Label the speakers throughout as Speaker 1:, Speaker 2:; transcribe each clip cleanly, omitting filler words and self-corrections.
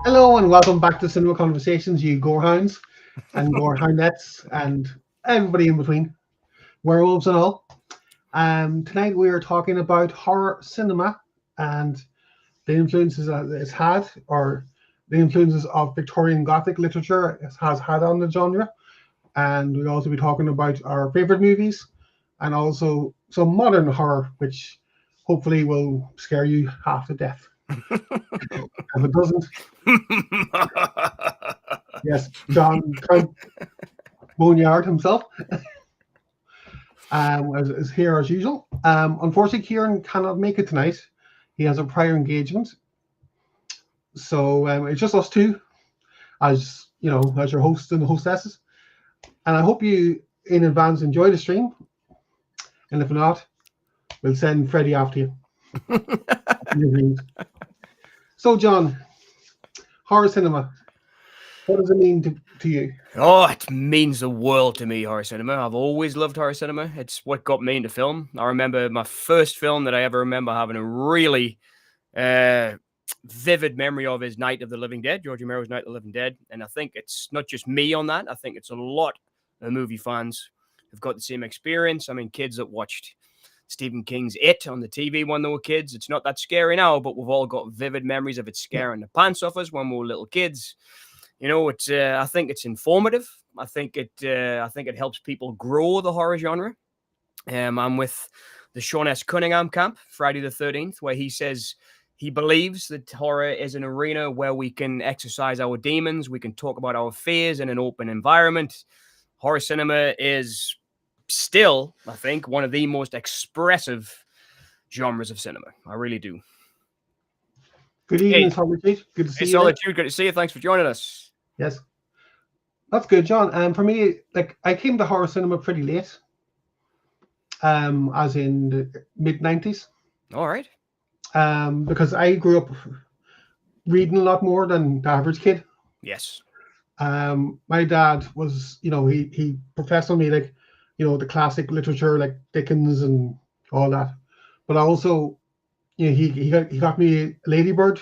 Speaker 1: Hello and welcome back to Cinema Conversations, you gorehounds and gorehoundettes and everybody in between, werewolves and all. Tonight we are talking about horror cinema and the influences that it's had, or the influences of Victorian Gothic literature it has had on the genre. And we'll also be talking about our favorite movies and also some modern horror, which hopefully will scare you half to death. If it doesn't, yes, John Count Boneyard himself is here as usual. Unfortunately, Kieran cannot make it tonight. He has a prior engagement, so it's just us two, as you know, as your hosts and hostesses. And I hope you, in advance, enjoy the stream. And if not, we'll send Freddie after you. So, John, horror cinema. What does it mean to you?
Speaker 2: Oh, it means the world to me, horror cinema. I've always loved horror cinema. It's what got me into film. I remember my first film that I ever remember having a really vivid memory of is Night of the Living Dead, George Romero's Night of the Living Dead. And I think it's not just me on that. I think it's a lot of movie fans who've got the same experience. I mean, kids that watched Stephen King's It on the TV when they were kids. It's not that scary now, but we've all got vivid memories of it scaring the pants off us when we were little kids. You know, it's. I think it's informative. I think it helps people grow the horror genre. I'm with the Sean S. Cunningham camp, Friday the 13th, where he says he believes that horror is an arena where we can exercise our demons, we can talk about our fears in an open environment. Horror cinema is still, I think, one of the most expressive genres of cinema. I really do.
Speaker 1: Good evening, Solitude. Good to see you.
Speaker 2: Solitude, good to see you. Thanks for joining us.
Speaker 1: Yes, that's good, John. For me, like I came to horror cinema pretty late, as in the mid-90s.
Speaker 2: All right.
Speaker 1: Because I grew up reading a lot more than the average kid.
Speaker 2: Yes.
Speaker 1: My dad was, he professed on me like, the classic literature like Dickens and all that. But also, he got me Ladybird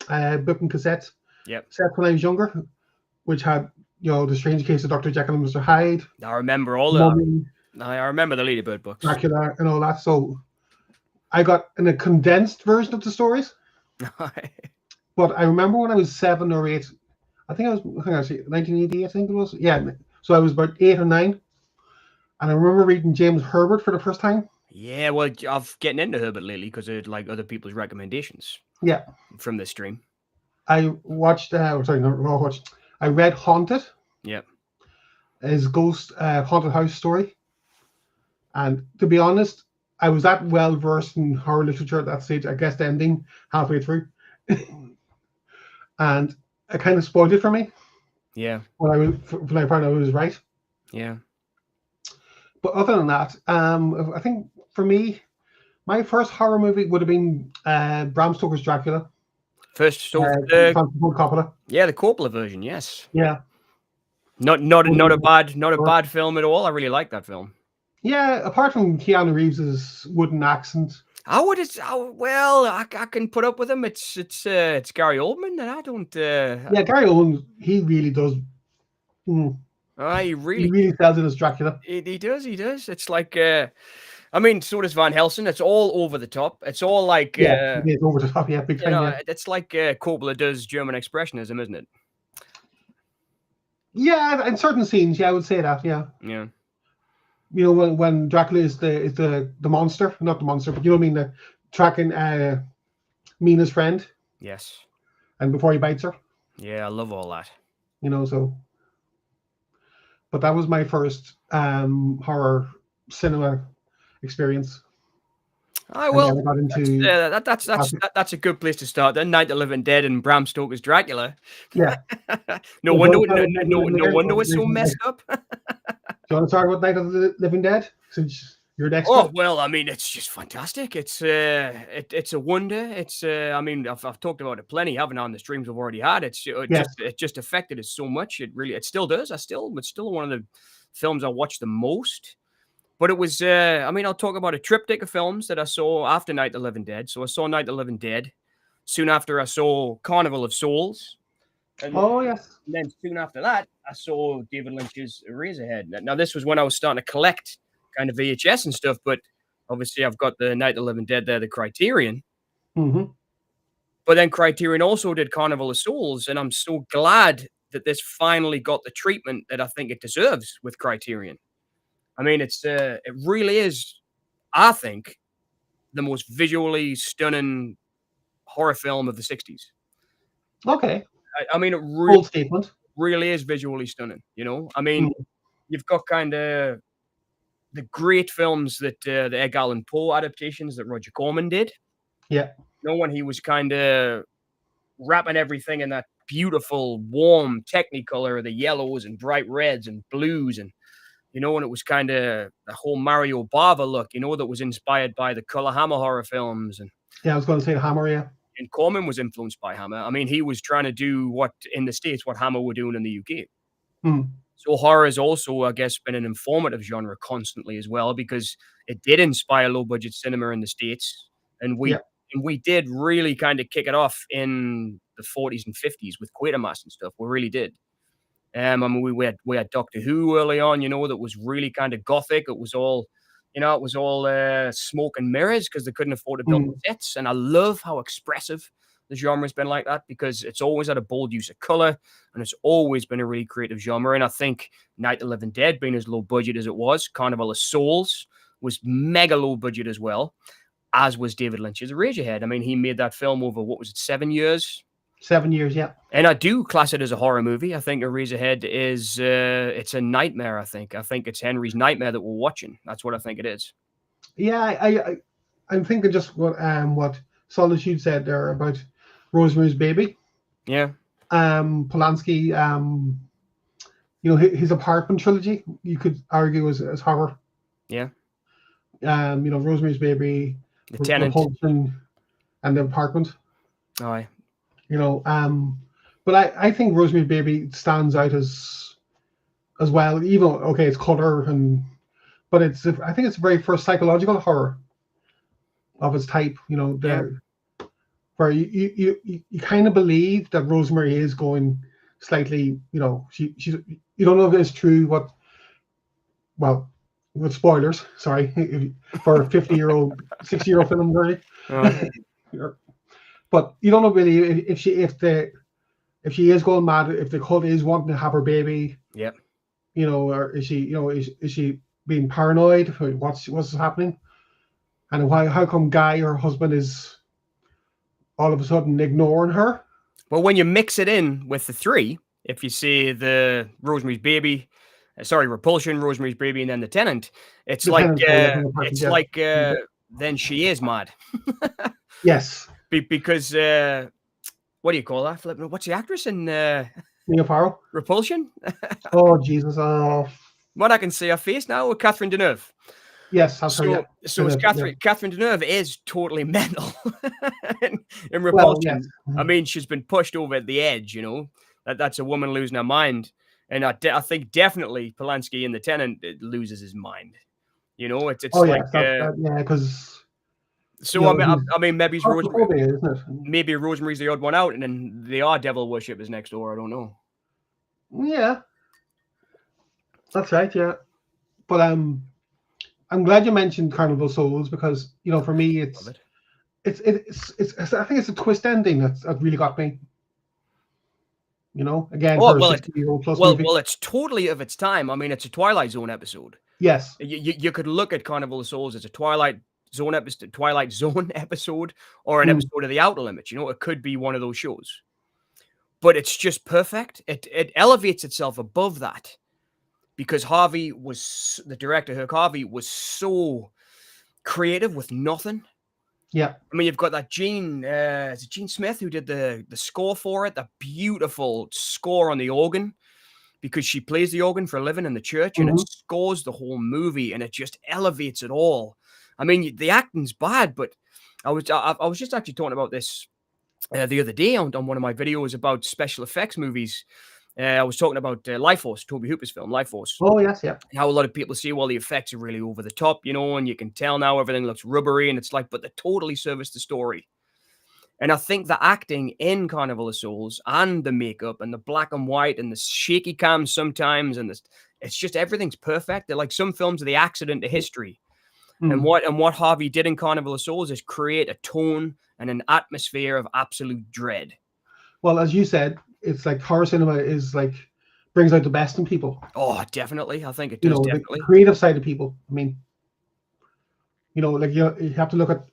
Speaker 1: book and cassette.
Speaker 2: Yep.
Speaker 1: Set when I was younger, which had The Strange Case of Dr. Jekyll and Mr. Hyde.
Speaker 2: I remember all that. I remember the Ladybird books,
Speaker 1: Dracula, and all that. So I got in a condensed version of the stories. But I remember when I was 7 or 8. I think I was 1980. I think it was. Yeah. So I was about 8 or 9, and I remember reading James Herbert for the first time.
Speaker 2: Yeah, well, I've getting into Herbert lately because of like other people's recommendations.
Speaker 1: Yeah.
Speaker 2: From this stream.
Speaker 1: I watched. I read Haunted.
Speaker 2: Yeah.
Speaker 1: His ghost haunted house story. And to be honest, I was that well versed in horror literature at that stage. I guessed the ending halfway through, and it kind of spoiled it for me.
Speaker 2: Yeah.
Speaker 1: When I found out I was right.
Speaker 2: Yeah.
Speaker 1: But other than that, I think for me, my first horror movie would have been Bram Stoker's Dracula.
Speaker 2: First,
Speaker 1: Coppola.
Speaker 2: Yeah, the Coppola version. Yes.
Speaker 1: Yeah.
Speaker 2: Not a bad film at all. I really like that film.
Speaker 1: Yeah, apart from Keanu Reeves's wooden accent.
Speaker 2: I can put up with him. It's Gary Oldman, and I don't.
Speaker 1: Yeah, Gary Oldman, he really does.
Speaker 2: He
Speaker 1: really sells it as Dracula.
Speaker 2: He does. It's like. I mean, so does Van Helsing. It's all over the top. It's all like
Speaker 1: it's over the top. Yeah, big time. Yeah.
Speaker 2: It's like Coppola does German expressionism, isn't it?
Speaker 1: Yeah, in certain scenes, yeah, I would say that. Yeah.
Speaker 2: Yeah.
Speaker 1: When Dracula is the monster, not the monster, but the tracking Mina's friend.
Speaker 2: Yes.
Speaker 1: And before he bites her.
Speaker 2: Yeah, I love all that.
Speaker 1: So. But that was my first horror cinema experience.
Speaker 2: Well, that's a good place to start. Then Night of the Living Dead and Bram Stoker's Dracula.
Speaker 1: Yeah.
Speaker 2: no wonder we're so messed up.
Speaker 1: Do you want to talk about Night of the Living Dead? Since you're the expert.
Speaker 2: Oh well, I mean, it's just fantastic. It's a wonder. It's I mean, I've talked about it plenty, haven't I, on the streams we've already had. It just affected us so much. It still does. It's still one of the films I watch the most. But it was, I'll talk about a triptych of films that I saw after Night of the Living Dead. So I saw Night of the Living Dead. Soon after, I saw Carnival of Souls. And
Speaker 1: Oh yes.
Speaker 2: then soon after that, I saw David Lynch's Eraserhead. Now, this was when I was starting to collect kind of VHS and stuff, but obviously I've got the Night of the Living Dead there, the Criterion.
Speaker 1: Mm-hmm.
Speaker 2: But then Criterion also did Carnival of Souls, and I'm so glad that this finally got the treatment that I think it deserves with Criterion. I mean, it really is, I think, the most visually stunning horror film of the 60s.
Speaker 1: Okay.
Speaker 2: I mean, it
Speaker 1: Bold statement.
Speaker 2: really is visually stunning, you know? I mean, you've got kind of the great films that the Edgar Allan Poe adaptations that Roger Corman did.
Speaker 1: Yeah.
Speaker 2: You know, when he was kind of wrapping everything in that beautiful, warm Technicolor, the yellows and bright reds and blues, and you know, and it was kind of the whole Mario Bava look, you know, that was inspired by the Color Hammer horror films. And
Speaker 1: Yeah, I was going to say the Hammer. Yeah.
Speaker 2: and Corman was influenced by Hammer. I mean, he was trying to do what in the States, what Hammer were doing in the UK. So horror has also, I guess, been an informative genre constantly as well, because it did inspire low budget cinema in the States, and we did really kind of kick it off in the 40s and 50s with Quatermass and stuff. We really did. I mean, we had Doctor Who early on, you know, that was really kind of gothic. It was all, you know, smoke and mirrors because they couldn't afford to build the sets. And I love how expressive the genre has been like that, because it's always had a bold use of color, and it's always been a really creative genre. And I think Night of the Living Dead, being as low budget as it was, Carnival of Souls was mega low budget as well, as was David Lynch's Eraserhead. I mean, he made that film over, what was it, 7 years?
Speaker 1: 7 years, yeah.
Speaker 2: And I do class it as a horror movie. I think Eraserhead is, it's a nightmare, I think. I think it's Henry's nightmare that we're watching. That's what I think it is.
Speaker 1: Yeah, I'm thinking just what Solitude said there about Rosemary's Baby.
Speaker 2: Yeah.
Speaker 1: Polanski, you know, his Apartment trilogy, you could argue as horror.
Speaker 2: Yeah.
Speaker 1: You know, Rosemary's Baby,
Speaker 2: The Tenant,
Speaker 1: Repulsion, and The Apartment.
Speaker 2: Oh, aye.
Speaker 1: You know, but I think Rosemary's Baby stands out as well. Even okay, it's color but I think it's the very first psychological horror of its type. You know, where you kind of believe that Rosemary is going slightly. You know, she's you don't know if it's true. With spoilers, sorry, for a 50-year-old, 60-year-old film, really. Oh. But you don't know really if she is going mad, if the cult is wanting to have her baby.
Speaker 2: Yeah.
Speaker 1: You know, or is she, you know, is she being paranoid? What's happening? And how come Guy, her husband, is all of a sudden ignoring her?
Speaker 2: Well, when you mix it in with the three, if you see the Rosemary's Baby, Repulsion, Rosemary's Baby, and then The Tenant, it's then she is mad.
Speaker 1: Yes.
Speaker 2: Because what do you call that? What's the actress in
Speaker 1: Mia Farrow?
Speaker 2: Repulsion?
Speaker 1: Oh Jesus! Oh.
Speaker 2: Well, I can see her face now with Catherine Deneuve.
Speaker 1: Yes, that's her. Yeah.
Speaker 2: So it's Catherine. Yeah. Catherine Deneuve is totally mental in Repulsion. Well, yes. I mean, she's been pushed over the edge. You know, that's a woman losing her mind, and I think definitely Polanski in The Tenant loses his mind. You know, it's
Speaker 1: because.
Speaker 2: So you know, I mean, maybe Rosemary's the odd one out, and then they are devil worshippers next door. I don't know.
Speaker 1: Yeah, that's right. Yeah, but I'm glad you mentioned Carnival of Souls, because you know, for me, it's I think it's a twist ending that really got me. You know, again, for a 60-year-old plus movie.
Speaker 2: Well, it's totally of its time. I mean, it's a Twilight Zone episode.
Speaker 1: Yes,
Speaker 2: you could look at Carnival of Souls as a Twilight Zone episode, or an episode of The Outer Limits. You know, it could be one of those shows, but it's just perfect. It elevates itself above that, because the director Herc Harvey was so creative with nothing.
Speaker 1: Yeah,
Speaker 2: I mean, you've got that Gene Smith who did the score for it, the beautiful score on the organ, because she plays the organ for a living in the church, and it scores the whole movie, and it just elevates it all. I mean, the acting's bad, but I was just actually talking about this the other day on one of my videos about special effects movies. I was talking about Life Force, Toby Hooper's film, Life Force.
Speaker 1: Oh, yes, yeah.
Speaker 2: And how a lot of people see, well, the effects are really over the top, you know, and you can tell now everything looks rubbery, and it's like, but they totally service the story. And I think the acting in Carnival of Souls and the makeup and the black and white and the shaky cams sometimes and it's just everything's perfect. They're like some films are the accident to history. And what Harvey did in Carnival of Souls is create a tone and an atmosphere of absolute dread.
Speaker 1: Well, as you said, it's like horror cinema is like brings out the best in people.
Speaker 2: Oh, definitely. I think it does. Definitely.
Speaker 1: The creative side of people. I mean, like you have to look at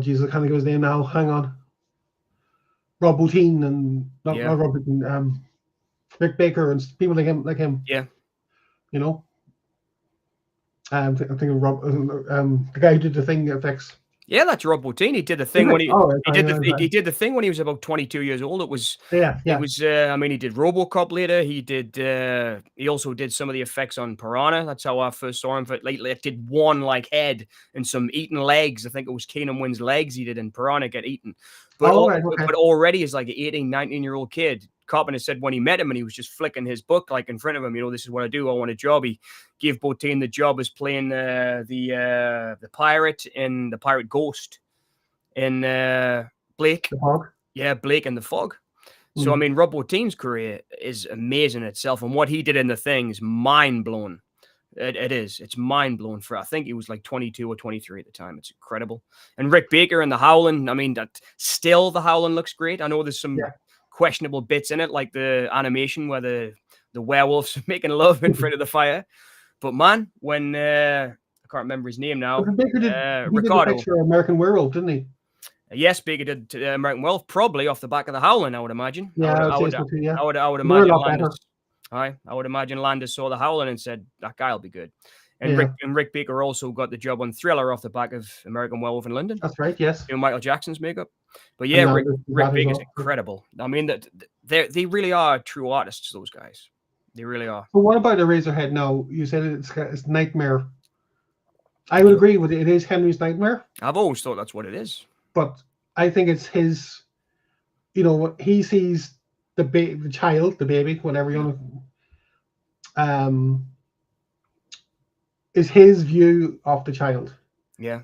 Speaker 1: Jesus, I can't think of his name now. Hang on. Rob Bottin and not Rob Bottin, Rick Baker and people like him.
Speaker 2: Yeah.
Speaker 1: I'm thinking of Rob, the guy who did the Thing effects.
Speaker 2: Yeah, that's Rob Bottin. He did the thing when he did the thing when he was about 22 years old. It was It was I mean, he did RoboCop later. He also did some of the effects on Piranha. That's how I first saw him. It did one like head and some eaten legs. I think it was Keenan Wynn's legs he did in Piranha get eaten. But but already as like an 18, 19-year-old kid, Carpenter said when he met him and he was just flicking his book like in front of him, this is what I do. I want a job. He gave Bottin the job as playing the pirate in the Pirate Ghost in Blake.
Speaker 1: The Fog.
Speaker 2: Yeah, Blake and the Fog. So I mean, Rob Bottin's career is amazing in itself, and what he did in The Thing is mind blowing. It is. It's mind blowing for. I think he was like 22 or 23 at the time. It's incredible. And Rick Baker and The Howling. I mean, still The Howling looks great. I know there's some questionable bits in it, like the animation where the werewolves are making love in front of the fire. But man, when I can't remember his name now.
Speaker 1: Baker did,
Speaker 2: Ricardo.
Speaker 1: He did American Werewolf, didn't he?
Speaker 2: Yes, Baker did American Werewolf, probably off the back of The Howling, I would imagine.
Speaker 1: Yeah,
Speaker 2: I would imagine Landis. I would imagine Landis saw The Howling and said, that guy'll be good. And Rick Baker also got the job on Thriller off the back of American Werewolf in London.
Speaker 1: That's right, yes.
Speaker 2: Michael Jackson's makeup. But yeah, Rick Baker's incredible. I mean, they really are true artists, those guys. They really are.
Speaker 1: But what about Eraserhead now? You said it's Nightmare. I would agree with it. It is Henry's nightmare.
Speaker 2: I've always thought that's what it is. But
Speaker 1: I think it's his, he sees the child, the baby, whatever you want to, is his view of the child.
Speaker 2: Yeah.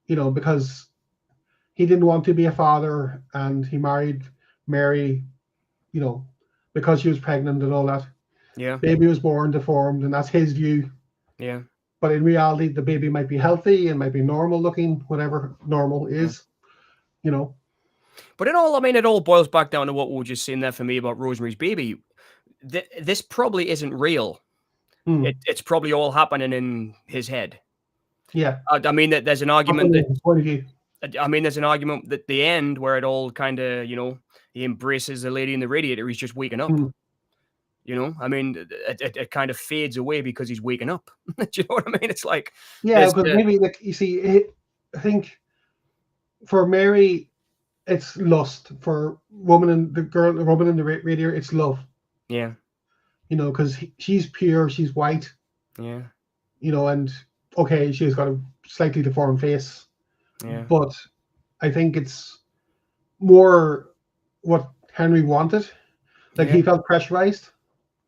Speaker 1: Because he didn't want to be a father and he married Mary, because she was pregnant and all that.
Speaker 2: Yeah.
Speaker 1: Baby was born deformed and that's his view.
Speaker 2: Yeah.
Speaker 1: But in reality, the baby might be healthy and might be normal looking, whatever normal is,
Speaker 2: But it all boils back down to what we were just saying there for me about Rosemary's Baby. This probably isn't real. It's probably all happening in his head.
Speaker 1: Yeah.
Speaker 2: I mean, that there's an argument there's an argument that the end where it all kind of, he embraces the lady in the radiator, he's just waking up. I mean, it kind of fades away because he's waking up. Do you know what I mean? It's like,
Speaker 1: but maybe you see, I think for Mary, it's lust. For the woman in the radiator, it's love.
Speaker 2: Yeah.
Speaker 1: Because she's pure, she's white.
Speaker 2: Yeah.
Speaker 1: And okay, she's got a slightly deformed face.
Speaker 2: Yeah.
Speaker 1: But I think it's more what Henry wanted. Like he felt pressurized.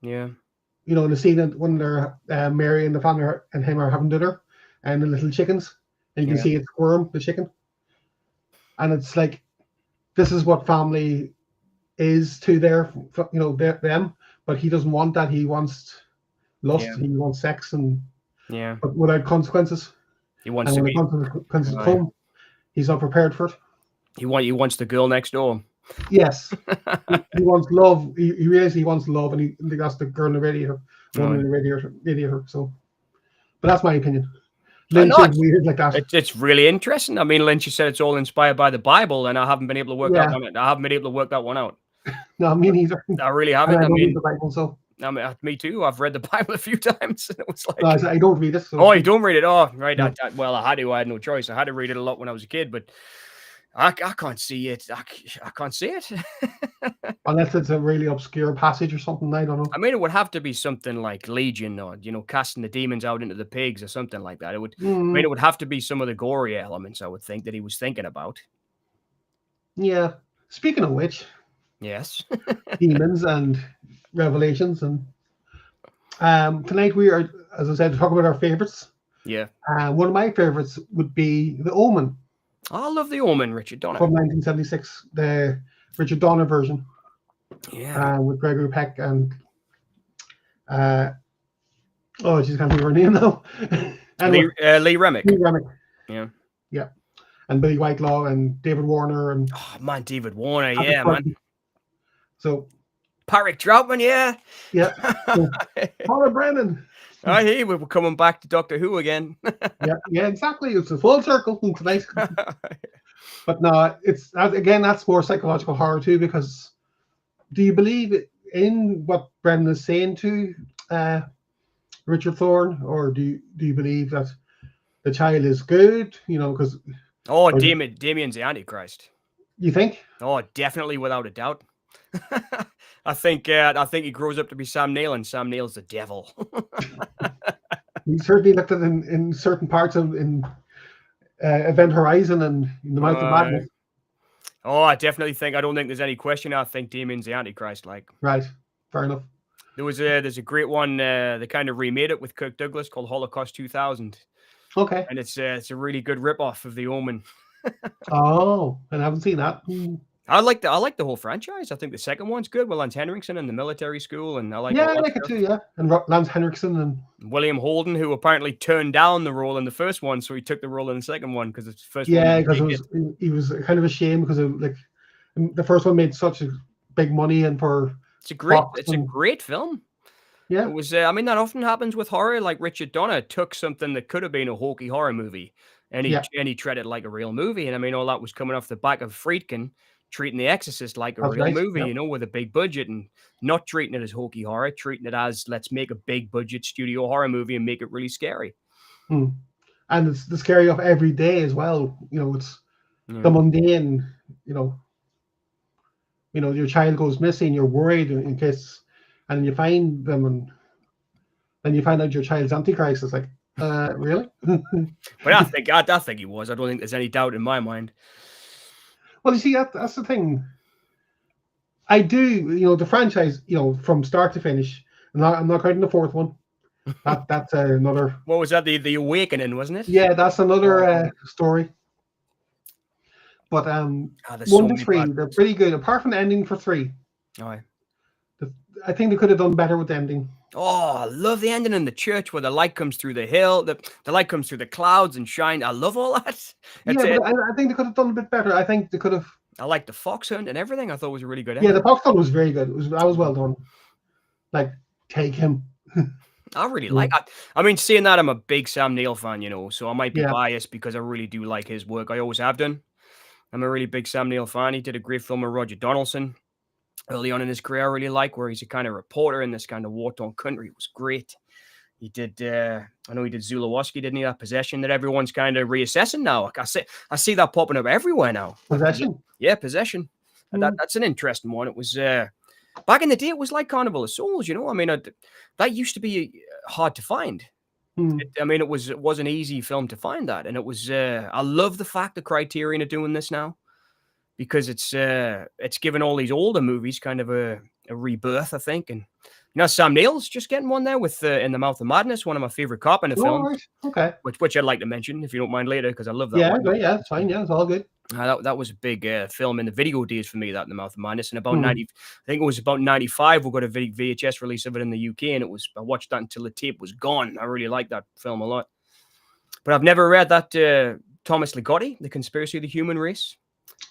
Speaker 2: Yeah.
Speaker 1: In the scene when they're Mary and the family and him are having dinner, and the little chickens, and you can see it squirm, the chicken. And it's like, this is what family is to them, but he doesn't want that. He wants lust. He wants sex, but without consequences.
Speaker 2: He wants
Speaker 1: and when the consequences come, he's not prepared for it. He
Speaker 2: wants the girl next door.
Speaker 1: Yes, he wants love. He realizes he wants love, and that's the girl in the radiator, in the radiator. So, but that's my opinion. Lynch is weird like that.
Speaker 2: It's really interesting. I mean, Lynch said it's all inspired by the Bible, and I haven't been able to work that one. I haven't been able to work that one out.
Speaker 1: No, me neither.
Speaker 2: I really haven't. I mean,
Speaker 1: the Bible, so.
Speaker 2: Me too. I've read the Bible a few times, and it was like,
Speaker 1: no, I don't read it. So.
Speaker 2: Oh, you don't read it? Oh, right. No. I had to. I had no choice. I had to read it a lot when I was a kid, but I can't see it. I can't see it.
Speaker 1: Unless it's a really obscure passage or something. I don't know.
Speaker 2: I mean, it would have to be something like Legion or, casting the demons out into the pigs or something like that. It would. I mean, it would have to be some of the gory elements, I would think, that he was thinking about.
Speaker 1: Yeah. Speaking of which.
Speaker 2: Yes.
Speaker 1: Demons and revelations. And tonight we are, as I said, talking about our favorites.
Speaker 2: Yeah.
Speaker 1: One of my favorites would be The Omen.
Speaker 2: I love The Omen, Richard Donner.
Speaker 1: from 1976, the Richard Donner version.
Speaker 2: Yeah.
Speaker 1: With Gregory Peck and oh, she's can't remember her name now.
Speaker 2: Lee Remick.
Speaker 1: Lee Remick.
Speaker 2: Yeah.
Speaker 1: And Billy Whitelaw and David Warner and
Speaker 2: oh man, David Warner, yeah, man.
Speaker 1: So
Speaker 2: Patrick Troutman, yeah.
Speaker 1: So, Paula Brennan.
Speaker 2: I hear we were coming back to Doctor Who again.
Speaker 1: yeah, exactly. It's a full circle tonight. But no, it's again that's more psychological horror too, because do you believe in what Brendan is saying to Richard Thorne, or do you believe that the child is good? Because
Speaker 2: Damien's the Antichrist.
Speaker 1: You think?
Speaker 2: Oh, definitely, without a doubt. I think he grows up to be Sam Neill, and Sam Neill's the devil.
Speaker 1: He certainly looked at it in certain parts of Event Horizon and in the Mouth of Madness.
Speaker 2: Oh, I definitely think. I don't think there's any question. I think Damien's the Antichrist.
Speaker 1: Right, fair enough.
Speaker 2: There's a great one. They kind of remade it with Kirk Douglas called Holocaust 2000.
Speaker 1: Okay.
Speaker 2: And it's a really good ripoff of The Omen.
Speaker 1: Oh, and I haven't seen that.
Speaker 2: I like the whole franchise. I think the second one's good with Lance Henriksen in the military school, and I like
Speaker 1: it too. Yeah, and Lance Henriksen and
Speaker 2: William Holden, who apparently turned down the role in the first one, so he took the role in the second one because the first one.
Speaker 1: Yeah, because he was kind of ashamed because the first one made such a big money, and
Speaker 2: it's a great film.
Speaker 1: Yeah,
Speaker 2: it was. I mean, that often happens with horror. Like Richard Donner took something that could have been a hokey horror movie, and he treated it like a real movie. And I mean, all that was coming off the back of Friedkin treating The Exorcist like a real movie, with a big budget, and not treating it as hokey horror, treating it as let's make a big budget studio horror movie and make it really scary.
Speaker 1: And it's the scary of every day as well. It's the mundane. Your child goes missing. You're worried in case, and you find them, and then you find out your child's Antichrist. It's like, really?
Speaker 2: But I think he was. I don't think there's any doubt in my mind.
Speaker 1: Well, you see, that's the thing. I do, the franchise, from start to finish. I'm not counting the fourth one. That's another.
Speaker 2: What was that? The Awakening, wasn't it?
Speaker 1: Yeah, that's another story. But 1 to 3, they're pretty good. Apart from the ending for 3.
Speaker 2: Oh,
Speaker 1: I think they could have done better with the ending.
Speaker 2: Oh, I love the ending in the church where the light comes through the hill, the light comes through the clouds and shine. I love all that.
Speaker 1: But I think they could have done a bit better. I think they could have.
Speaker 2: I like the fox hunt and everything. I thought it was a really good ending.
Speaker 1: Yeah, the fox hunt was very good. That was well done. Take him.
Speaker 2: I really like that. I mean, seeing that, I'm a big Sam Neill fan, so I might be biased because I really do like his work. I always have done. I'm a really big Sam Neill fan. He did a great film with Roger Donaldson early on in his career. I really like where he's a kind of reporter in this kind of war-torn country. It was great. He did, I know he did Zulawoski, didn't he? That Possession that everyone's kind of reassessing now. I see that popping up everywhere now.
Speaker 1: Possession?
Speaker 2: Yeah, Possession. And that's an interesting one. It was, back in the day, it was like Carnival of Souls, I mean, that used to be hard to find. It was an easy film to find that. And it was, I love the fact that Criterion are doing this now, because it's given all these older movies kind of a rebirth, I think. And Sam Neill's just getting one there with In the Mouth of Madness, one of my favorite Carpenter films.
Speaker 1: Right. Okay.
Speaker 2: Which I'd like to mention if you don't mind later, because I love that.
Speaker 1: Yeah, it's fine. Yeah, it's all good.
Speaker 2: That was a big film in the video days for me, that In the Mouth of Madness. And about 90, I think it was about 95, we got a VHS release of it in the UK, and I watched that until the tape was gone. I really liked that film a lot. But I've never read that Thomas Ligotti, The Conspiracy of the Human Race.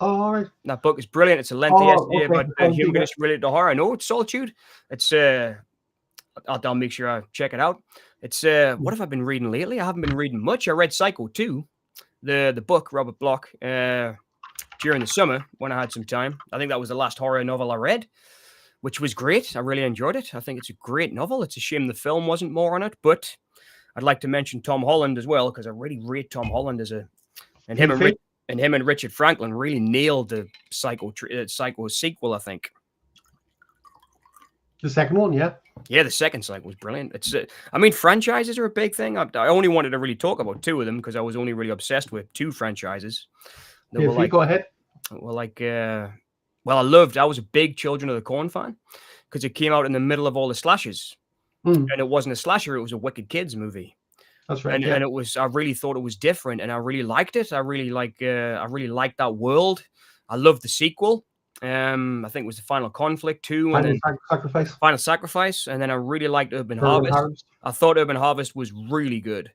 Speaker 1: Oh, all right.
Speaker 2: That book is brilliant. It's a lengthy essay about humanist related to horror. I know it's Solitude. It's I'll make sure I check it out. It's what have I been reading lately? I haven't been reading much. I read Psycho 2, the book, Robert Bloch, during the summer when I had some time. I think that was the last horror novel I read, which was great. I really enjoyed it. I think it's a great novel. It's a shame the film wasn't more on it, but I'd like to mention Tom Holland as well, because I really rate Tom Holland as him and Richard Franklin really nailed the Psycho sequel, I think.
Speaker 1: The second one, yeah. Yeah,
Speaker 2: the second Psycho was brilliant. It's, franchises are a big thing. I only wanted to really talk about 2 of them because I was only really obsessed with 2 franchises.
Speaker 1: Go ahead.
Speaker 2: I was a big Children of the Corn fan because it came out in the middle of all the slashers. And it wasn't a slasher, it was a Wicked Kids movie.
Speaker 1: That's right.
Speaker 2: and
Speaker 1: Yeah.
Speaker 2: and it was, I really thought it was different, and I really liked it. I really liked that world. I loved the sequel. I think it was the Final Conflict 2, and
Speaker 1: Final
Speaker 2: then
Speaker 1: Sacrifice.
Speaker 2: Final Sacrifice, and then I really liked Urban
Speaker 1: Urban
Speaker 2: Harvest.
Speaker 1: Harvest.
Speaker 2: I thought Urban Harvest was really good.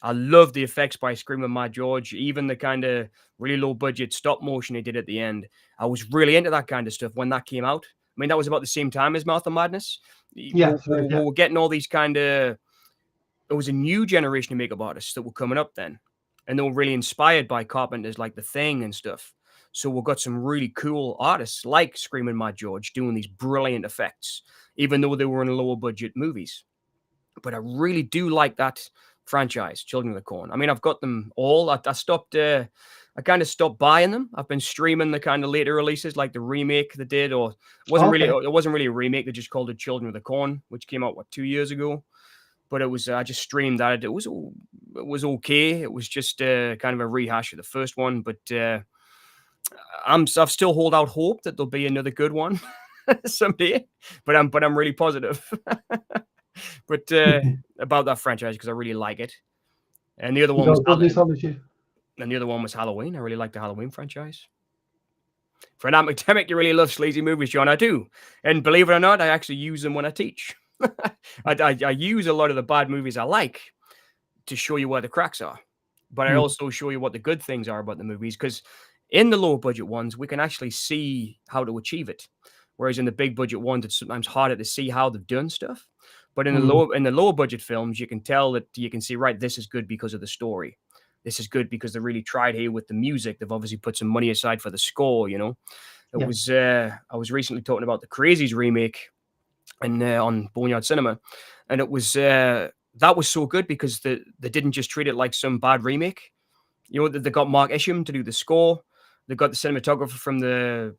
Speaker 2: I loved the effects by Screaming Mad George, even the kind of really low budget stop motion they did at the end. I was really into that kind of stuff when that came out. I mean, that was about the same time as Mouth of Madness.
Speaker 1: Yeah, that's right.
Speaker 2: We
Speaker 1: Yeah.
Speaker 2: were getting all these kind of, it was a new generation of makeup artists that were coming up then. And they were really inspired by carpenters like The Thing and stuff. So we've got some really cool artists like Screaming Mad George doing these brilliant effects, even though they were in lower budget movies. But I really do like that franchise, Children of the Corn. I mean, I've got them all. I stopped, I kind of stopped buying them. I've been streaming the kind of later releases, like the remake they did, or it wasn't really a remake. They just called it Children of the Corn, which came out 2 years ago. But it was, I just streamed that. It was okay. It was just kind of a rehash of the first one. But I've still hold out hope that there'll be another good one someday. But I'm really positive. But about that franchise, because I really like it. And the other one was Halloween. I really like the Halloween franchise. For an academic, you really love sleazy movies, John. I do. And believe it or not, I actually use them when I teach. I use a lot of the bad movies I like to show you where the cracks are. But I also show you what the good things are about the movies, because in the lower budget ones, we can actually see how to achieve it. Whereas in the big budget ones, it's sometimes harder to see how they've done stuff. But in the lower budget films, you can tell that you can see, right, this is good because of the story. This is good because they really tried here with the music. They've obviously put some money aside for the score, you know. It was I was recently talking about the Crazies remake and on Boneyard Cinema, and it was that was so good because they didn't just treat it like some bad remake. You know, they got Mark Isham to do the score. They got the cinematographer from the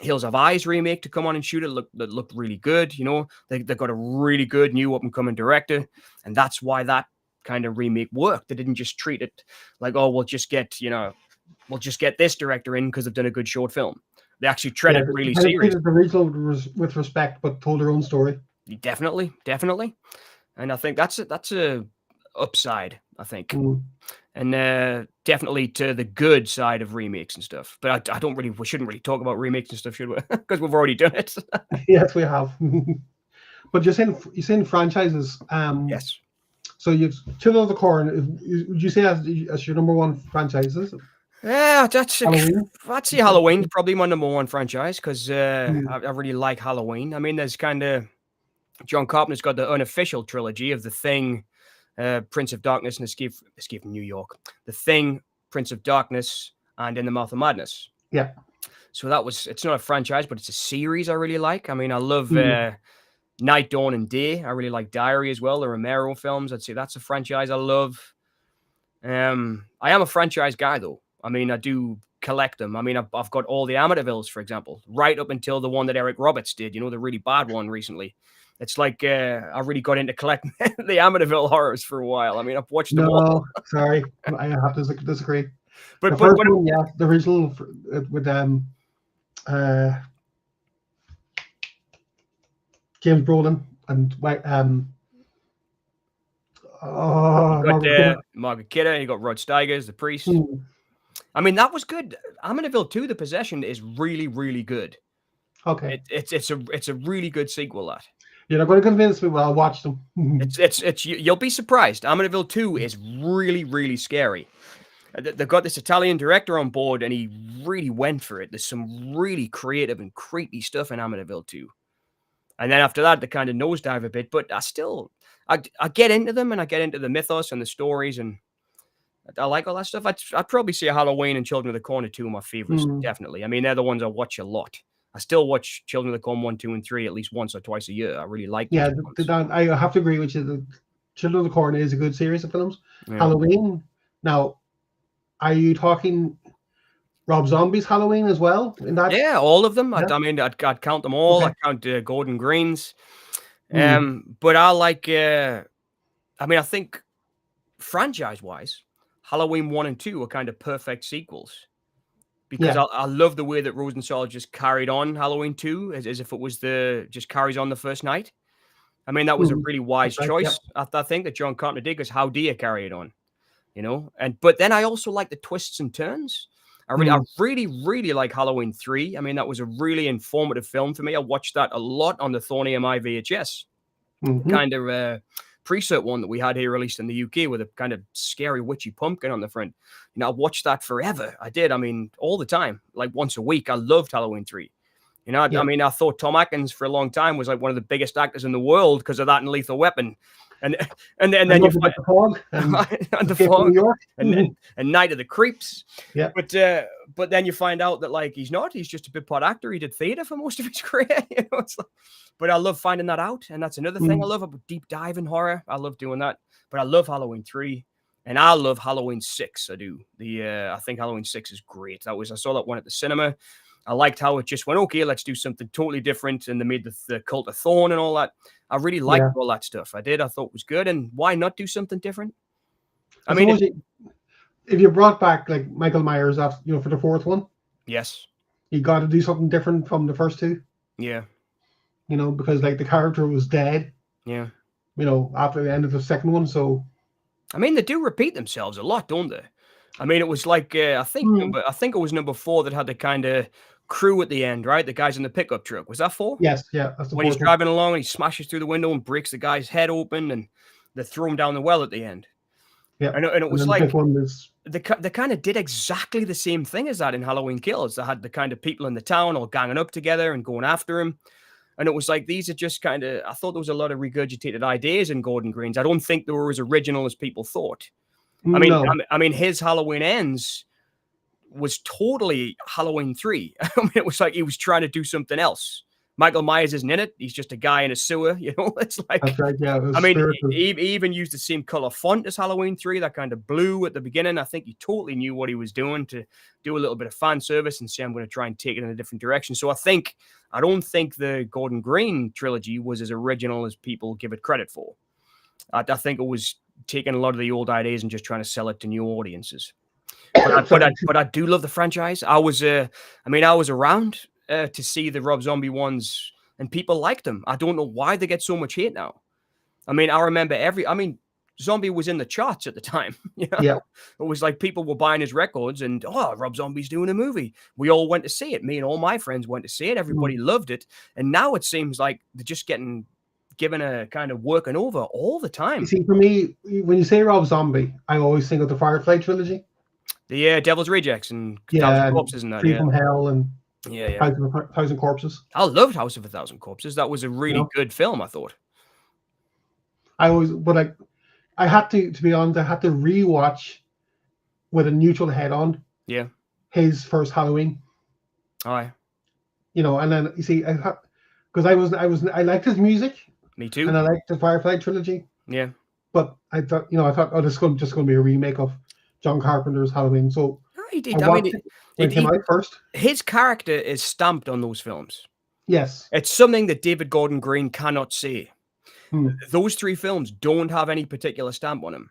Speaker 2: Hills of Eyes remake to come on and shoot it. That looked really good. You know, they got a really good new up and coming director, and that's why that kind of remake worked. They didn't just treat it like, oh, we'll just get this director in because they've done a good short film. They actually treated it really serious.
Speaker 1: The original with respect, but told their own story.
Speaker 2: Definitely, and I think that's a upside. I think, and definitely to the good side of remakes and stuff. But we shouldn't really talk about remakes and stuff, should we? Because we've already done it.
Speaker 1: Yes, we have. But you're saying franchises.
Speaker 2: Yes.
Speaker 1: So you've Children of the Corn. Would you say that's your number one franchise? Is it?
Speaker 2: Yeah, I'd say Halloween probably my number one franchise because I really like Halloween. I mean, there's kind of John Carpenter's got the unofficial trilogy of The Thing, Prince of Darkness, and Escape from New York. The Thing, Prince of Darkness, and In the Mouth of Madness.
Speaker 1: Yeah.
Speaker 2: So it's not a franchise, but it's a series I really like. I mean, I love Night, Dawn, and Day. I really like Diary as well, the Romero films. I'd say that's a franchise I love. I am a franchise guy, though. I mean, I do collect them. I mean, I've got all the Amityvilles, for example, right up until the one that Eric Roberts did, you know, the really bad one recently. It's like I really got into collecting the Amityville horrors for a while. I mean, I've watched them all.
Speaker 1: No, sorry. I have to disagree.
Speaker 2: But
Speaker 1: the original with James Brolin and
Speaker 2: Margaret Kidder, you got Rod Steiger's The Priest. I mean, that was good. Amityville 2, The Possession, is really, really good.
Speaker 1: Okay.
Speaker 2: It's a really good sequel, that.
Speaker 1: You're not going to convince me. Well, I'll watch them.
Speaker 2: You'll be surprised. Amityville 2 is really, really scary. They've got this Italian director on board, and he really went for it. There's some really creative and creepy stuff in Amityville 2. And then after that, they kind of nosedive a bit, but I get into them, and I get into the mythos and the stories, and I like all that stuff. I'd probably say Halloween and Children of the Corn are two of my favorites, definitely. I mean, they're the ones I watch a lot. I still watch Children of the Corn 1, 2, and 3 at least once or twice a year. I really like them.
Speaker 1: Yeah, I have to agree with you. The Children of the Corn is a good series of films. Yeah. Halloween. Now, are you talking Rob Zombie's Halloween as well?
Speaker 2: Yeah, all of them.
Speaker 1: Yeah.
Speaker 2: I mean, I'd count them all. Okay. I count Gordon Green's. But I like. I mean, I think franchise-wise, Halloween 1 and 2 are kind of perfect sequels. Because I love the way that Rosenthal just carried on Halloween 2 as if it was just carries on the first night. I mean, that was a really
Speaker 1: That's
Speaker 2: wise
Speaker 1: right. Yep.
Speaker 2: choice. I think that John Carpenter did, because how do you carry it on? You know, but then I also like the twists and turns. I really like Halloween 3. I mean, that was a really informative film for me. I watched that a lot on the Thorny MI VHS, kind of pre-cert one that we had here released in the UK with a kind of scary witchy pumpkin on the front. You know, I watched that forever. I did. I mean, all the time, like once a week. I loved Halloween 3. You know, I mean, I thought Tom Atkins for a long time was like one of the biggest actors in the world because of that and Lethal Weapon. And then you find
Speaker 1: the Fog
Speaker 2: and the Fog and Night of the Creeps.
Speaker 1: Yeah.
Speaker 2: But then you find out that like he's not. He's just a bit part actor. He did theater for most of his career. You know, it's like, but I love finding that out, and that's another thing I love about deep dive in horror. I love doing that. But I love Halloween 3, and I love Halloween 6. I do. I think Halloween 6 is great. I saw that one at the cinema. I liked how it just went, okay, let's do something totally different. And they made the Cult of Thorn and all that. I really liked all that stuff. I thought it was good. And why not do something different? I mean,
Speaker 1: if you brought back like Michael Myers after, for the fourth one,
Speaker 2: yes,
Speaker 1: you got to do something different from the first two.
Speaker 2: Yeah.
Speaker 1: Because like the character was dead.
Speaker 2: Yeah.
Speaker 1: After the end of the second one. So,
Speaker 2: I mean, they do repeat themselves a lot, don't they? I mean, it was like I think it was number 4 that had the kind of crew at the end, right? The guys in the pickup truck. Was that 4?
Speaker 1: Yes, yeah. That's the
Speaker 2: when he's driving along and he smashes through the window and breaks the guy's head open, and they throw him down the well at the end.
Speaker 1: Yeah,
Speaker 2: and it was like they kind of did exactly the same thing as that in Halloween Kills. They had the kind of people in the town all ganging up together and going after him. And it was like, these are just kind of, I thought there was a lot of regurgitated ideas in Gordon Green's. I don't think they were as original as people thought. I mean, his Halloween Ends was totally Halloween 3. I mean, it was like he was trying to do something else. Michael Myers isn't in it. He's just a guy in a sewer. It's like,
Speaker 1: that's right, yeah.
Speaker 2: I mean, he even used the same color font as Halloween 3, that kind of blue at the beginning. I think he totally knew what he was doing to do a little bit of fan service and say, I'm going to try and take it in a different direction. So I don't think the Gordon Green trilogy was as original as people give it credit for. I think it was taking a lot of the old ideas and just trying to sell it to new audiences. But I do love the franchise. I was around to see the Rob Zombie ones, and people liked them. I don't know why they get so much hate now. I mean, I remember Zombie was in the charts at the time.
Speaker 1: Yeah.
Speaker 2: It was like people were buying his records and, Rob Zombie's doing a movie. We all went to see it. Me and all my friends went to see it. Everybody loved it. And now it seems like they're just getting given a kind of working over all the time.
Speaker 1: You see, for me, when you say Rob Zombie, I always think of the Firefly trilogy.
Speaker 2: The Devil's Rejects and Thousand Corpses and that.
Speaker 1: Free from Hell and Thousand Corpses.
Speaker 2: I loved House of a Thousand Corpses. That was a really good film, I thought.
Speaker 1: I had to be honest, I had to rewatch with a neutral head on.
Speaker 2: Yeah.
Speaker 1: His first Halloween.
Speaker 2: Aye.
Speaker 1: And then you see, because I liked his music.
Speaker 2: Me too.
Speaker 1: And I liked the Firefly trilogy.
Speaker 2: Yeah.
Speaker 1: But I thought, this is just going to be a remake of John Carpenter's Halloween. So
Speaker 2: he did. I mean,
Speaker 1: it came out first.
Speaker 2: His character is stamped on those films.
Speaker 1: Yes.
Speaker 2: It's something that David Gordon Green cannot say. Those 3 films don't have any particular stamp on them.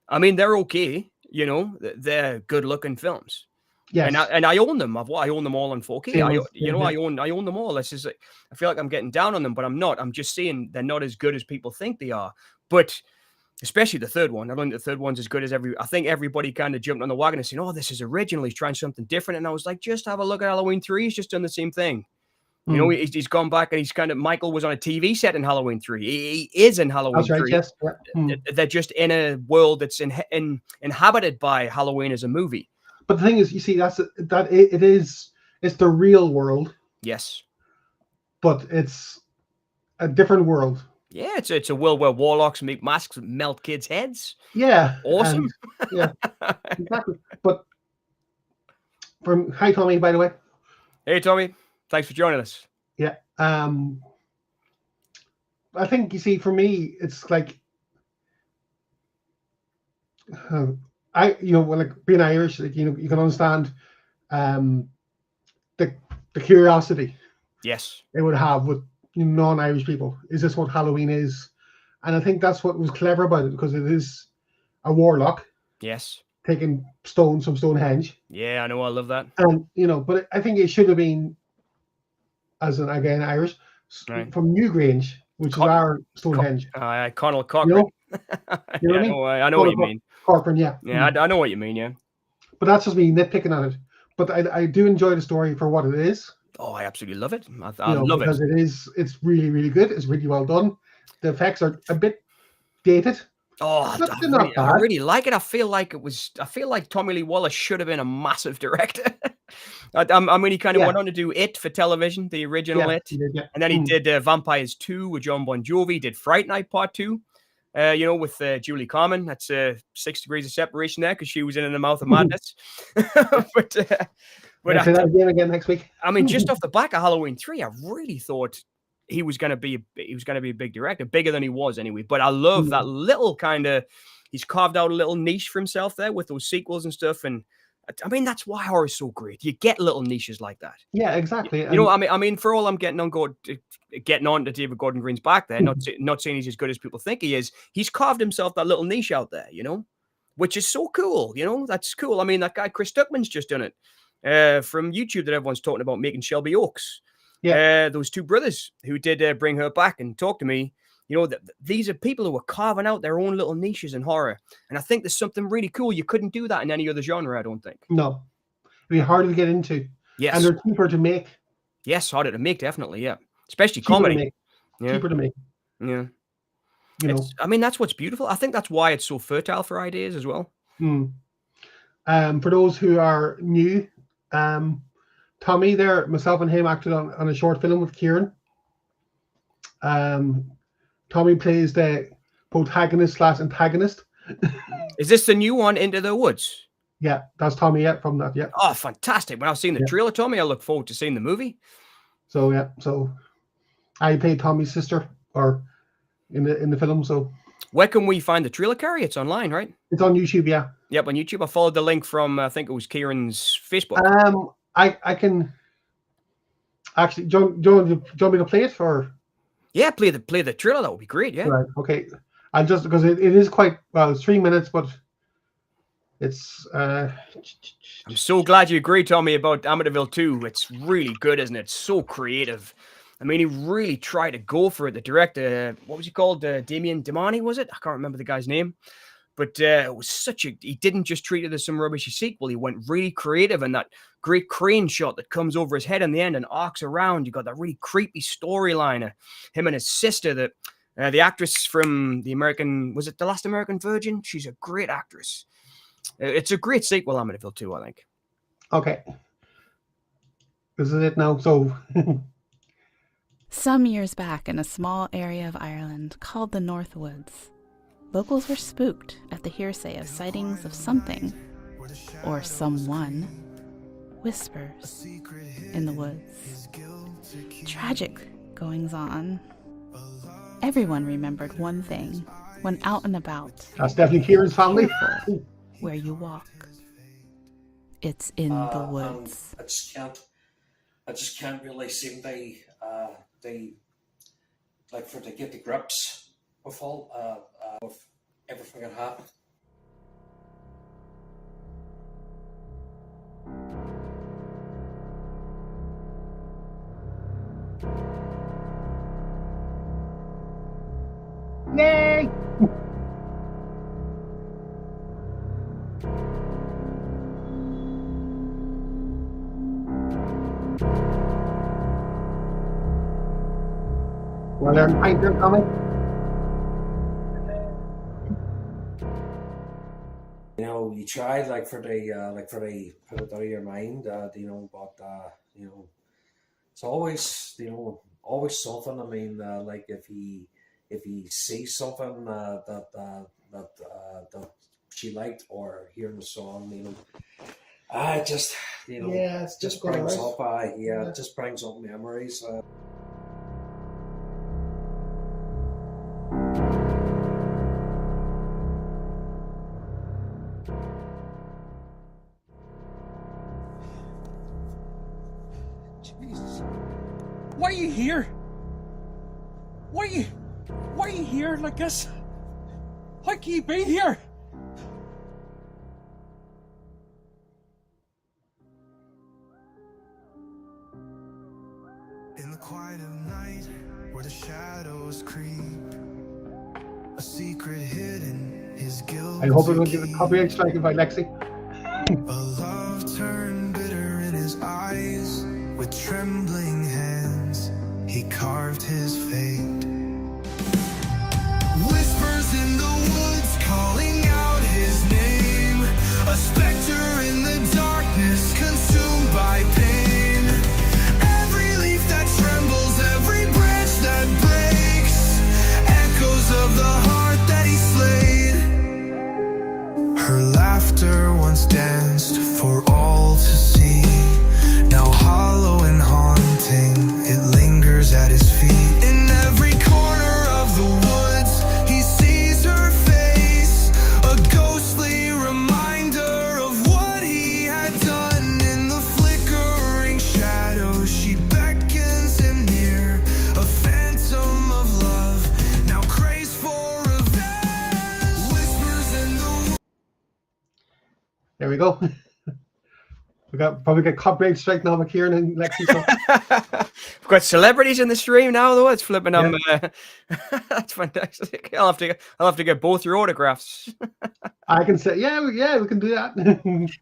Speaker 2: I mean, they're okay. They're good-looking films.
Speaker 1: Yes.
Speaker 2: And I own them. I own them all in 4K. I own them all. This is I feel like I'm getting down on them, but I'm not. I'm just saying they're not as good as people think they are. But especially the third one. I don't think the third one's as good as I think everybody kind of jumped on the wagon and said, this is original. He's trying something different. And I was like, just have a look at Halloween 3. He's just done the same thing. He's gone back and he's kind of, Michael was on a TV set in Halloween 3. He is in Halloween 3.
Speaker 1: Yes.
Speaker 2: They're just in a world that's inhabited by Halloween as a movie.
Speaker 1: But the thing is, you see, it's the real world.
Speaker 2: Yes.
Speaker 1: But it's a different world.
Speaker 2: Yeah, it's a world where warlocks make masks and melt kids' heads.
Speaker 1: Yeah.
Speaker 2: Awesome.
Speaker 1: Yeah, exactly. But hi, Tommy, by the way.
Speaker 2: Hey, Tommy. Thanks for joining us.
Speaker 1: Yeah. I think, you see, for me, it's like, being Irish, you can understand the curiosity.
Speaker 2: Yes.
Speaker 1: They would have with non-Irish people. Is this what Halloween is? And I think that's what was clever about it, because it is a warlock.
Speaker 2: Yes.
Speaker 1: Taking stones from Stonehenge.
Speaker 2: Yeah, I know. I love that.
Speaker 1: And, but I think it should have been, as an, again, Irish, right, from Newgrange, which is our Stonehenge.
Speaker 2: Conal
Speaker 1: You
Speaker 2: Cochran.
Speaker 1: know, you know what I mean?
Speaker 2: I know what you mean.
Speaker 1: Corcoran, yeah.
Speaker 2: Yeah, I know what you mean, yeah.
Speaker 1: But that's just me nitpicking at it. But I do enjoy the story for what it is.
Speaker 2: Oh, I absolutely love it. I love
Speaker 1: because
Speaker 2: it.
Speaker 1: It's really, really good. It's really well done. The effects are a bit dated.
Speaker 2: Oh, I really like it. I feel like Tommy Lee Wallace should have been a massive director. I mean, he kind of went on to do It for television, the original It. And then he did Vampires 2 with John Bon Jovi, did Fright Night Part 2, with Julie Carmen. That's 6 degrees of separation there because she was in the Mouth of Madness. But
Speaker 1: I'll say that again next week.
Speaker 2: I mean, just off the back of Halloween 3, I really thought he was going to be a big director, bigger than he was anyway. But I love that little kind of, he's carved out a little niche for himself there with those sequels and stuff. And I mean, that's why horror is so great. You get little niches like that.
Speaker 1: Yeah, exactly.
Speaker 2: You know, I mean, for all I'm getting on to David Gordon Green's back there, not saying he's as good as people think he is. He's carved himself that little niche out there, which is so cool. That's cool. I mean, that guy Chris Duckman's just done it from YouTube that everyone's talking about, making Shelby Oaks. Yeah, those two brothers who did bring her back and talk to me. These are people who are carving out their own little niches in horror. And I think there's something really cool. You couldn't do that in any other genre, I don't think.
Speaker 1: No. It'd be harder to get into.
Speaker 2: Yes.
Speaker 1: And they're cheaper to make.
Speaker 2: Yes, harder to make, definitely, yeah. Especially comedy.
Speaker 1: Cheaper to make.
Speaker 2: Yeah. I mean, that's what's beautiful. I think that's why it's so fertile for ideas as well.
Speaker 1: For those who are new, Tommy there, myself and him acted on a short film with Kieran. Tommy plays the protagonist/antagonist.
Speaker 2: Is this the new one, Into the Woods?
Speaker 1: Yeah, that's Tommy from that, yeah.
Speaker 2: Oh, fantastic. When I've seen the trailer, Tommy, I look forward to seeing the movie.
Speaker 1: So I played Tommy's sister or in the film, so.
Speaker 2: Where can we find the trailer, Carrie? It's online, right?
Speaker 1: It's on YouTube, yeah.
Speaker 2: Yep, on YouTube. I followed the link from, I think it was Kieran's Facebook.
Speaker 1: I can actually, do you want me to play it or?
Speaker 2: Yeah, play the trailer. That would be great. Yeah.
Speaker 1: Right. Okay. I'll just because it is quite it's 3 minutes, but it's. I'm
Speaker 2: so glad you agreed, Tommy, about Amityville 2. It's really good, isn't it? It's so creative. I mean, he really tried to go for it. The director, what was he called? Damien Demani, was it? I can't remember the guy's name. But it was he didn't just treat it as some rubbishy sequel. He went really creative, and that great crane shot that comes over his head in the end and arcs around. You got that really creepy storyline of him and his sister, the actress from the American, was it The Last American Virgin? She's a great actress. It's a great sequel, Amityville 2, I think.
Speaker 1: Okay. This is it now. So
Speaker 3: some years back in a small area of Ireland called the North Woods, locals were spooked at the hearsay of sightings of something, or someone, whispers in the woods. Tragic goings-on. Everyone remembered one thing when out and about.
Speaker 1: That's definitely Kieran's family.
Speaker 3: Where you walk. It's in the woods.
Speaker 4: I just can't really seem to get to grips with with everything that happened.
Speaker 1: Yay! Want to learn paint them, Tommy?
Speaker 4: You try for the put it out of your mind, but it's always always something. I mean, if he sees something that she liked or hearing the song, it just
Speaker 1: it's
Speaker 4: just brings up it just brings up memories.
Speaker 5: Jesus. Why are you here? Why are you here like this? How can you be here?
Speaker 6: In the quiet of night, where the shadows creep, a secret hidden, his guilt.
Speaker 1: I hope it will give a copyright strike by Lexi.
Speaker 6: A love turned bitter in his eyes, with trembling hands he carved his fate. Whispers in the woods calling out his name, a specter in the darkness consumed by pain. Every leaf that trembles, every branch that breaks, echoes of the heart that he slayed. Her laughter once danced for all to see, now hollow and haunting, it lingers at his feet. In every corner of the woods, he sees her face, a ghostly reminder of what he had done. In the flickering shadows, she beckons him near, a phantom of love, now craves for revenge. Whispers in the
Speaker 1: There we go. We probably get copyright strike now with Kieran and Lexi. So.
Speaker 2: We've got celebrities in the stream now, though. It's flipping. That's fantastic. I'll have to get both your autographs.
Speaker 1: I can say, yeah, we can do that.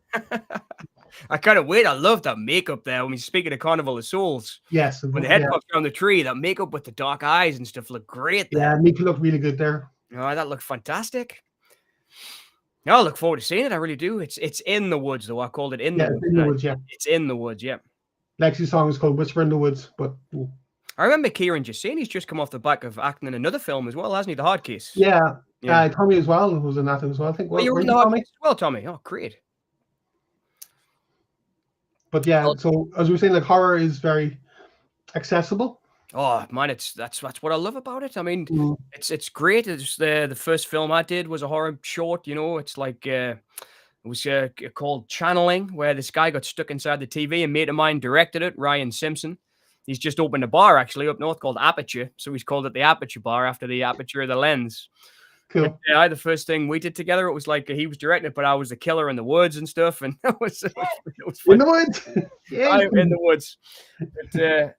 Speaker 2: I kind of wait. I love that makeup there. When we speak of the Carnival of Souls,
Speaker 1: Yes.
Speaker 2: when the head pops around the tree, that makeup with the dark eyes and stuff look great there.
Speaker 1: Yeah, make you look really good there.
Speaker 2: Oh, that looked fantastic. No, I look forward to seeing it. I really do. It's in the woods, though. I called it in the woods.
Speaker 1: It's in the woods, yeah.
Speaker 2: It's in the woods, yeah.
Speaker 1: Lexi's song is called Whisper in the Woods, but
Speaker 2: I remember Kieran just saying he's just come off the back of acting in another film as well, hasn't he? The Hard Case.
Speaker 1: yeah. Tommy as well was in that as well. I think.
Speaker 2: Well, you were in the Hard Case as well, Tommy. Oh, great.
Speaker 1: But yeah, so as we were saying, like horror is very accessible.
Speaker 2: Oh man, that's what I love about it. I mean, it's great. It's the first film I did was a horror short. You know, it's like it was called Channeling, where this guy got stuck inside the TV. A mate of mine directed it, Ryan Simpson. He's just opened a bar actually up north called Aperture, so he's called it the Aperture Bar after the aperture of the lens.
Speaker 1: Cool.
Speaker 2: But, yeah, the first thing we did together, it was like he was directing it, but I was the killer in the woods and stuff, and it was fun.
Speaker 1: In the woods. Yeah.
Speaker 2: In the woods. But,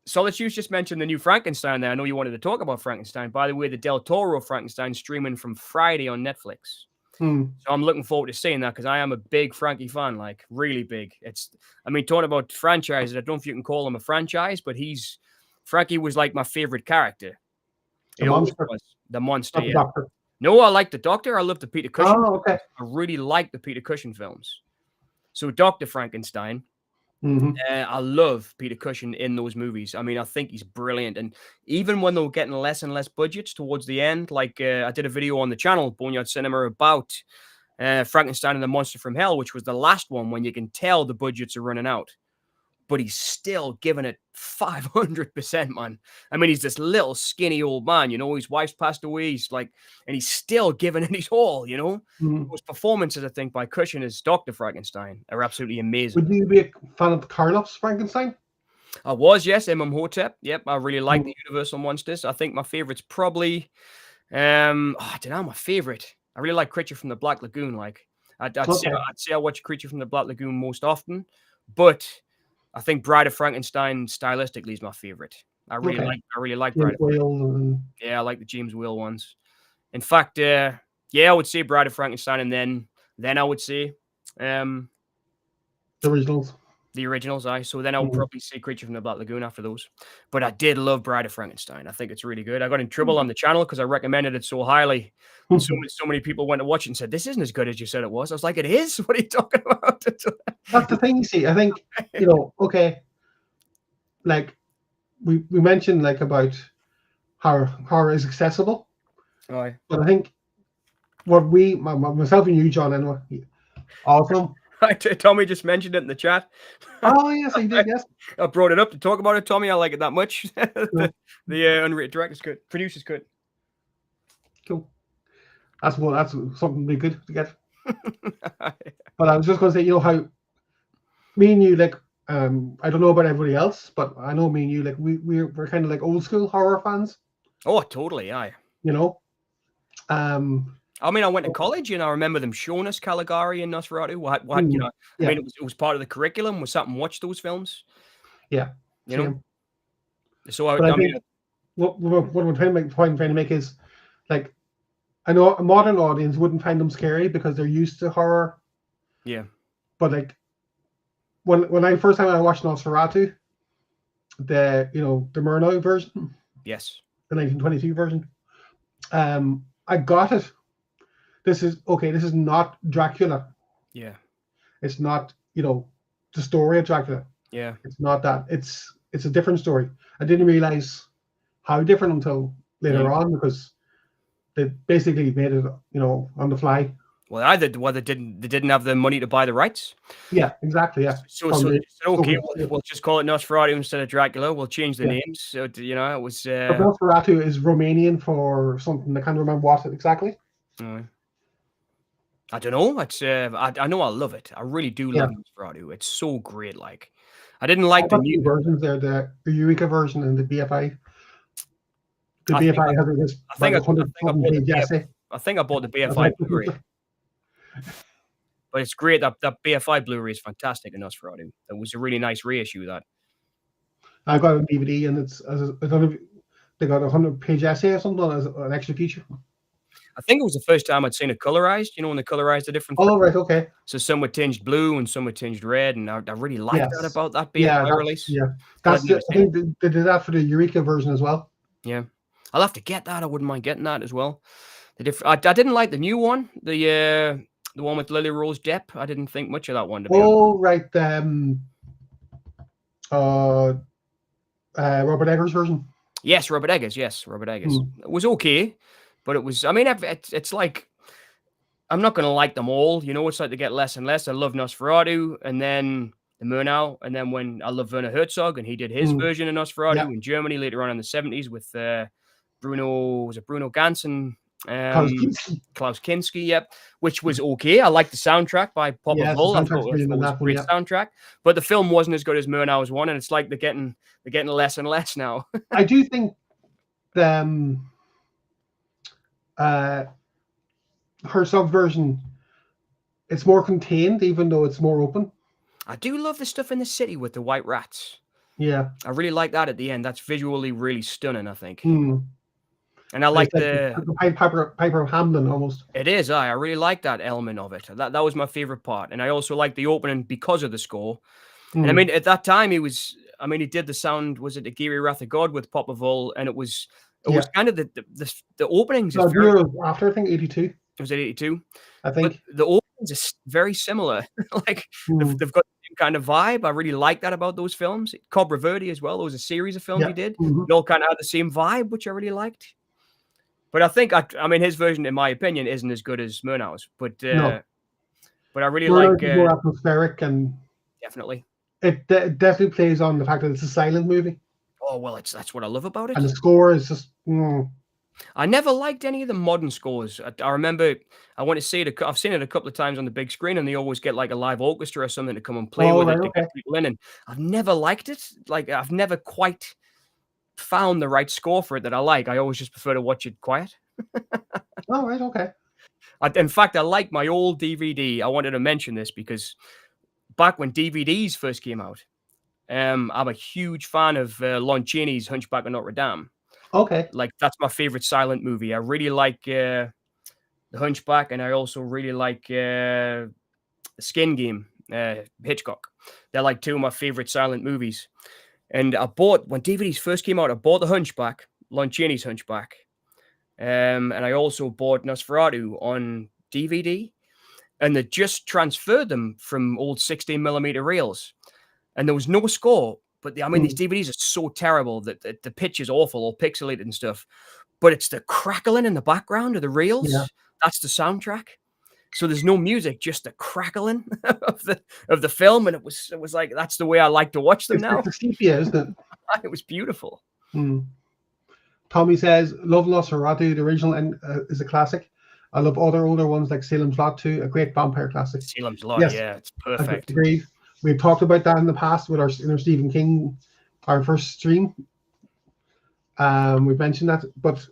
Speaker 2: Solitude's just mentioned the new Frankenstein there. I know you wanted to talk about Frankenstein. By the way, the Del Toro Frankenstein streaming from Friday on Netflix. So I'm looking forward to seeing that because I am a big Frankie fan, like really big. Talking about franchises, I don't know if you can call him a franchise, but Frankie was like my favorite character.
Speaker 1: The monster.
Speaker 2: The monster, yeah.
Speaker 1: Doctor.
Speaker 2: No, I like the Doctor. I love the Peter Cushing.
Speaker 1: Oh, okay.
Speaker 2: I really like the Peter Cushing films. So Dr. Frankenstein. I love Peter Cushing in those movies. I mean, I think he's brilliant. And even when they were getting less and less budgets towards the end, like I did a video on the channel, Boneyard Cinema, about Frankenstein and the Monster from Hell, which was the last one when you can tell the budgets are running out. But he's still giving it 500%, man. I mean, he's this little skinny old man, you know, his wife's passed away. And he's still giving it his all, you know. Those performances, I think, by Cushing as Dr. Frankenstein are absolutely amazing.
Speaker 1: Would you be a fan of Karloff's Frankenstein?
Speaker 2: I was, yes, Imhotep. Yep, I really like the Universal Monsters. I think my favorite's probably, I don't know, my favorite. I really like Creature from the Black Lagoon. Like, I'd say I watch Creature from the Black Lagoon most often, but I think Bride of Frankenstein stylistically is my favorite. I really like Bride of Frankenstein. Yeah, I like the James Whale ones. In fact, I would say Bride of Frankenstein, and then I would say
Speaker 1: the originals.
Speaker 2: The originals, So then I would probably say Creature from the Black Lagoon after those. But I did love Bride of Frankenstein. I think it's really good. I got in trouble on the channel because I recommended it so highly. And so many people went to watch it and said, this isn't as good as you said it was. I was like, it is? What are you talking about?
Speaker 1: That's the thing, you see. I think, you know, okay, like we mentioned like about how horror is accessible.
Speaker 2: Right.
Speaker 1: But I think what myself and you, John, anyway, awesome.
Speaker 2: Tommy just mentioned it in the chat.
Speaker 1: Oh, yes, I did, yes.
Speaker 2: I brought it up to talk about it, Tommy. I like it that much. The unrated director's cut, producer's cut.
Speaker 1: Cool. That's something really good to get. But I was just going to say, you know, how me and you, like, I don't know about everybody else, but I know me and you, like, we're kind of like old school horror fans.
Speaker 2: Oh, totally, aye.
Speaker 1: You know?
Speaker 2: I mean, I went to college and I remember them showing us Caligari and Nosferatu. You know, I mean, it was part of the curriculum. We sat and watched those films.
Speaker 1: Yeah.
Speaker 2: You know? So
Speaker 1: But I think what I'm trying to make is, like, I know a modern audience wouldn't find them scary because they're used to horror.
Speaker 2: Yeah.
Speaker 1: But like when I first time I watched Nosferatu, the Murnau version,
Speaker 2: Yes.
Speaker 1: the 1922 version, I got it. This is not Dracula.
Speaker 2: Yeah.
Speaker 1: It's not, the story of Dracula.
Speaker 2: Yeah.
Speaker 1: It's not that. It's a different story. I didn't realize how different until later on, because they basically made it, on the fly.
Speaker 2: Well, they didn't have the money to buy the rights.
Speaker 1: Yeah, exactly. Yeah.
Speaker 2: So okay, we'll just call it Nosferatu instead of Dracula. We'll change the names. So it was.
Speaker 1: Nosferatu is Romanian for something. I can't remember what exactly.
Speaker 2: I don't know. It's I know I love it. I really do love Nosferatu. It's so great. Like, I didn't like the new
Speaker 1: versions there, the Eureka version and the BFI. The BFI has this.
Speaker 2: I think I bought the BFI Blu-ray. But it's great. That BFI Blu-ray is fantastic in Nosferatu. It was a really nice reissue. That
Speaker 1: I got a DVD, and it's I don't know if they got 100-page essay or something as an extra feature.
Speaker 2: I think it was the first time I'd seen it colorized. When they colorized the different.
Speaker 1: Oh, right, okay.
Speaker 2: So some were tinged blue and some were tinged red, and I really liked that about that BFI release.
Speaker 1: Yeah, I think they did that for the Eureka version as well.
Speaker 2: Yeah, I'll have to get that. I wouldn't mind getting that as well. I didn't like the new one, the one with Lily Rose Depp. I didn't think much of that one. To be honest.
Speaker 1: Right. Robert Eggers version.
Speaker 2: Yes, Robert Eggers. It was okay, but it was. I mean, it's like, I'm not going to like them all. It's like they get less and less. I love Nosferatu, and then the Murnau, and then when I love Werner Herzog, and he did his version of Nosferatu in Germany later on in the 70s with Bruno Ganz and Klaus Kinski, yep, which was okay. I liked the soundtrack by Popper Bull. I thought it was a great soundtrack, but the film wasn't as good as Murnau's one, and it's like they're getting less and less now.
Speaker 1: I do think Herzog version, it's more contained, even though it's more open.
Speaker 2: I do love the stuff in the city with the white rats.
Speaker 1: Yeah,
Speaker 2: I really like that at the end. That's visually really stunning, I think. And I like the
Speaker 1: Piper of Hamelin almost.
Speaker 2: It is. I really like that element of it. That was my favorite part, and I also like the opening because of the score. And I mean, at that time, he did the sound. Was it the Geary Wrath of God with Popperville? And it was kind of the openings.
Speaker 1: After I think 82.
Speaker 2: Was it 82?
Speaker 1: I think
Speaker 2: but the openings is very similar. Like they've got the same kind of vibe. I really like that about those films. Cobra Verde as well. There was a series of films he did. They all kind of had the same vibe, which I really liked. But I think, his version, in my opinion, isn't as good as Murnau's. But I really like
Speaker 1: more atmospheric, and
Speaker 2: definitely
Speaker 1: it definitely plays on the fact that it's a silent movie.
Speaker 2: Oh well, that's what I love about it.
Speaker 1: And the score is just.
Speaker 2: I never liked any of the modern scores. I remember I want to see it. I've seen it a couple of times on the big screen, and they always get like a live orchestra or something to come and play with it to get people in. And I've never liked it. Like I've never quite found the right score for it that I like. I always just prefer to watch it quiet.
Speaker 1: Oh, right, okay.
Speaker 2: In fact, I like my old DVD. I wanted to mention this because back when DVDs first came out, I'm a huge fan of Lon Chaney's Hunchback of Notre Dame.
Speaker 1: Okay.
Speaker 2: Like, that's my favorite silent movie. I really like The Hunchback, and I also really like The Skin Game, Hitchcock. They're like two of my favorite silent movies. And when DVDs first came out, I bought The Hunchback, Lon Chaney's Hunchback. And I also bought Nosferatu on DVD. And they just transferred them from old 16mm reels. And there was no score. But these DVDs are so terrible that the pitch is awful, all pixelated and stuff. But it's the crackling in the background of the reels. Yeah. That's the soundtrack. So there's no music, just the crackling of the film, and it was like that's the way I like to watch them now.
Speaker 1: It's sepia, isn't it?
Speaker 2: It was beautiful.
Speaker 1: Tommy says, "Love Nosferatu. The original is a classic. I love other older ones like Salem's Lot 2, a great vampire classic."
Speaker 2: Salem's Lot, yeah, it's perfect.
Speaker 1: Agreed. We've talked about that in the past with our Stephen King, our first stream. We've mentioned that, but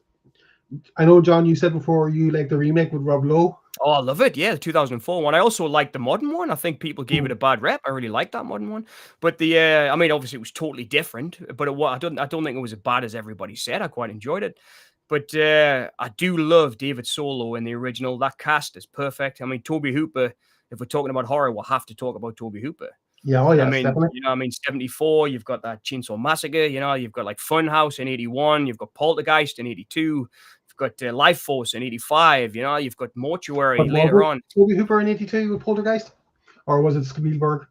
Speaker 1: I know, John, you said before you like the remake with Rob Lowe.
Speaker 2: Oh, I love it. Yeah, the 2004 one. I also like the modern one. I think people gave it a bad rep. I really like that modern one. But the, I mean, obviously it was totally different. But I don't think it was as bad as everybody said. I quite enjoyed it. But I do love David Solo in the original. That cast is perfect. I mean, Toby Hooper. If we're talking about horror, we'll have to talk about Toby Hooper.
Speaker 1: Yeah, oh
Speaker 2: I
Speaker 1: yes,
Speaker 2: mean,
Speaker 1: definitely.
Speaker 2: you know, I mean, 74, you've got that Chainsaw Massacre, you know, you've got like Funhouse in 81, you've got Poltergeist in 82, you've got Life Force in 85, you know, you've got Mortuary
Speaker 1: But
Speaker 2: later
Speaker 1: was
Speaker 2: on.
Speaker 1: it Toby Hooper in '82 with Poltergeist, or was it Spielberg?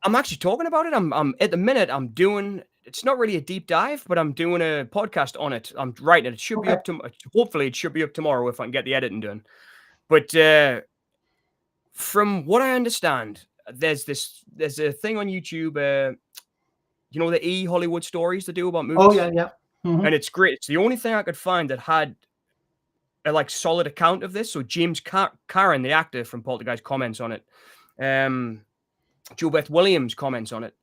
Speaker 2: I'm actually talking about it. I'm at the minute, I'm doing, it's not really a deep dive, but I'm doing a podcast on it. I'm writing it. It should be
Speaker 1: Okay.
Speaker 2: up to, hopefully it should be up tomorrow if I can get the editing done. But from what I understand, there's a thing on YouTube, you know, the Hollywood stories they do about movies.
Speaker 1: Oh yeah, yeah. Mhm.
Speaker 2: And it's great. It's the only thing I could find that had a like solid account of this. So James Karen, the actor from Poltergeist, comments on it. Joe Beth Williams comments on it.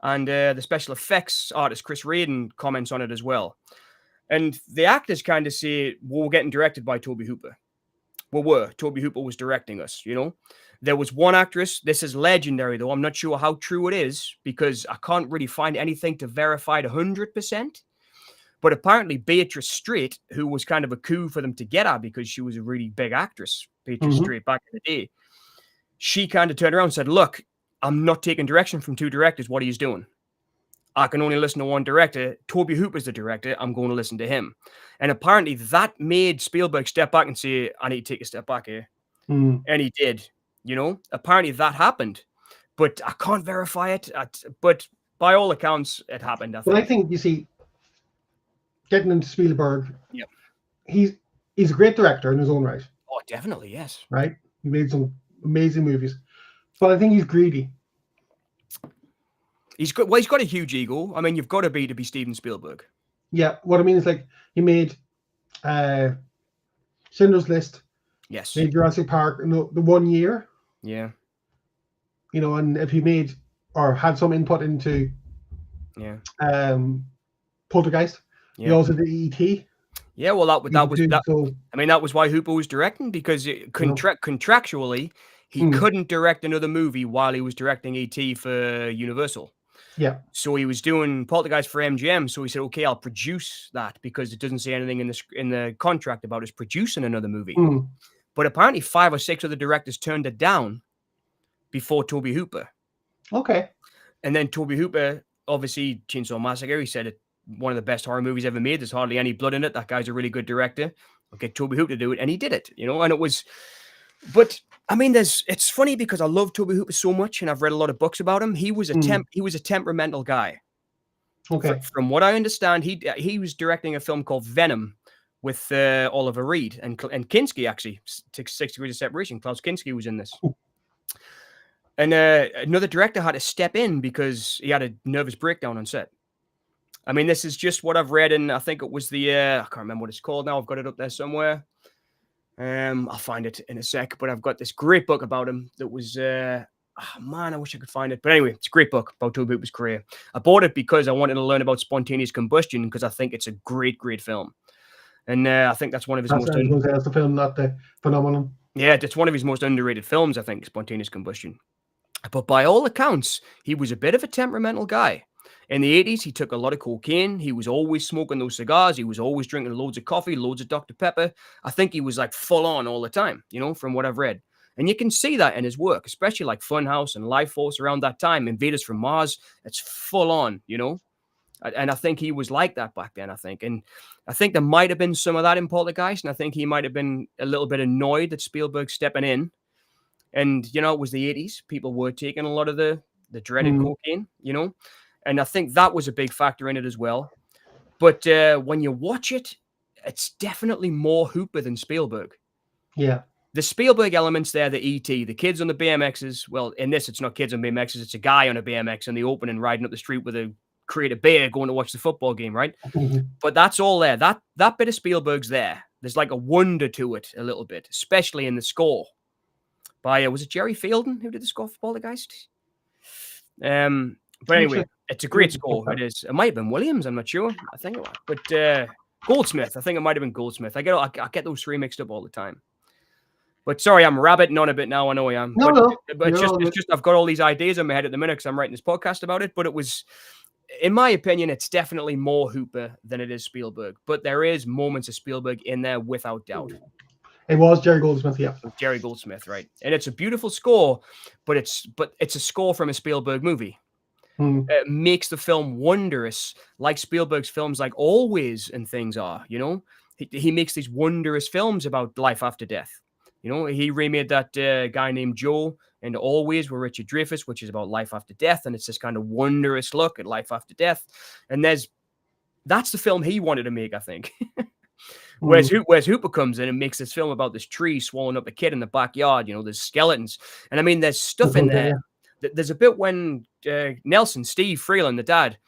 Speaker 2: And the special effects artist Chris Radin comments on it as well. And the actors kind of say, well, we're getting directed by Toby Hooper. Toby Hooper was directing us, you know. There was one actress, this is legendary though, I'm not sure how true it is because I can't really find anything to verify it 100%. But apparently Beatrice Straight, who was kind of a coup for them to get her because she was a really big actress, Beatrice Straight back in the day, she kind of turned around and said, look, I'm not taking direction from two directors. What are you doing? I can only listen to one director. Toby Hooper's the director. I'm going to listen to him. And apparently that made Spielberg step back and say, I need to take a step back here. And he did, you know, apparently that happened, but I can't verify it. But by all accounts, it happened. I think.
Speaker 1: But I think, you see, getting into Spielberg,
Speaker 2: Yep.
Speaker 1: he's a great director in his own right.
Speaker 2: Oh, definitely, yes.
Speaker 1: Right? He made some amazing movies. But I think he's greedy.
Speaker 2: He's got a huge ego. I mean, you've got to be Steven Spielberg.
Speaker 1: Yeah, what I mean is like he made Schindler's List.
Speaker 2: Yes.
Speaker 1: Made Jurassic Park in the 1 year.
Speaker 2: Yeah.
Speaker 1: You know, and if he made or had some input into Poltergeist, he also did E.T.
Speaker 2: Yeah, well, that was that.
Speaker 1: So,
Speaker 2: I mean, that was why Hooper was directing because contractually he couldn't direct another movie while he was directing E.T. for Universal.
Speaker 1: Yeah.
Speaker 2: So he was doing Poltergeist for MGM. So he said, "Okay, I'll produce that because it doesn't say anything in the contract about us producing another movie." But apparently, 5 or 6 of the directors turned it down before Toby Hooper.
Speaker 1: Okay.
Speaker 2: And then Toby Hooper, obviously, Chainsaw Massacre. He said it one of the best horror movies ever made. There's hardly any blood in it. That guy's a really good director. I'll get Toby Hooper to do it, and he did it. You know, and it was. But I mean, it's funny because I love Toby Hooper so much, and I've read a lot of books about him. He was a temperamental guy.
Speaker 1: Okay.
Speaker 2: From what I understand, he was directing a film called Venom with Oliver Reed and Kinski, actually. 6 Degrees of Separation. Klaus Kinski was in this. And another director had to step in because he had a nervous breakdown on set. I mean, this is just what I've read, and I think it was the I can't remember what it's called now. I've got it up there somewhere. I'll find it in a sec, but I've got this great book about him that was, man, I wish I could find it. But anyway, it's a great book about Toby Hooper's career. I bought it because I wanted to learn about spontaneous combustion because I think it's a great, great film. And I think that's one of his most...
Speaker 1: That's the film, not the phenomenon.
Speaker 2: Yeah, it's one of his most underrated films, I think, Spontaneous Combustion. But by all accounts, he was a bit of a temperamental guy. In the 80s, he took a lot of cocaine. He was always smoking those cigars. He was always drinking loads of coffee, loads of Dr. Pepper. I think he was like full on all the time, you know, from what I've read. And you can see that in his work, especially like Funhouse and Life Force around that time. Invaders from Mars, it's full on, you know. And I think he was like that back then, I think. And I think there might have been some of that in Poltergeist. And I think he might have been a little bit annoyed that Spielberg stepping in. And, you know, it was the 80s. People were taking a lot of the dreaded cocaine, you know. And I think that was a big factor in it as well. But when you watch it, it's definitely more Hooper than Spielberg.
Speaker 1: Yeah.
Speaker 2: The Spielberg elements there, the E.T., the kids on the BMXs. Well, in this, it's not kids on BMXs. It's a guy on a BMX in the open and riding up the street with a crate of beer going to watch the football game, right? But that's all there. That bit of Spielberg's there. There's like a wonder to it a little bit, especially in the score. By, was it Jerry Fielden who did the score for Poltergeist? But anyway, it's a great score. It is. It might have been Williams. I'm not sure. I think it was. But Goldsmith. I think it might have been Goldsmith. I get those three mixed up all the time. But sorry, I'm rabbiting on a bit now. I know I am.
Speaker 1: No, no.
Speaker 2: But
Speaker 1: You're all
Speaker 2: it's
Speaker 1: good.
Speaker 2: just I've got all these ideas in my head at the minute because I'm writing this podcast about it. But it was, in my opinion, it's definitely more Hooper than it is Spielberg. But there is moments of Spielberg in there without doubt.
Speaker 1: It was Jerry Goldsmith, yeah.
Speaker 2: With Jerry Goldsmith, right? And it's a beautiful score, but it's a score from a Spielberg movie. It makes the film wondrous, like Spielberg's films, like Always and things are. You know, he makes these wondrous films about life after death. You know, he remade that guy named Joe and Always with Richard Dreyfuss, which is about life after death, and it's this kind of wondrous look at life after death. And that's the film he wanted to make, I think. Whereas Hooper comes in and makes this film about this tree swallowing up a kid in the backyard. You know, there's skeletons, and I mean, there's stuff in there. There's a bit when Steve Freeland, the dad,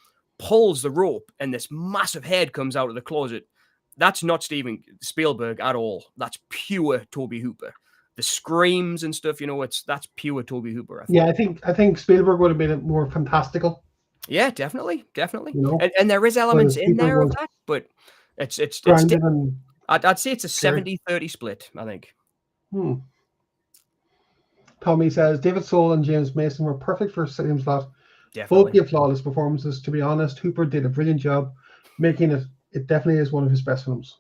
Speaker 2: pulls the rope, and this massive head comes out of the closet. That's not Steven Spielberg at all. That's pure Tobe Hooper. The screams and stuff, you know, that's pure Tobe Hooper.
Speaker 1: I think Spielberg would have made it more fantastical.
Speaker 2: Yeah, definitely.
Speaker 1: You know?
Speaker 2: And there is elements in there of that, but it's I'd say it's a 70-30 split, I think.
Speaker 1: Tommy says David Soul and James Mason were perfect for Salem's Lot.
Speaker 2: Definitely.
Speaker 1: Both give flawless performances. To be honest, Hooper did a brilliant job making it. It definitely is one of his best films.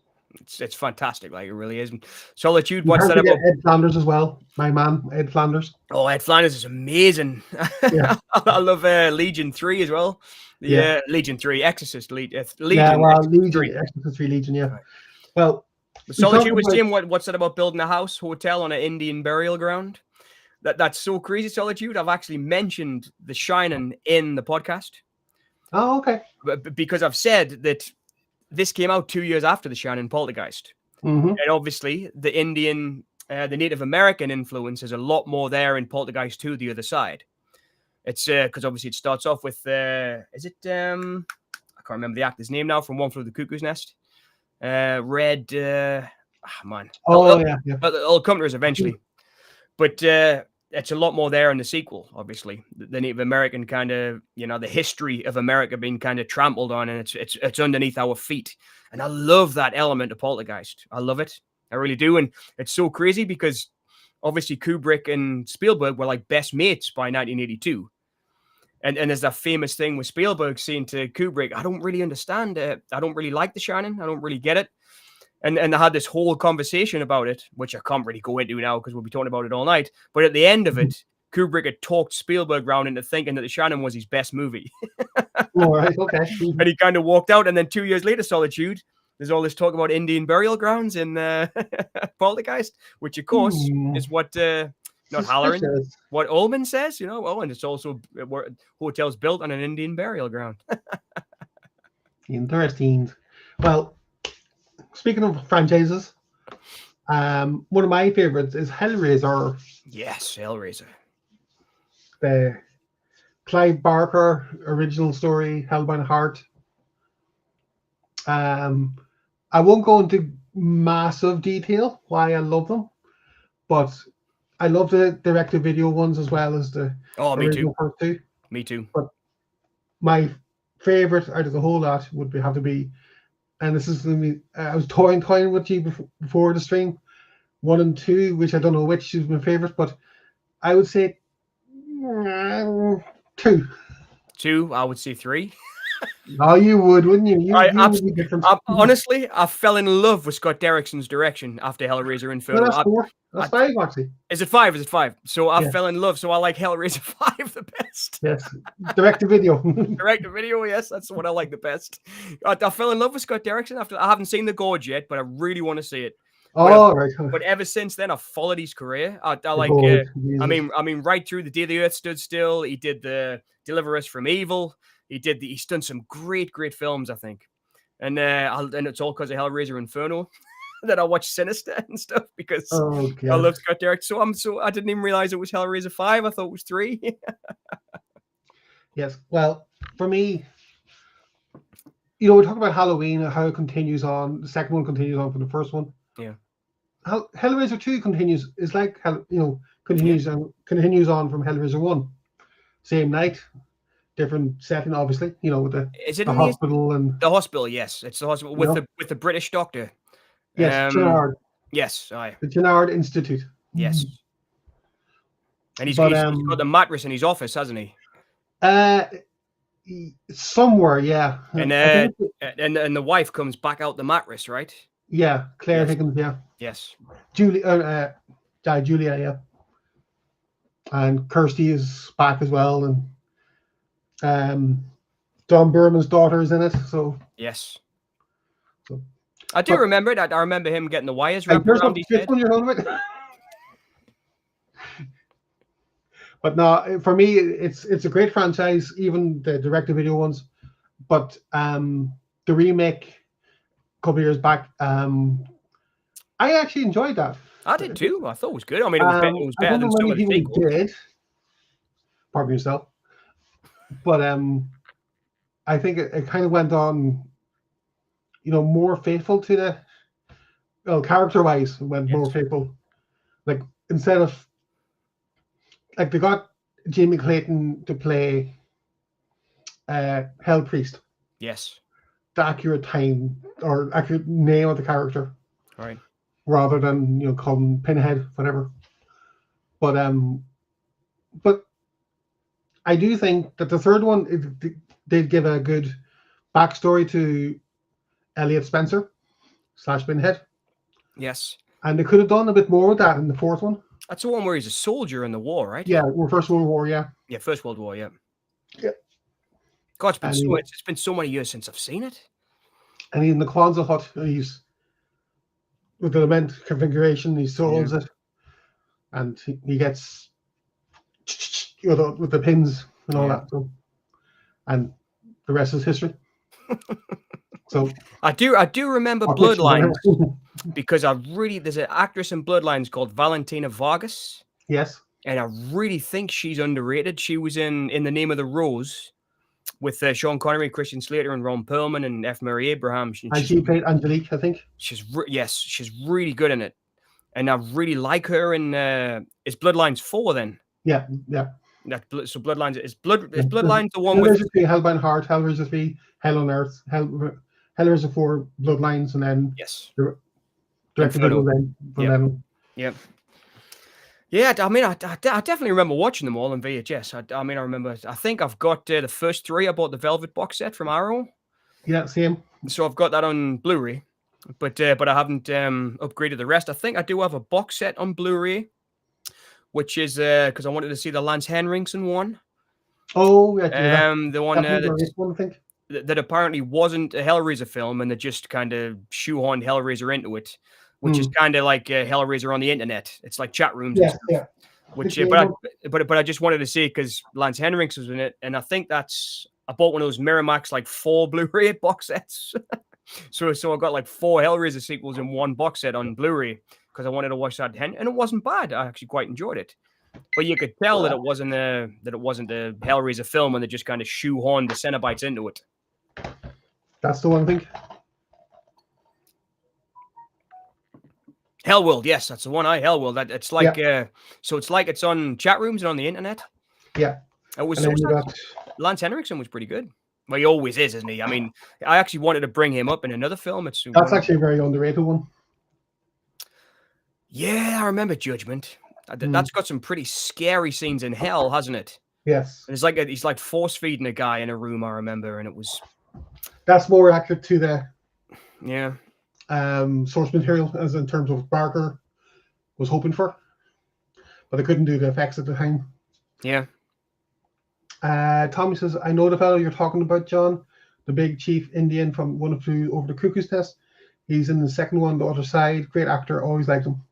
Speaker 2: It's fantastic, like it really is. And Solitude, what's that about?
Speaker 1: Ed Flanders as well. My man, Ed Flanders.
Speaker 2: Oh, Ed Flanders is amazing. Yeah. I love Legion 3 as well. Legion 3, Exorcist, Legion.
Speaker 1: Legion
Speaker 2: 3.
Speaker 1: Exorcist 3 Legion, yeah.
Speaker 2: Right.
Speaker 1: Well,
Speaker 2: Solitude was saying what's that about building a hotel on an Indian burial ground? That's so crazy, Solitude. I've actually mentioned The Shining in the podcast.
Speaker 1: Oh, okay.
Speaker 2: Because I've said that this came out 2 years after The Shining Poltergeist. And obviously, the Native American influence is a lot more there in Poltergeist 2, The Other Side. It's because obviously it starts off with, I can't remember the actor's name now from One Flew the Cuckoo's Nest. It'll come to us eventually. But it's a lot more there in the sequel, obviously. The Native American kind of, you know, the history of America being kind of trampled on, and it's underneath our feet. And I love that element of Poltergeist. I love it. I really do. And it's so crazy because obviously Kubrick and Spielberg were like best mates by 1982. And there's that famous thing with Spielberg saying to Kubrick, I don't really understand it. I don't really like The Shining. I don't really get it. And they had this whole conversation about it, which I can't really go into now because we'll be talking about it all night. But at the end of it, Kubrick had talked Spielberg round into thinking that The Shining was his best movie.
Speaker 1: All right, okay.
Speaker 2: And he kind of walked out. And then 2 years later, Solitude, there's all this talk about Indian burial grounds in Poltergeist, which, of course, is what, not Halloran, what Ullman says, you know. Oh, and it's also hotels built on an Indian burial ground.
Speaker 1: Interesting. Well, speaking of franchises, one of my favorites is Hellraiser.
Speaker 2: Yes, Hellraiser.
Speaker 1: The Clive Barker original story, Hellbound Heart. I won't go into massive detail why I love them, but I love the direct-to-video ones as well as the
Speaker 2: original
Speaker 1: first two.
Speaker 2: Me too.
Speaker 1: But my favorite out of the whole lot would have to be, and this is I was toying with you before the stream, 1 and 2, which I don't know which is my favorite, but I would say 2.
Speaker 2: 2, I would say 3.
Speaker 1: Oh, you would, wouldn't you? You would be different.
Speaker 2: Honestly, I fell in love with Scott Derrickson's direction after Hellraiser Inferno.
Speaker 1: Well, that's 4. That's 5, actually.
Speaker 2: Is it 5? Is it 5? So I fell in love. So I like Hellraiser 5 the best.
Speaker 1: Yes. Direct-to-video.
Speaker 2: Direct-to-video, yes. That's what I like the best. I fell in love with Scott Derrickson after. I haven't seen The Gorge yet, but I really want to see it.
Speaker 1: Right.
Speaker 2: But ever since then, I've followed his career. I like. I mean, right through The Day the Earth Stood Still. He did the Deliver Us from Evil. He's done some great films, I think. And it's all because of Hellraiser Inferno that I watch Sinister and stuff because I love Scott Derrickson. So I didn't even realize it was Hellraiser 5. I thought it was 3.
Speaker 1: Yes. Well, for me, we talk about Halloween and how it continues on. The second one continues on from the first one.
Speaker 2: Yeah.
Speaker 1: Hellraiser 2 continues on from Hellraiser 1. Same night. Different setting, obviously, with the hospital and
Speaker 2: the hospital. Yes, it's the hospital with the British doctor.
Speaker 1: Yes, Gennard.
Speaker 2: Yes, aye.
Speaker 1: The Gennard Institute.
Speaker 2: Yes. And he's
Speaker 1: But
Speaker 2: got the mattress in his office, hasn't he?
Speaker 1: Somewhere, yeah.
Speaker 2: And
Speaker 1: I think
Speaker 2: and the wife comes back out the mattress, right?
Speaker 1: yeah, Claire
Speaker 2: Yes.
Speaker 1: Higgins, yeah.
Speaker 2: Yes.
Speaker 1: Julia, yeah. And Kirsty is back as well, and Don Burman's daughter is in it. So
Speaker 2: Yes.
Speaker 1: So-
Speaker 2: I do
Speaker 1: but-
Speaker 2: remember that. I remember him getting the wires
Speaker 1: Hey,
Speaker 2: wrapped
Speaker 1: there's
Speaker 2: around
Speaker 1: not
Speaker 2: his
Speaker 1: this
Speaker 2: head.
Speaker 1: one you're talking about. But no, for me, it's a great franchise, even the direct-to-video ones. But the remake a couple of years back, I actually enjoyed that.
Speaker 2: I did too. I thought it was good. I mean, it was
Speaker 1: I
Speaker 2: better
Speaker 1: don't
Speaker 2: than
Speaker 1: know
Speaker 2: some
Speaker 1: many
Speaker 2: of the
Speaker 1: people
Speaker 2: sequels.
Speaker 1: did. Pardon yourself. But I think it kind of went on, more faithful to the, character-wise, it went more
Speaker 2: Yes.
Speaker 1: faithful. Like, instead of, like, they got Jamie Clayton to play Hell Priest,
Speaker 2: Yes.
Speaker 1: the accurate time or accurate name of the character,
Speaker 2: Right.
Speaker 1: rather than call him Pinhead, whatever. But I do think that the third one did give a good backstory to Elliot Spencer / Pinhead,
Speaker 2: Yes.
Speaker 1: and they could have done a bit more with that in the fourth one.
Speaker 2: That's the one where he's a soldier in the war, right?
Speaker 1: Yeah, we're First World War, yeah.
Speaker 2: Yeah, First World War, yeah.
Speaker 1: Yeah.
Speaker 2: God,
Speaker 1: And
Speaker 2: it's been so many years since I've seen it.
Speaker 1: And he's in the Kwanzaa hut, and he's with the lament configuration, he solves it, and he gets with the pins and all that. So, and the rest is history. So
Speaker 2: I do remember Bloodlines because there's an actress in Bloodlines called Valentina Vargas.
Speaker 1: Yes.
Speaker 2: And I really think she's underrated. She was in The Name of the Rose with Sean Connery, Christian Slater, and Ron Perlman, and F. Murray Abraham.
Speaker 1: And she played Angelique, I think.
Speaker 2: She's really good in it, and I really like her. In is Bloodlines 4 then?
Speaker 1: Yeah.
Speaker 2: So Bloodlines is Bloodlines the one with
Speaker 1: Hellraiser 3, Hellbound Heart, Hellraiser 3, Hell on Earth, Hellraiser 4, Bloodlines, and then
Speaker 2: yes,
Speaker 1: directed then.
Speaker 2: Yep. Yeah, I mean, I definitely remember watching them all on VHS. I mean, I remember. I think I've got the first 3. I bought the Velvet box set from Arrow.
Speaker 1: Yeah, same.
Speaker 2: So I've got that on Blu-ray, but I haven't upgraded the rest. I think I do have a box set on Blu-ray, which is because I wanted to see the Lance Henriksen one.
Speaker 1: Oh, yeah.
Speaker 2: The one
Speaker 1: I think.
Speaker 2: that apparently wasn't a Hellraiser film, and they just kind of shoehorned Hellraiser into it, which is kind of like Hellraiser on the internet. It's like chat rooms.
Speaker 1: Yeah, yeah.
Speaker 2: Which, but I just wanted to see because Lance Henriksen was in it, and I think I bought one of those Miramax like 4 Blu-ray box sets. so I got like 4 Hellraiser sequels in one box set on Blu-ray because I wanted to watch that, and it wasn't bad. I actually quite enjoyed it. But you could tell that it wasn't a Hellraiser film, and they just kind of shoehorned the Cenobites into it.
Speaker 1: That's the one thing.
Speaker 2: Hellworld, yes, that's the one. Hellworld. It's like so it's like it's on chat rooms and on the internet.
Speaker 1: Yeah.
Speaker 2: Lance Henriksen was pretty good. Well, he always is, isn't he? I mean, I actually wanted to bring him up in another film.
Speaker 1: That's actually a very underrated one.
Speaker 2: Yeah, I remember Judgment. That's got some pretty scary scenes in hell, hasn't it?
Speaker 1: Yes.
Speaker 2: And it's like he's like force feeding a guy in a room. I remember, and it was.
Speaker 1: That's more accurate to the.
Speaker 2: Yeah.
Speaker 1: Source material, as in terms of what Barker was hoping for, but they couldn't do the effects at the time.
Speaker 2: Yeah.
Speaker 1: Tommy says, I know the fellow you're talking about, John, the big chief Indian from One of Two Over the Cuckoo's Nest. He's in the second one, The Other Side. Great actor, always liked him.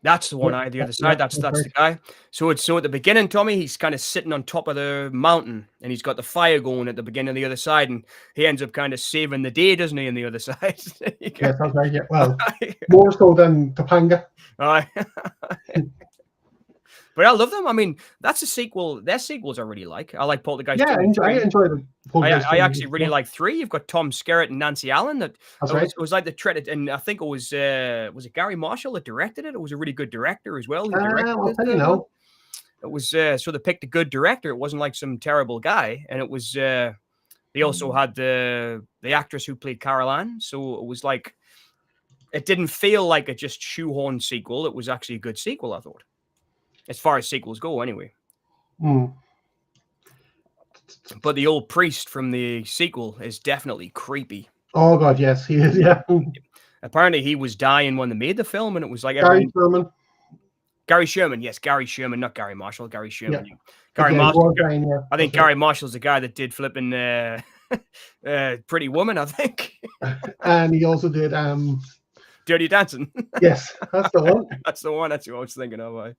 Speaker 2: That's the one. The Other Side. That's the guy. So at the beginning, Tommy, he's kind of sitting on top of the mountain, and he's got the fire going at the beginning of The Other Side, and he ends up kind of saving the day, doesn't he? In The Other Side.
Speaker 1: Yes, that's right. Yeah. Well, more so than Topanga.
Speaker 2: But I love them. I mean, that's a sequel. Their sequels I really like. I like Poltergeist.
Speaker 1: Yeah, I enjoyed it.
Speaker 2: I actually really like 3. You've got Tom Skerritt and Nancy Allen. It was like the treaded, and I think it was it Gary Marshall that directed it? It was a really good director as well.
Speaker 1: I'll tell you now.
Speaker 2: It was so they picked a good director. It wasn't like some terrible guy, and it was. They also had the actress who played Carol Ann, so it was like it didn't feel like a just shoehorned sequel. It was actually a good sequel, I thought. as far as sequels go, anyway.
Speaker 1: Mm.
Speaker 2: But the old priest from the sequel is definitely creepy.
Speaker 1: Oh God, yes, he is. Yeah,
Speaker 2: Apparently, he was dying when they made the film, and it was like
Speaker 1: Gary Sherman.
Speaker 2: Gary Sherman, yes, Gary Sherman, not Gary Marshall. Gary Sherman.
Speaker 1: Yeah.
Speaker 2: Gary
Speaker 1: Yeah,
Speaker 2: Marshall.
Speaker 1: dying, yeah.
Speaker 2: I think Gary Marshall's the guy that did flipping Pretty Woman, I think.
Speaker 1: And he also did
Speaker 2: Dirty Dancing.
Speaker 1: Yes, that's the one.
Speaker 2: That's the one. That's what I was thinking of.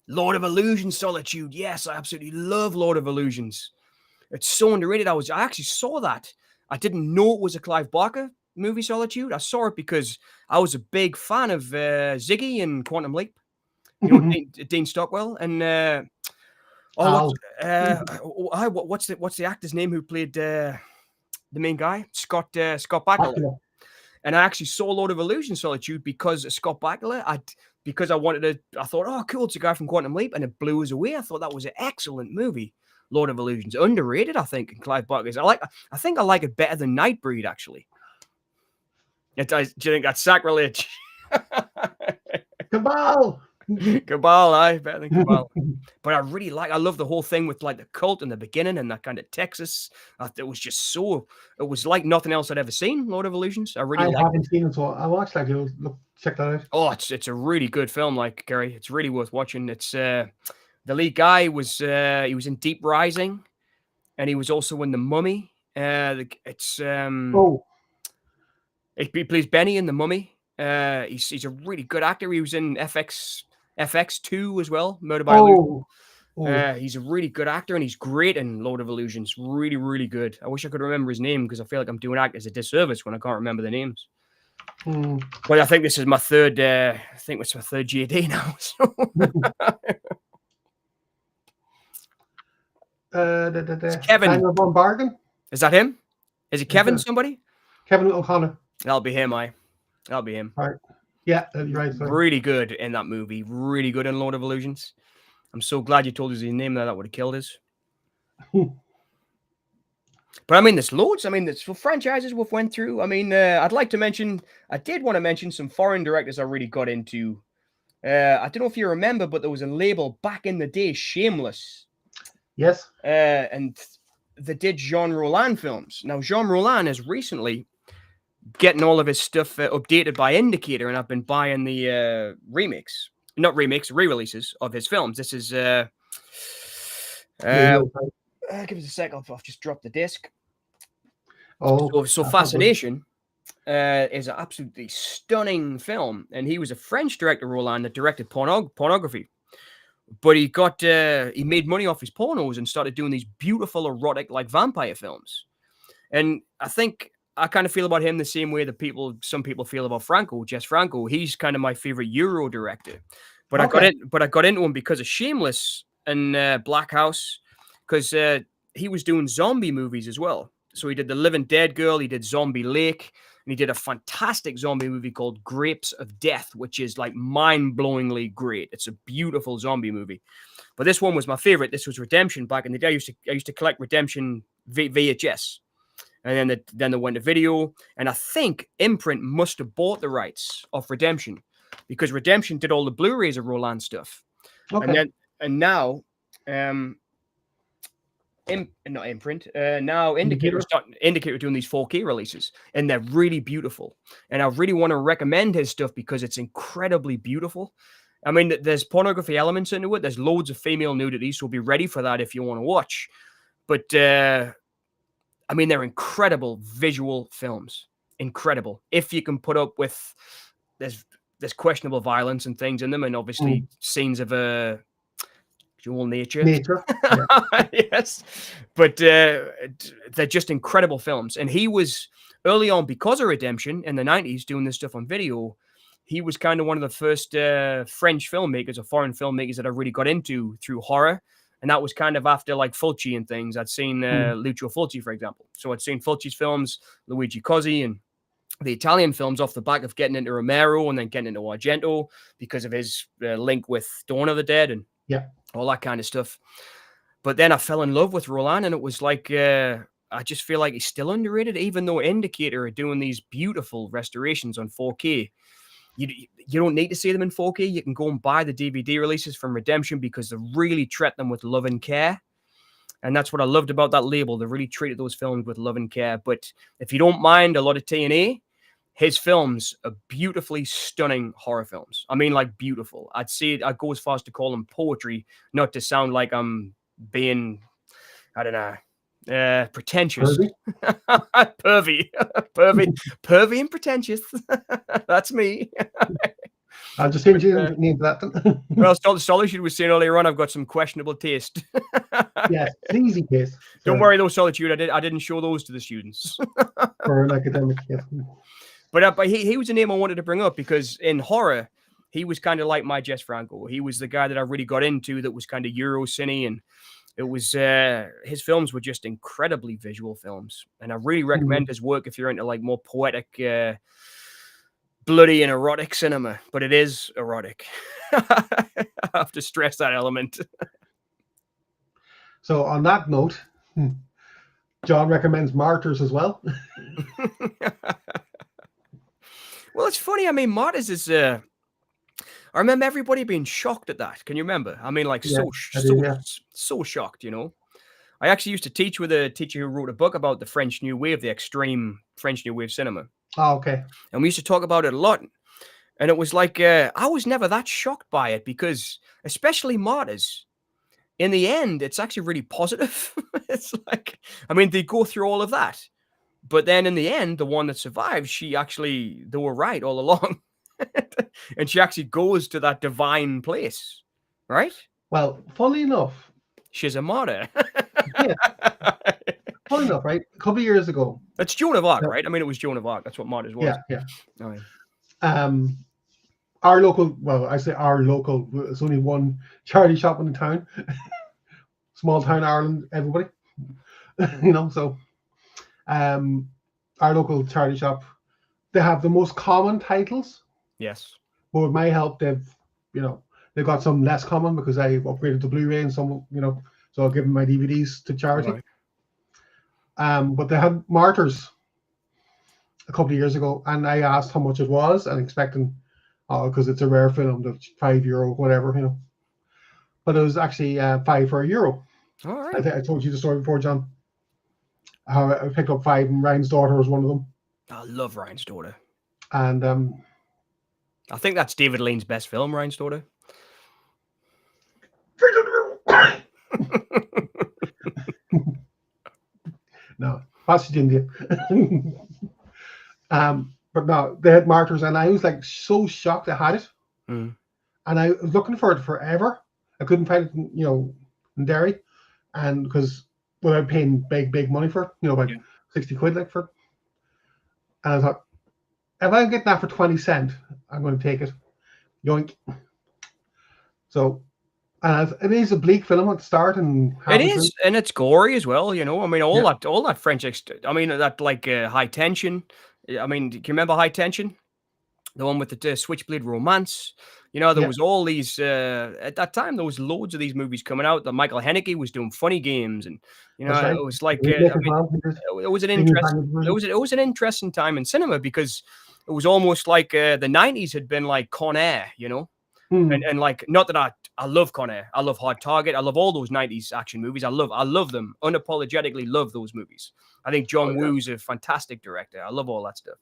Speaker 2: Lord of Illusions, Solitude. Yes, I absolutely love Lord of Illusions. It's so underrated. I actually saw that. I didn't know it was a Clive Barker movie, Solitude. I saw it because I was a big fan of Ziggy in Quantum Leap. You know, Dean Stockwell and what's the actor's name who played the main guy? Scott Bakula. And I actually saw Lord of Illusions, Solitude because of Scott Bakula. I thought, oh, cool, it's a guy from Quantum Leap, and it blew us away. I thought that was an excellent movie. Lord of Illusions, underrated, I think, in Clive Barker's. I think I like it better than Nightbreed, actually. Do you think that's sacrilege?
Speaker 1: Cabal.
Speaker 2: Cabal, better than Cabal. But I love the whole thing with like the cult in the beginning and that kind of Texas. It was just it was like nothing else I'd ever seen, Lord of Illusions. I haven't
Speaker 1: seen it, so I watched that. Check that out.
Speaker 2: Oh, it's a really good film, like, Gary. It's really worth watching. It's the lead guy was he was in Deep Rising, and he was also in The Mummy. He plays Benny in The Mummy. He's a really good actor. He was in FX2 as well, Murder by Illusion. He's a really good actor, and he's great in Lord of Illusions. Really, really good. I wish I could remember his name because I feel like I'm doing actors a disservice when I can't remember the names. But I think this is my third. I think it's my third GAD now. So. Kevin.
Speaker 1: Daniel Von Bargen.
Speaker 2: Is that him? Is it Kevin? Somebody?
Speaker 1: Kevin O'Connor.
Speaker 2: That'll be him. That'll be him.
Speaker 1: All right. Yeah, you're right. Sorry.
Speaker 2: Really good in that movie. Really good in Lord of Illusions. I'm so glad you told us his name. That would have killed us. But I mean, there's loads. I mean, there's franchises we've went through. I mean, I did want to mention some foreign directors I really got into. I don't know if you remember, but there was a label back in the day, Shameless.
Speaker 1: Yes.
Speaker 2: And they did Jean Rollin films. Now, Jean Rollin is recently getting all of his stuff updated by Indicator, and I've been buying the re-releases of his films. This is give us a sec. I've just dropped the disc. So Fascination is an absolutely stunning film, and he was a French director, Roland, that directed pornography. But he made money off his pornos and started doing these beautiful erotic, like, vampire films. And I think I kind of feel about him the same way that some people feel about Jess Franco. He's kind of my favorite Euro director. But I got into him because of Shameless and Black House, because he was doing zombie movies as well. So he did The Living Dead Girl, he did Zombie Lake, and he did a fantastic zombie movie called Grapes of Death, which is like mind-blowingly great. It's a beautiful zombie movie. But this one was my favorite. This was Redemption. Back in the day, I used to collect Redemption VHS. And then they went to video. And I think Imprint must have bought the rights of Redemption, because Redemption did all the Blu-rays of Roland stuff. Okay. Now Indicator doing these 4K releases, and they're really beautiful. And I really want to recommend his stuff because it's incredibly beautiful. I mean, there's pornography elements into it. There's loads of female nudity, so be ready for that if you want to watch. But I mean, they're incredible visual films. Incredible. If you can put up with there's questionable violence and things in them, and obviously scenes of dual nature. Yeah. Yes. But they're just incredible films. And he was early on, because of Redemption in the 90s, doing this stuff on video. He was kind of one of the first French filmmakers or foreign filmmakers that I really got into through horror. And that was kind of after like Fulci and things. I'd seen Lucio Fulci, for example. So I'd seen Fulci's films, Luigi Cozzi, and the Italian films off the back of getting into Romero and then getting into Argento because of his link with Dawn of the Dead and all that kind of stuff. But then I fell in love with Roland, and it was like, I just feel like he's still underrated, even though Indicator are doing these beautiful restorations on 4K. you don't need to see them in 4K. You can go and buy the DVD releases from Redemption because they really treat them with love and care. And that's what I loved about that label. They really treated those films with love and care. But if you don't mind a lot of T&A, his films are beautifully stunning horror films. I mean, like, beautiful. I'd go as far as to call them poetry, not to sound like I'm being, I don't know, pretentious. Pervy. Pervy and pretentious. That's me.
Speaker 1: I'll just change your name to that.
Speaker 2: Well, Solitude was saying earlier on, I've got some questionable taste.
Speaker 1: Yes, it's an easy case.
Speaker 2: Don't worry though, Solitude. I didn't show those to the students.
Speaker 1: For an academic, yes.
Speaker 2: But he was a name I wanted to bring up because in horror, he was kind of like my Jess Franco. He was the guy that I really got into that was kind of Euro cine, and it was his films were just incredibly visual films. And I really recommend his work if you're into like more poetic, bloody and erotic cinema. But it is erotic. I have to stress that element.
Speaker 1: So on that note, John recommends Martyrs as well.
Speaker 2: Well, it's funny. I mean, Martyrs is. I remember everybody being shocked at that. Can you remember? I mean, like so shocked. You know, I actually used to teach with a teacher who wrote a book about the French New Wave, the extreme French New Wave cinema.
Speaker 1: Oh, okay.
Speaker 2: And we used to talk about it a lot. And it was like I was never that shocked by it because, especially Martyrs, in the end, it's actually really positive. It's like, I mean, they go through all of that. But then in the end, the one that survives, they were right all along. And she actually goes to that divine place, right?
Speaker 1: Well, funnily enough,
Speaker 2: she's a martyr.
Speaker 1: Yeah. Funnily enough, right? A couple of years ago.
Speaker 2: That's Joan of Arc, right? I mean, it was Joan of Arc. That's what Martyrs was.
Speaker 1: Yeah.
Speaker 2: Oh, yeah.
Speaker 1: Our local, well, I say our local, there's only one charity shop in the town. Small town Ireland, everybody. You know, so our local charity shop, they have the most common titles.
Speaker 2: Yes.
Speaker 1: But with my help, they've got some less common because I upgraded to Blu-ray and some, so I'll give them my DVDs to charity. Right. But they had Martyrs a couple of years ago, and I asked how much it was, and expecting, because it's a rare film, the €5, whatever, But it was actually €5 for €1.
Speaker 2: All right.
Speaker 1: I told you the story before, John. How I picked up 5, and Ryan's Daughter was one of them.
Speaker 2: I love Ryan's Daughter.
Speaker 1: And
Speaker 2: I think that's David Lean's best film, Ryan's Daughter.
Speaker 1: No, Passage India. But no, they had Martyrs, and I was like so shocked I had it. And I was looking for it forever. I couldn't find it, in Derry, and because without paying big money for it, like 60 quid, like for it. And I thought, if I'm getting that for 20 cents, I'm going to take it. Yoink. So, and it is a bleak film at the start, and
Speaker 2: it is, and it's gory as well. I mean, all that French. I mean, that like High Tension. I mean, do you remember High Tension? The one with the Switchblade Romance. There was all these at that time. There was loads of these movies coming out. That Michael Haneke was doing Funny Games, and right. It was like it was an interesting. It was an interesting time in cinema because it was almost like the 90s had been like Con Air, and like, not that I love Con Air. I love Hard Target. I love all those 90s action movies. I love them. Unapologetically love those movies. I think John Woo's a fantastic director. I love all that stuff.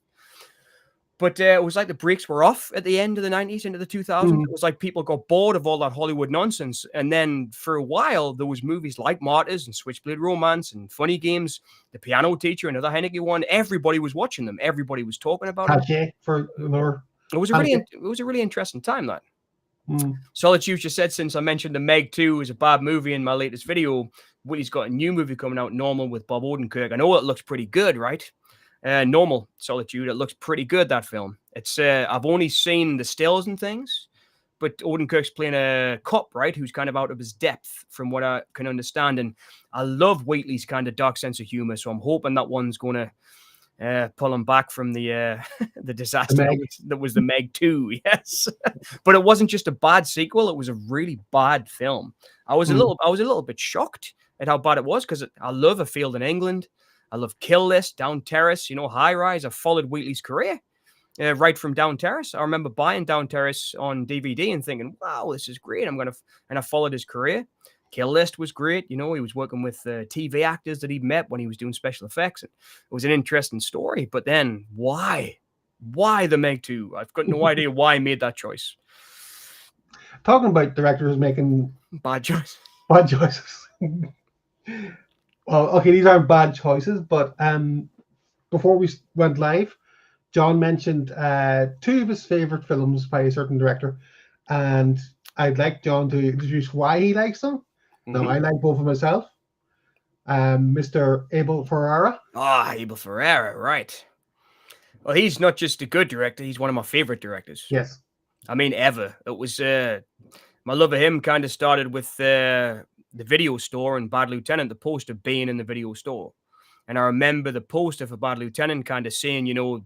Speaker 2: But it was like the brakes were off at the end of the 90s into the 2000s. It was like people got bored of all that Hollywood nonsense. And then for a while, there was movies like Martyrs and Switchblade Romance and Funny Games, The Piano Teacher, another Haneke one. Everybody was watching them. Everybody was talking about it. It was a really interesting time, that. Solitude just said, since I mentioned The Meg 2 is a bad movie in my latest video, Willie's got a new movie coming out, Normal, with Bob Odenkirk. I know it looks pretty good, right? Normal, Solitude. It looks pretty good, that film. It's I've only seen the stills and things, but Odenkirk's playing a cop, right, who's kind of out of his depth from what I can understand. And I love Whateley's kind of dark sense of humor, so I'm hoping that one's going to pull him back from the disaster that was the Meg 2. Yes. But it wasn't just a bad sequel, it was a really bad film. I was a little bit shocked at how bad it was, because I love A Field in England. I love Kill List, Down Terrace, High Rise. I followed Wheatley's career. right from Down Terrace. I remember buying Down Terrace on DVD and thinking, wow, this is great. And I followed his career. Kill List was great. He was working with TV actors that he'd met when he was doing special effects. And it was an interesting story. But then why? Why the Meg 2? I've got no idea why he made that choice.
Speaker 1: Talking about directors making
Speaker 2: bad choices.
Speaker 1: Well, okay, these aren't bad choices, but before we went live, John mentioned 2 of his favorite films by a certain director, and I'd like John to introduce why he likes them. Now, I like both of myself. Mr. Abel Ferrara.
Speaker 2: Abel Ferrara, right. Well, he's not just a good director, he's one of my favorite directors.
Speaker 1: Yes.
Speaker 2: I mean, ever. It was, my love of him kind of started with the video store in Bad Lieutenant, the poster being in the video store. And I remember the poster for Bad Lieutenant kind of saying,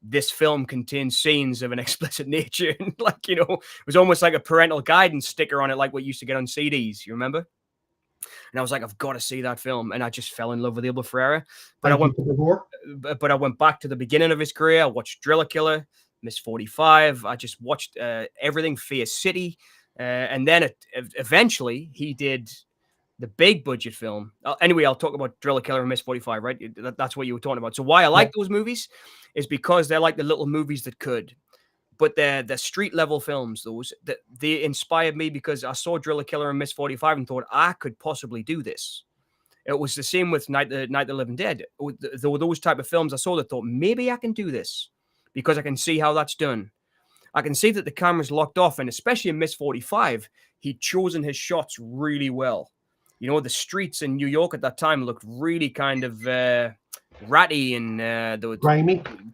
Speaker 2: this film contains scenes of an explicit nature. And it was almost like a parental guidance sticker on it, like what you used to get on CDs. You remember? And I was like, I've got to see that film. And I just fell in love with Abel Ferrara. But I went back to the beginning of his career. I watched Driller Killer, Miss 45. I just watched everything, Fear City. And then eventually he did the big budget film. Anyway, I'll talk about Driller Killer and Miss 45, right? That's what you were talking about. So why I like those movies is because they're like the little movies that could. But they're street level films, those that they inspired me because I saw Driller Killer and Miss 45 and thought I could possibly do this. It was the same with Night of the Living Dead. There were those type of films I saw that thought maybe I can do this because I can see how that's done. I can see that the camera's locked off, and especially in Miss 45, he'd chosen his shots really well. The streets in New York at that time looked really kind of ratty and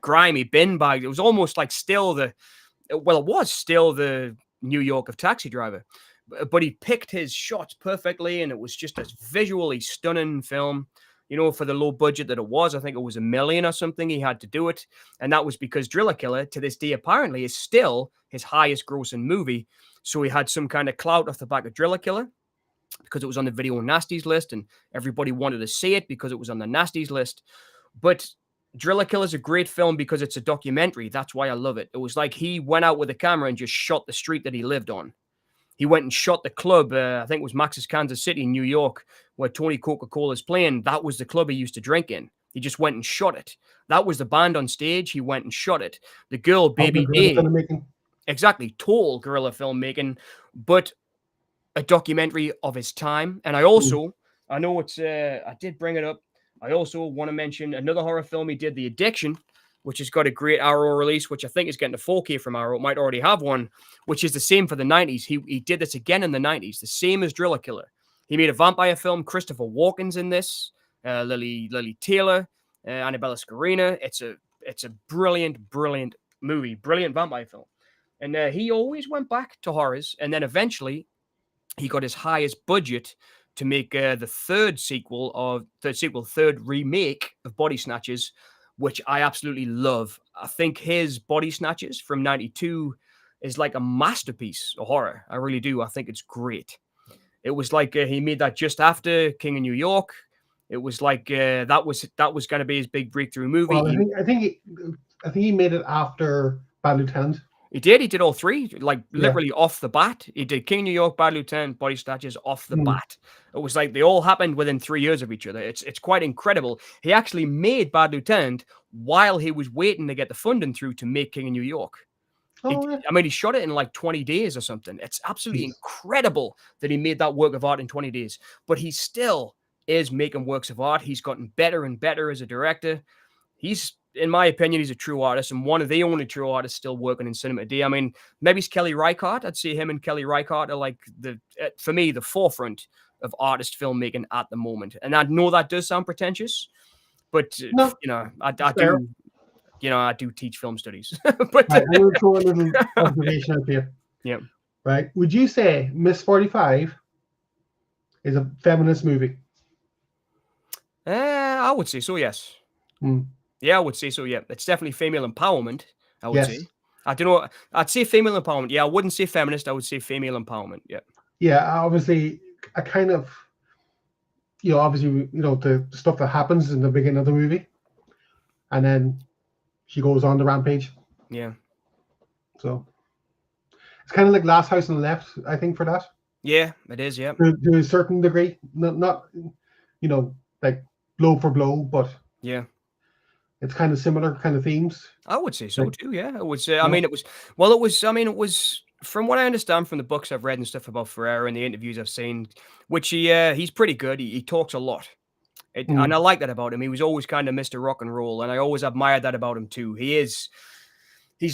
Speaker 2: grimy, bin bag. It was almost like it was still the New York of Taxi Driver, but he picked his shots perfectly, and it was just a visually stunning film. For the low budget that it was, I think it was $1 million or something. He had to do it, and that was because Driller Killer, to this day, apparently is still his highest grossing movie. So he had some kind of clout off the back of Driller Killer, because it was on the Video Nasties list, and everybody wanted to see it because it was on the Nasties list. But Driller Killer is a great film because it's a documentary. That's why I love it. It was like he went out with a camera and just shot the street that he lived on. He went and shot the club, I think it was Max's Kansas City, New York, where Tony Coca-Cola is playing. That was the club he used to drink in. He just went and shot it. That was the band on stage. He went and shot it. The girl, Baby A. Exactly. Total guerrilla filmmaking, but a documentary of his time. And I also, I know it's, I did bring it up. I also want to mention another horror film he did, The Addiction, which has got a great Arrow release, which I think is getting a 4K from Arrow. It might already have one, which is the same for the 90s. He did this again in the 90s, the same as Driller Killer. He made a vampire film. Christopher Walken's in this, Lily Taylor, Annabella Scarina. It's a brilliant movie, brilliant vampire film. And he always went back to horrors, and then eventually he got his highest budget to make the third remake of Body Snatchers, which I absolutely love. I think his Body Snatchers from 92 is like a masterpiece of horror. I really do. I think it's great. It was like he made that just after King of New York. It was like that was going to be his big breakthrough movie.
Speaker 1: Well, I think he made it after Bad Lieutenant.
Speaker 2: He did all three, literally off the bat. He did King of New York, Bad Lieutenant, Body Snatchers off the bat. It was like they all happened within 3 years of each other. It's quite incredible. He actually made Bad Lieutenant while he was waiting to get the funding through to make King of New York. He shot it in like 20 days or something. It's absolutely incredible that he made that work of art in 20 days. But he still is making works of art. He's gotten better and better as a director. In my opinion, he's a true artist and one of the only true artists still working in cinema today. I mean, maybe it's Kelly Reichardt. I'd say him and Kelly Reichardt are like for me, the forefront of artist filmmaking at the moment. And I know that does sound pretentious, but I do teach film studies. But
Speaker 1: I will throw a little observation out here.
Speaker 2: Yeah.
Speaker 1: Right. Would you say Miss 45 is a feminist movie?
Speaker 2: I would say so, yes. Yeah, I would say so, yeah. It's definitely female empowerment, I would say. I don't know. I'd say female empowerment. Yeah, I wouldn't say feminist. I would say female empowerment, yeah.
Speaker 1: Yeah, obviously, I kind of, the stuff that happens in the beginning of the movie. And then she goes on the rampage.
Speaker 2: Yeah.
Speaker 1: So it's kind of like Last House on the Left, I think, for that.
Speaker 2: Yeah, it is. Yeah.
Speaker 1: To a certain degree, not like blow for blow, but
Speaker 2: Yeah.
Speaker 1: it's kind of similar kind of themes.
Speaker 2: I would say so
Speaker 1: Like,
Speaker 2: too. Yeah, I would say. I mean, it was. Well, it was. I mean, it was. From what I understand from the books I've read and stuff about Ferrera and the interviews I've seen, which he's pretty good. He talks a lot, and I like that about him. He was always kind of Mr. Rock and Roll, and I always admired that about him too. He's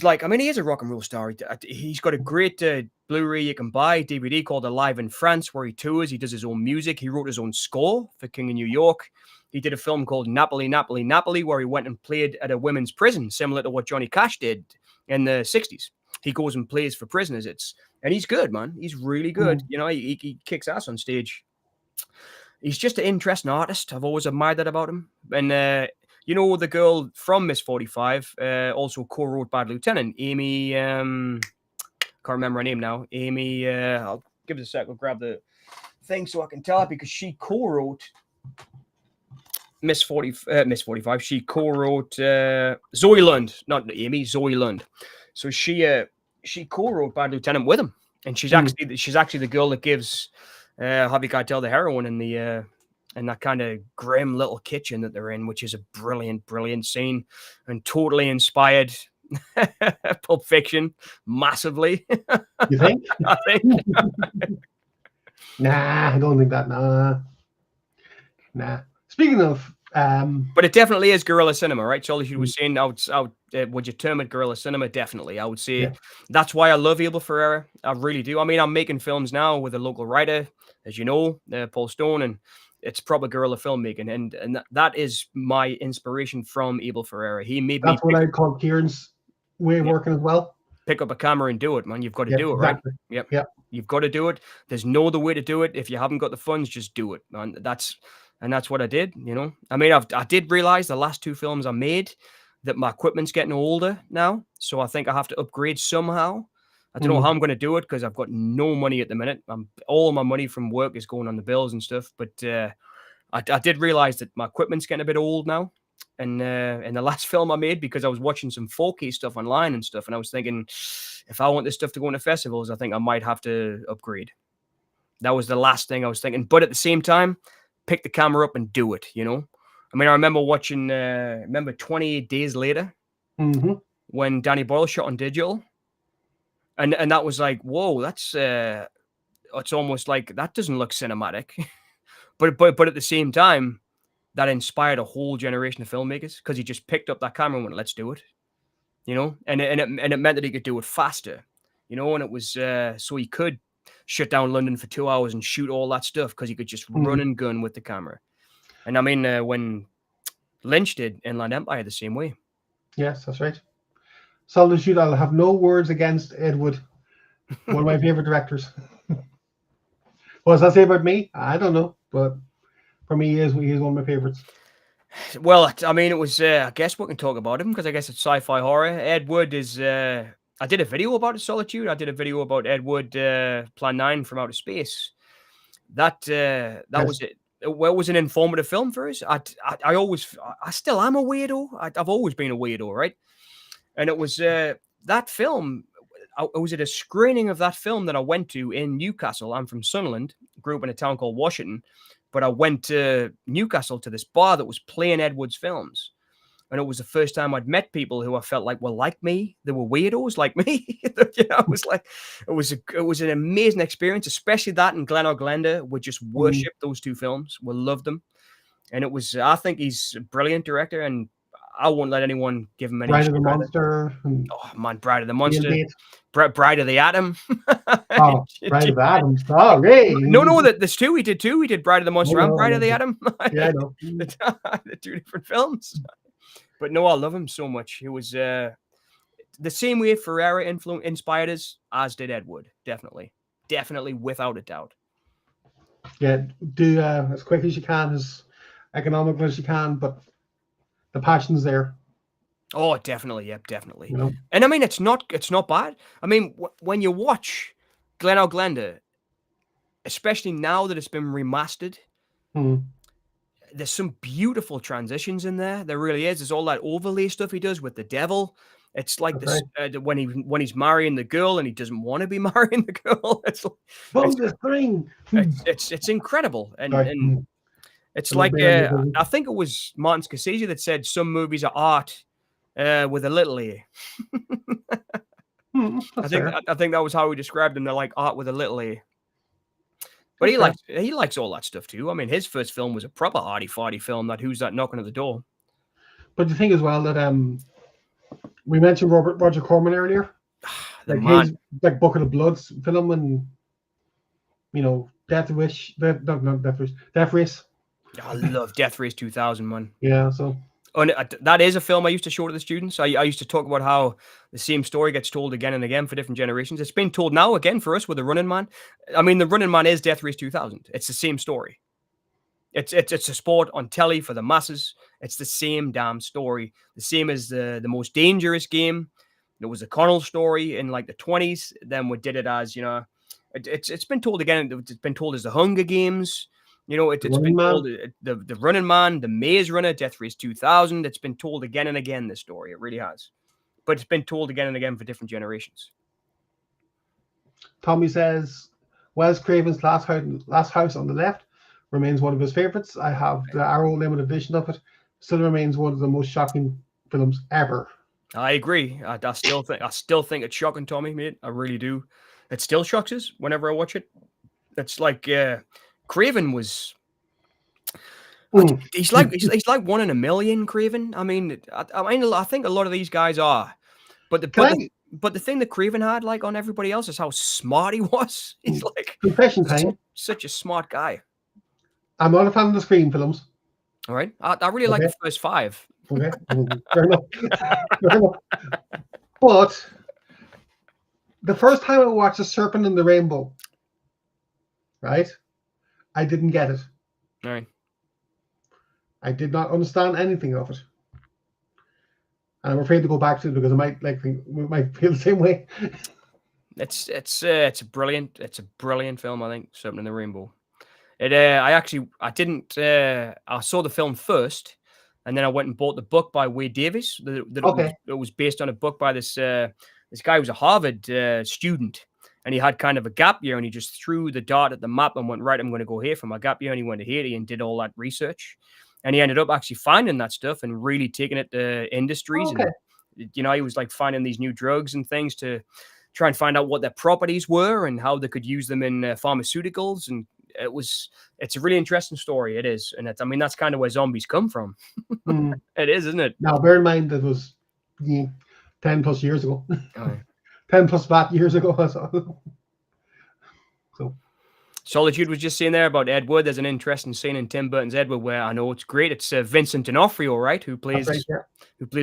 Speaker 2: like, I mean, he is a rock and roll star. He's got a great Blu-ray you can buy, DVD called Alive in France, where he tours. He does his own music. He wrote his own score for King of New York. He did a film called Napoli, Napoli, Napoli, where he went and played at a women's prison, similar to what Johnny Cash did in the 60s. He goes and plays for prisoners. And he's good, man. He's really good. You know, he kicks ass on stage. He's just an interesting artist. I've always admired that about him. And, you know, the girl from Miss 45 also co-wrote Bad Lieutenant, Amy, can't remember her name now. Amy, I'll give it a sec. I'll grab the thing so I can tell her, because she co-wrote Miss 45. She co-wrote Zoe Lund, not Amy, Zoe Lund. So she co-wrote Bad Lieutenant with him, and she's actually the girl that gives Harvey Keitel the heroin in that kind of grim little kitchen that they're in, which is a brilliant scene and totally inspired Pulp Fiction massively.
Speaker 1: You think?
Speaker 2: I think.
Speaker 1: Nah, I don't think that. Nah. Speaking of,
Speaker 2: but it definitely is guerrilla cinema, right? So as you were saying, would you term it guerrilla cinema? Definitely, I would say that's why I love Abel Ferrara. I really do. I mean, I'm making films now with a local writer, as you know, Paul Stone, and it's proper guerrilla filmmaking, and that is my inspiration from Abel Ferrara. He made me.
Speaker 1: That's what I call Kieran's way of working as well.
Speaker 2: Pick up a camera and do it, man. You've got to do it,
Speaker 1: exactly.
Speaker 2: Right? Yep. You've got to do it. There's no other way to do it. If you haven't got the funds, just do it, man. That's what I did, you know. I mean, I did realize the last two films I made that my equipment's getting older now, so I think I have to upgrade somehow. I don't know how I'm going to do it because I've got no money at the minute. All my money from work is going on the bills and stuff. But I did realize that my equipment's getting a bit old now. And in the last film I made, because I was watching some 4K stuff online and stuff, and I was thinking, if I want this stuff to go into festivals, I think I might have to upgrade. That was the last thing I was thinking. But at the same time, pick the camera up and do it, you know? I mean, I remember watching, 28 Days Later, when Danny Boyle shot on digital. And that was like, whoa, that's, it's almost like, that doesn't look cinematic. but at the same time, that inspired a whole generation of filmmakers, because he just picked up that camera and went, let's do it, you know? And it meant that he could do it faster, you know? And it was, so he could shut down London for 2 hours and shoot all that stuff, because he could just run and gun with the camera. And I mean, when Lynch did Inland Empire the same way.
Speaker 1: Yes, that's right. Solid Shoot, I'll have no words against Ed Wood, one of my favorite directors. What does that say about me? I don't know, but for me, he is one of my favorites.
Speaker 2: Well, I mean, it was, I guess we can talk about him, because I guess it's sci-fi horror. Ed Wood is, I did a video about his Solitude. I did a video about Ed Wood, Plan 9 from Outer Space. That was it. Well, it was an informative film for us. I still am a weirdo. I've always been a weirdo, right? And it was that film. I was at a screening of that film that I went to in Newcastle. I'm from Sunderland, grew up in a town called Washington, but I went to Newcastle to this bar that was playing Ed Wood's films. And it was the first time I'd met people who I felt like were like me. They were weirdos like me. It was like, it was an amazing experience, especially that and Glenn Glenda would just worship those two films. We loved them. And it was, I think he's a brilliant director, and I won't let anyone give him any
Speaker 1: Bride of the Monster.
Speaker 2: Oh man, Bride of the Monster. Bride of the Atom.
Speaker 1: Oh, Bride of the Atom. Oh, hey.
Speaker 2: No, there's two. He did two. He did Bride of the Monster and Bride of the Atom.
Speaker 1: Yeah, I know.
Speaker 2: The two different films. But no, I love him so much. He was the same way Ferrara inspired us, as did Ed Wood. Definitely, without a doubt.
Speaker 1: Yeah, do as quick as you can, as economical as you can, but the passion's there.
Speaker 2: Oh, definitely, yeah, definitely.
Speaker 1: You know?
Speaker 2: And I mean, it's not bad. I mean, when you watch Glenn Glenda, especially now that it's been remastered. There's some beautiful transitions in there. There really is. There's all that overlay stuff he does with the devil. It's like
Speaker 1: That's
Speaker 2: this when he's marrying the girl and he doesn't want to be marrying the girl.
Speaker 1: From the string.
Speaker 2: It's incredible,
Speaker 1: Sorry.
Speaker 2: and it's
Speaker 1: I'm not
Speaker 2: like
Speaker 1: bearing the movie.
Speaker 2: I think it was Martin Scorsese that said some movies are art with a little a.
Speaker 1: That's fair.
Speaker 2: I think that was how he described them. They're like art with a little a. But
Speaker 1: That's
Speaker 2: he likes all that stuff too. I mean, his first film was a proper arty-farty film. That Who's That Knocking at the Door?
Speaker 1: But the thing as well that we mentioned Roger Corman earlier. Like his like Book of the Bloods film and Death Wish, Death Race.
Speaker 2: I love Death Race 2000, man.
Speaker 1: Yeah, so
Speaker 2: And that is a film I used to show to the students. I used to talk about how the same story gets told again and again for different generations. It's been told now again for us with The Running Man. I mean, The Running Man is Death Race 2000. It's the same story. It's a sport on telly for the masses. It's the same damn story. The same as the Most Dangerous Game. There was a Connell story in like the 20s. Then we did it as, it's been told again. It's been told as the Hunger Games. It's been told the Running Man, the Maze Runner, Death Race 2000. It's been told again and again, this story. It really has. But it's been told again and again for different generations.
Speaker 1: Tommy says Wes Craven's Last House on the Left remains one of his favorites. I have the Arrow limited edition of it. Still remains one of the most shocking films ever. I
Speaker 2: agree. I still think it's shocking, Tommy, mate. I really do. It still shocks us whenever I watch it. It's like Craven was. He's like one in a million. Craven. I mean, I think a lot of these guys are, but the thing that Craven had like on everybody else is how smart he was. He's like
Speaker 1: confession time.
Speaker 2: Such a smart guy.
Speaker 1: I'm not a fan of the Scream films.
Speaker 2: All right, I really like the first 5.
Speaker 1: Okay, fair enough. But the first time I watched The Serpent and the Rainbow, right, I didn't get it.
Speaker 2: All right.
Speaker 1: I did not understand anything of it. And I'm afraid to go back to it because I might feel the same way.
Speaker 2: It's a brilliant film, I think, Serpent and the Rainbow. I saw the film first, and then I went and bought the book by Wade Davis. It was based on a book by this guy who was a Harvard student, and he had kind of a gap year, and he just threw the dart at the map and went, right, I'm going to go here for my gap year, and he went to Haiti and did all that research, and he ended up actually finding that stuff and really taking it to industries. And, he was like finding these new drugs and things to try and find out what their properties were and how they could use them in pharmaceuticals. And it's a really interesting story. It is. And that's kind of where zombies come from. It is, isn't it?
Speaker 1: Now, bear in mind that was 10 plus years ago. 10 plus VAT years ago. So
Speaker 2: Solitude was just saying there about Ed Wood. There's an interesting scene in Tim Burton's Ed Wood where I know it's great. It's Vincent D'Onofrio, right? Who plays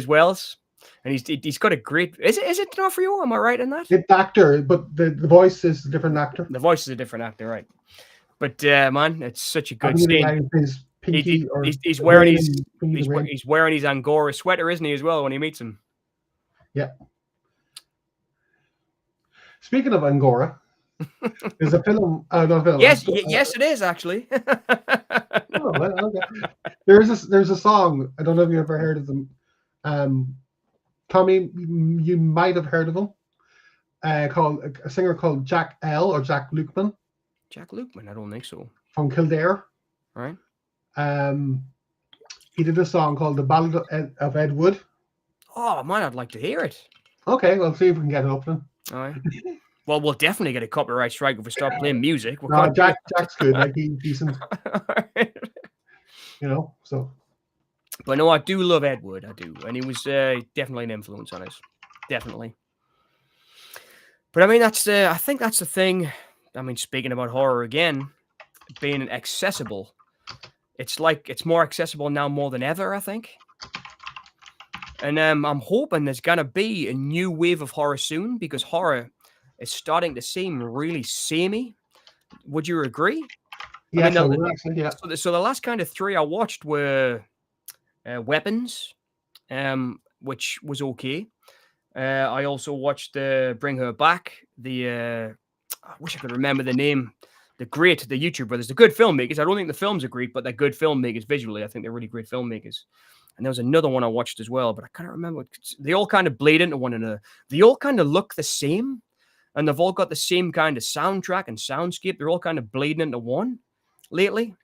Speaker 2: Wells. And he's got a great. Is it D'Onofrio? Am I right in that?
Speaker 1: It's actor, but the voice is a different actor.
Speaker 2: The voice is a different actor, right? But man, it's such a good scene. He's wearing his Angora sweater, isn't he, as well, when he meets him?
Speaker 1: Yeah. Speaking of Angora, there's a film. Not a film.
Speaker 2: Yes, it is actually.
Speaker 1: There's a song. I don't know if you ever heard of them. Tommy, you might have heard of him. Called a singer called Jack Lukeman.
Speaker 2: Jack Lukeman, I don't think so.
Speaker 1: From Kildare.
Speaker 2: Right.
Speaker 1: He did a song called The Ballad of Ed Wood.
Speaker 2: Oh man, I'd like to hear it.
Speaker 1: Okay, we'll see if we can get it up then.
Speaker 2: All right. Well, we'll definitely get a copyright strike if we start playing music.
Speaker 1: Jack's good. Like he's decent. So.
Speaker 2: But no, I do love Ed Wood. I do, and he was definitely an influence on us. Definitely. But I mean, I think that's the thing. I mean, speaking about horror again, being accessible, it's more accessible now more than ever, I think. And I'm hoping there's going to be a new wave of horror soon because horror is starting to seem really samey. Would you agree?
Speaker 1: Yeah.
Speaker 2: So the last kind of 3 I watched were Weapons, which was okay. I also watched Bring Her Back, I wish I could remember the name. The YouTuber. There's the good filmmakers. I don't think the films are great, but they're good filmmakers visually. I think they're really great filmmakers. And there was another one I watched as well, but I can't remember. They all kind of bleed into one another. They all kind of look the same, and they've all got the same kind of soundtrack and soundscape. They're all kind of bleeding into one lately.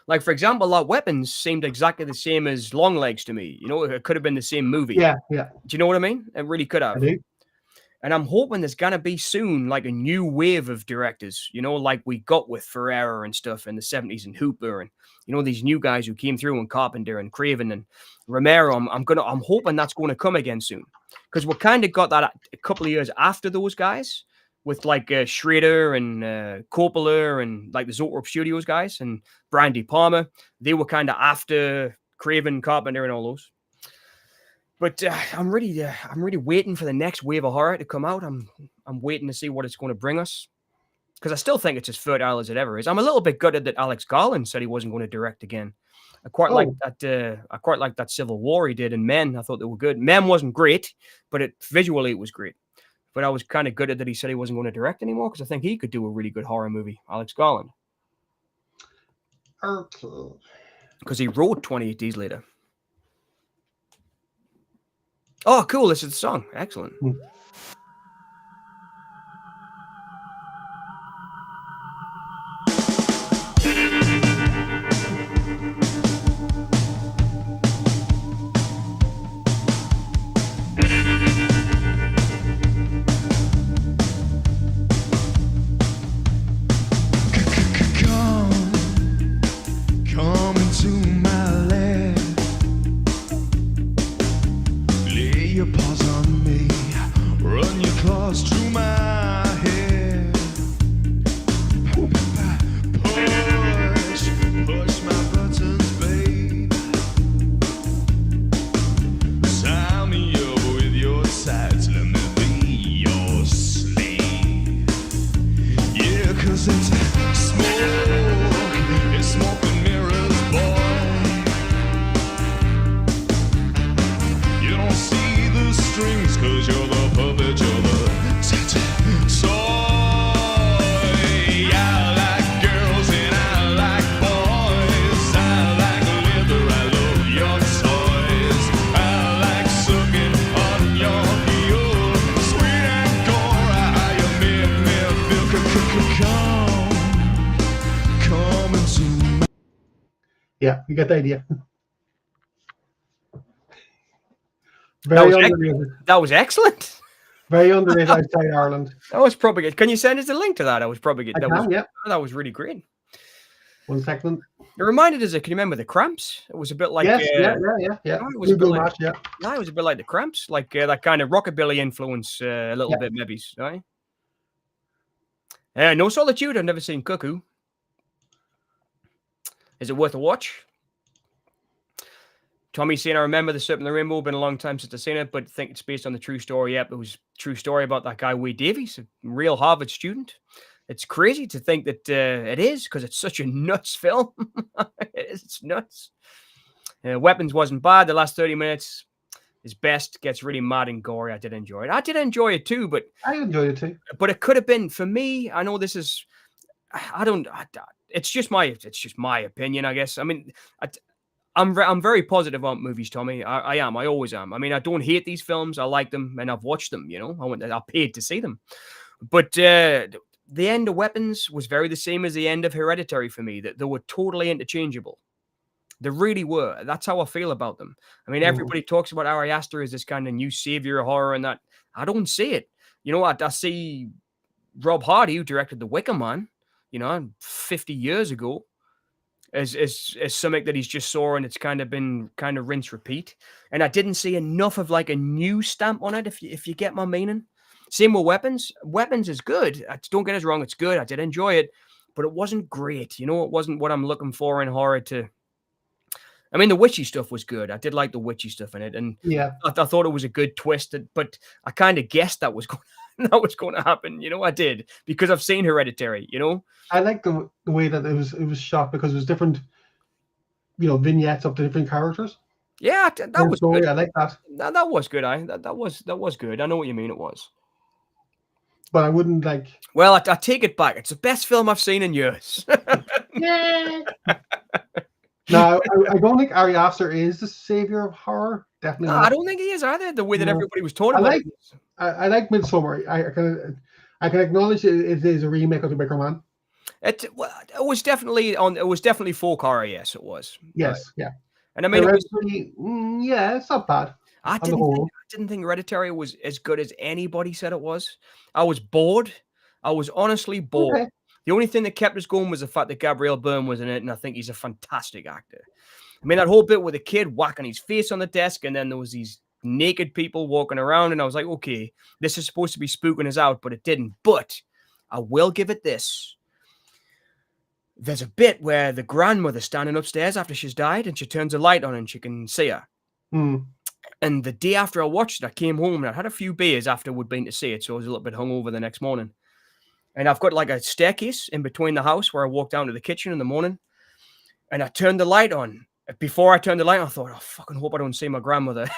Speaker 2: Like, for example, Like Weapons seemed exactly the same as Longlegs to me. It could have been the same movie.
Speaker 1: Yeah.
Speaker 2: Do you know what I mean? It really could have.
Speaker 1: I do.
Speaker 2: And I'm hoping there's going to be soon like a new wave of directors, like we got with Ferrera and stuff in the 70s and Hooper and, these new guys who came through and Carpenter and Craven and Romero. I'm hoping that's going to come again soon, because we kind of got that a couple of years after those guys with like Schrader and Coppola and like the Zoetrope Studios guys and Brian De Palma. They were kind of after Craven, Carpenter and all those. But I'm really waiting for the next wave of horror to come out. I'm waiting to see what it's going to bring us, because I still think it's as fertile as it ever is. I'm a little bit gutted that Alex Garland said he wasn't going to direct again. I quite like that. I quite like that Civil War he did in Men. I thought they were good. Men wasn't great, but visually it was great. But I was kind of gutted that he said he wasn't going to direct anymore, because I think he could do a really good horror movie, Alex Garland.
Speaker 1: Okay.
Speaker 2: Because he wrote 28 Days Later. Oh, cool. This is the song. Excellent.
Speaker 6: Come into my land. Lay your paws on me. Run your claws through my hair. Push my buttons, babe. Sign me up with your sides. Let me be your slave. Yeah, 'cause it's smoke and mirrors, boy. You don't see the strings, 'cause you're the puppet, you're the toy. I like girls and I like boys. I like leather, I love your toys. I like sucking on your heel. Sweet Angora, you make me feel come into my.
Speaker 1: Yeah, you get the idea.
Speaker 2: That was
Speaker 1: underrated.
Speaker 2: That was excellent.
Speaker 1: Very underrated outside Ireland.
Speaker 2: That was probably good. Can you send us the link to that? I was probably good.
Speaker 1: I can, yeah.
Speaker 2: That was really great.
Speaker 1: 1 second.
Speaker 2: It reminded us of, can you remember the Cramps? It was a bit like
Speaker 1: Yes, yeah.
Speaker 2: It was a bit
Speaker 1: Google
Speaker 2: like,
Speaker 1: Match, yeah.
Speaker 2: no, it was a bit like the Cramps, like that kind of rockabilly influence, a little bit maybe, right? No Solitude. I've never seen Cuckoo. Is it worth a watch? Tommy saying, I remember The Serpent and the Rainbow. Been a long time since I've seen it, but think it's based on the true story. Yep, it was a true story about that guy, Wade Davies, a real Harvard student. It's crazy to think that it is, because it's such a nuts film. It's nuts. Weapons wasn't bad. The last 30 minutes is best. Gets really mad and gory. I did enjoy it. I did enjoy it too, but
Speaker 1: I enjoyed it too.
Speaker 2: But it could have been, for me, I know this is, it's just my opinion, I guess. I mean, I'm very positive on movies, Tommy. I am. I always am. I mean, I don't hate these films. I like them, and I've watched them. I paid to see them. But the end of Weapons was very the same as the end of Hereditary for me. That they were totally interchangeable. They really were. That's how I feel about them. I mean, everybody talks about Ari Aster as this kind of new savior of horror, and that I don't see it. I see Rob Hardy, who directed The Wicker Man, 50 years ago, as something that he's just saw, and it's kind of been rinse repeat. And I didn't see enough of like a new stamp on it, if you get my meaning. Same with Weapons. Weapons is good. Don't get us wrong, it's good. I did enjoy it, but it wasn't great. It wasn't what I'm looking for in horror to. I mean, the witchy stuff was good. I did like the witchy stuff in it, and
Speaker 1: yeah,
Speaker 2: I thought it was a good twist. But I kind of guessed that was going to happen. I did, because I've seen Hereditary.
Speaker 1: I like the way that it was shot, because it was different, vignettes of the different characters.
Speaker 2: Yeah, that was good.
Speaker 1: I like that.
Speaker 2: That was good. That was good. I know what you mean. It was.
Speaker 1: But I wouldn't like.
Speaker 2: Well, I take it back. It's the best film I've seen in years.
Speaker 1: Yeah. No, I don't think Ari Aster is the savior of horror. Definitely
Speaker 2: No,
Speaker 1: not.
Speaker 2: I don't think he is either. The way that
Speaker 1: No.
Speaker 2: everybody was talking
Speaker 1: I
Speaker 2: about
Speaker 1: like
Speaker 2: it.
Speaker 1: I like Midsommar. I can acknowledge it is a remake of The Wicker Man.
Speaker 2: It was definitely on. It was definitely folk horror. Yes, it was.
Speaker 1: Yes, yeah.
Speaker 2: And I mean, it was.
Speaker 1: Yeah, it's not bad.
Speaker 2: I
Speaker 1: on the whole.
Speaker 2: didn't think Hereditary was as good as anybody said it was. I was bored. I was honestly bored.
Speaker 1: Okay.
Speaker 2: The only thing that kept us going was the fact that Gabriel Byrne was in it, and I think he's a fantastic actor. I mean, that whole bit with the kid whacking his face on the desk, and then there was these naked people walking around, and I was like, okay, this is supposed to be spooking us out, but it didn't. But I will give it this. There's a bit where the grandmother's standing upstairs after she's died, and she turns a light on, and she can see her.
Speaker 1: Mm.
Speaker 2: And the day after I watched it, I came home, and I had a few beers after we'd been to see it, so I was a little bit hungover the next morning. And I've got like a staircase in between the house where I walk down to the kitchen in the morning, and I turned the light on. Before I turned the light on, I thought, I fucking hope I don't see my grandmother.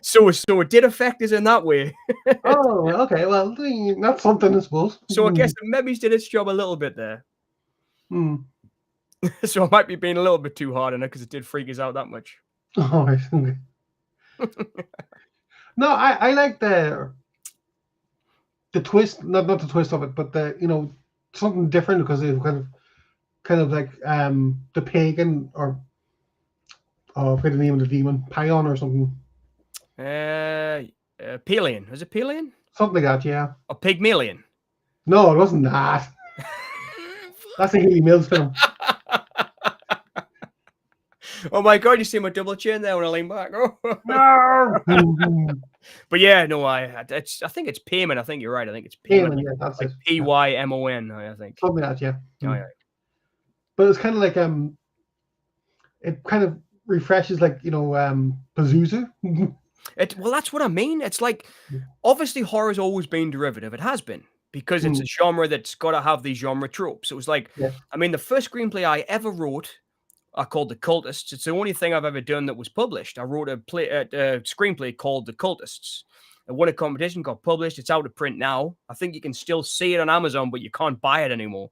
Speaker 2: So it did affect us in that way.
Speaker 1: Oh, okay. Well, that's something, I suppose.
Speaker 2: So I guess the memories did its job a little bit there.
Speaker 1: Mm.
Speaker 2: So I might be being a little bit too hard on it because it did freak us out that much.
Speaker 1: Oh, I see. No, I like the twist, not the twist of it, but something different because it kind of like the pagan or I forget the name of the demon, Pion or something.
Speaker 2: Pelion. Was it Pelion?
Speaker 1: Something like that, yeah.
Speaker 2: Or Pygmalion?
Speaker 1: No, it wasn't that. That's a Haley Mills film.
Speaker 2: Oh my god, you see my double chin there when I lean back. Oh.
Speaker 1: No.
Speaker 2: But yeah, no, I think it's Payman. I think you're right. I think it's Payman.
Speaker 1: Yeah, that's
Speaker 2: like
Speaker 1: it.
Speaker 2: P-Y-M-O-N, I think.
Speaker 1: Something like that, yeah.
Speaker 2: Oh, yeah.
Speaker 1: But it's kind of like it kind of refreshes Pazuzu.
Speaker 2: Well, that's what I mean. It's like obviously horror's always been derivative. It has been because it's a genre that's got to have these genre tropes. It was like, I mean, the first screenplay I ever wrote, I called The Cultists. It's the only thing I've ever done that was published. I wrote a screenplay called The Cultists. It won a competition, got published. It's out of print now. I think you can still see it on Amazon, but you can't buy it anymore.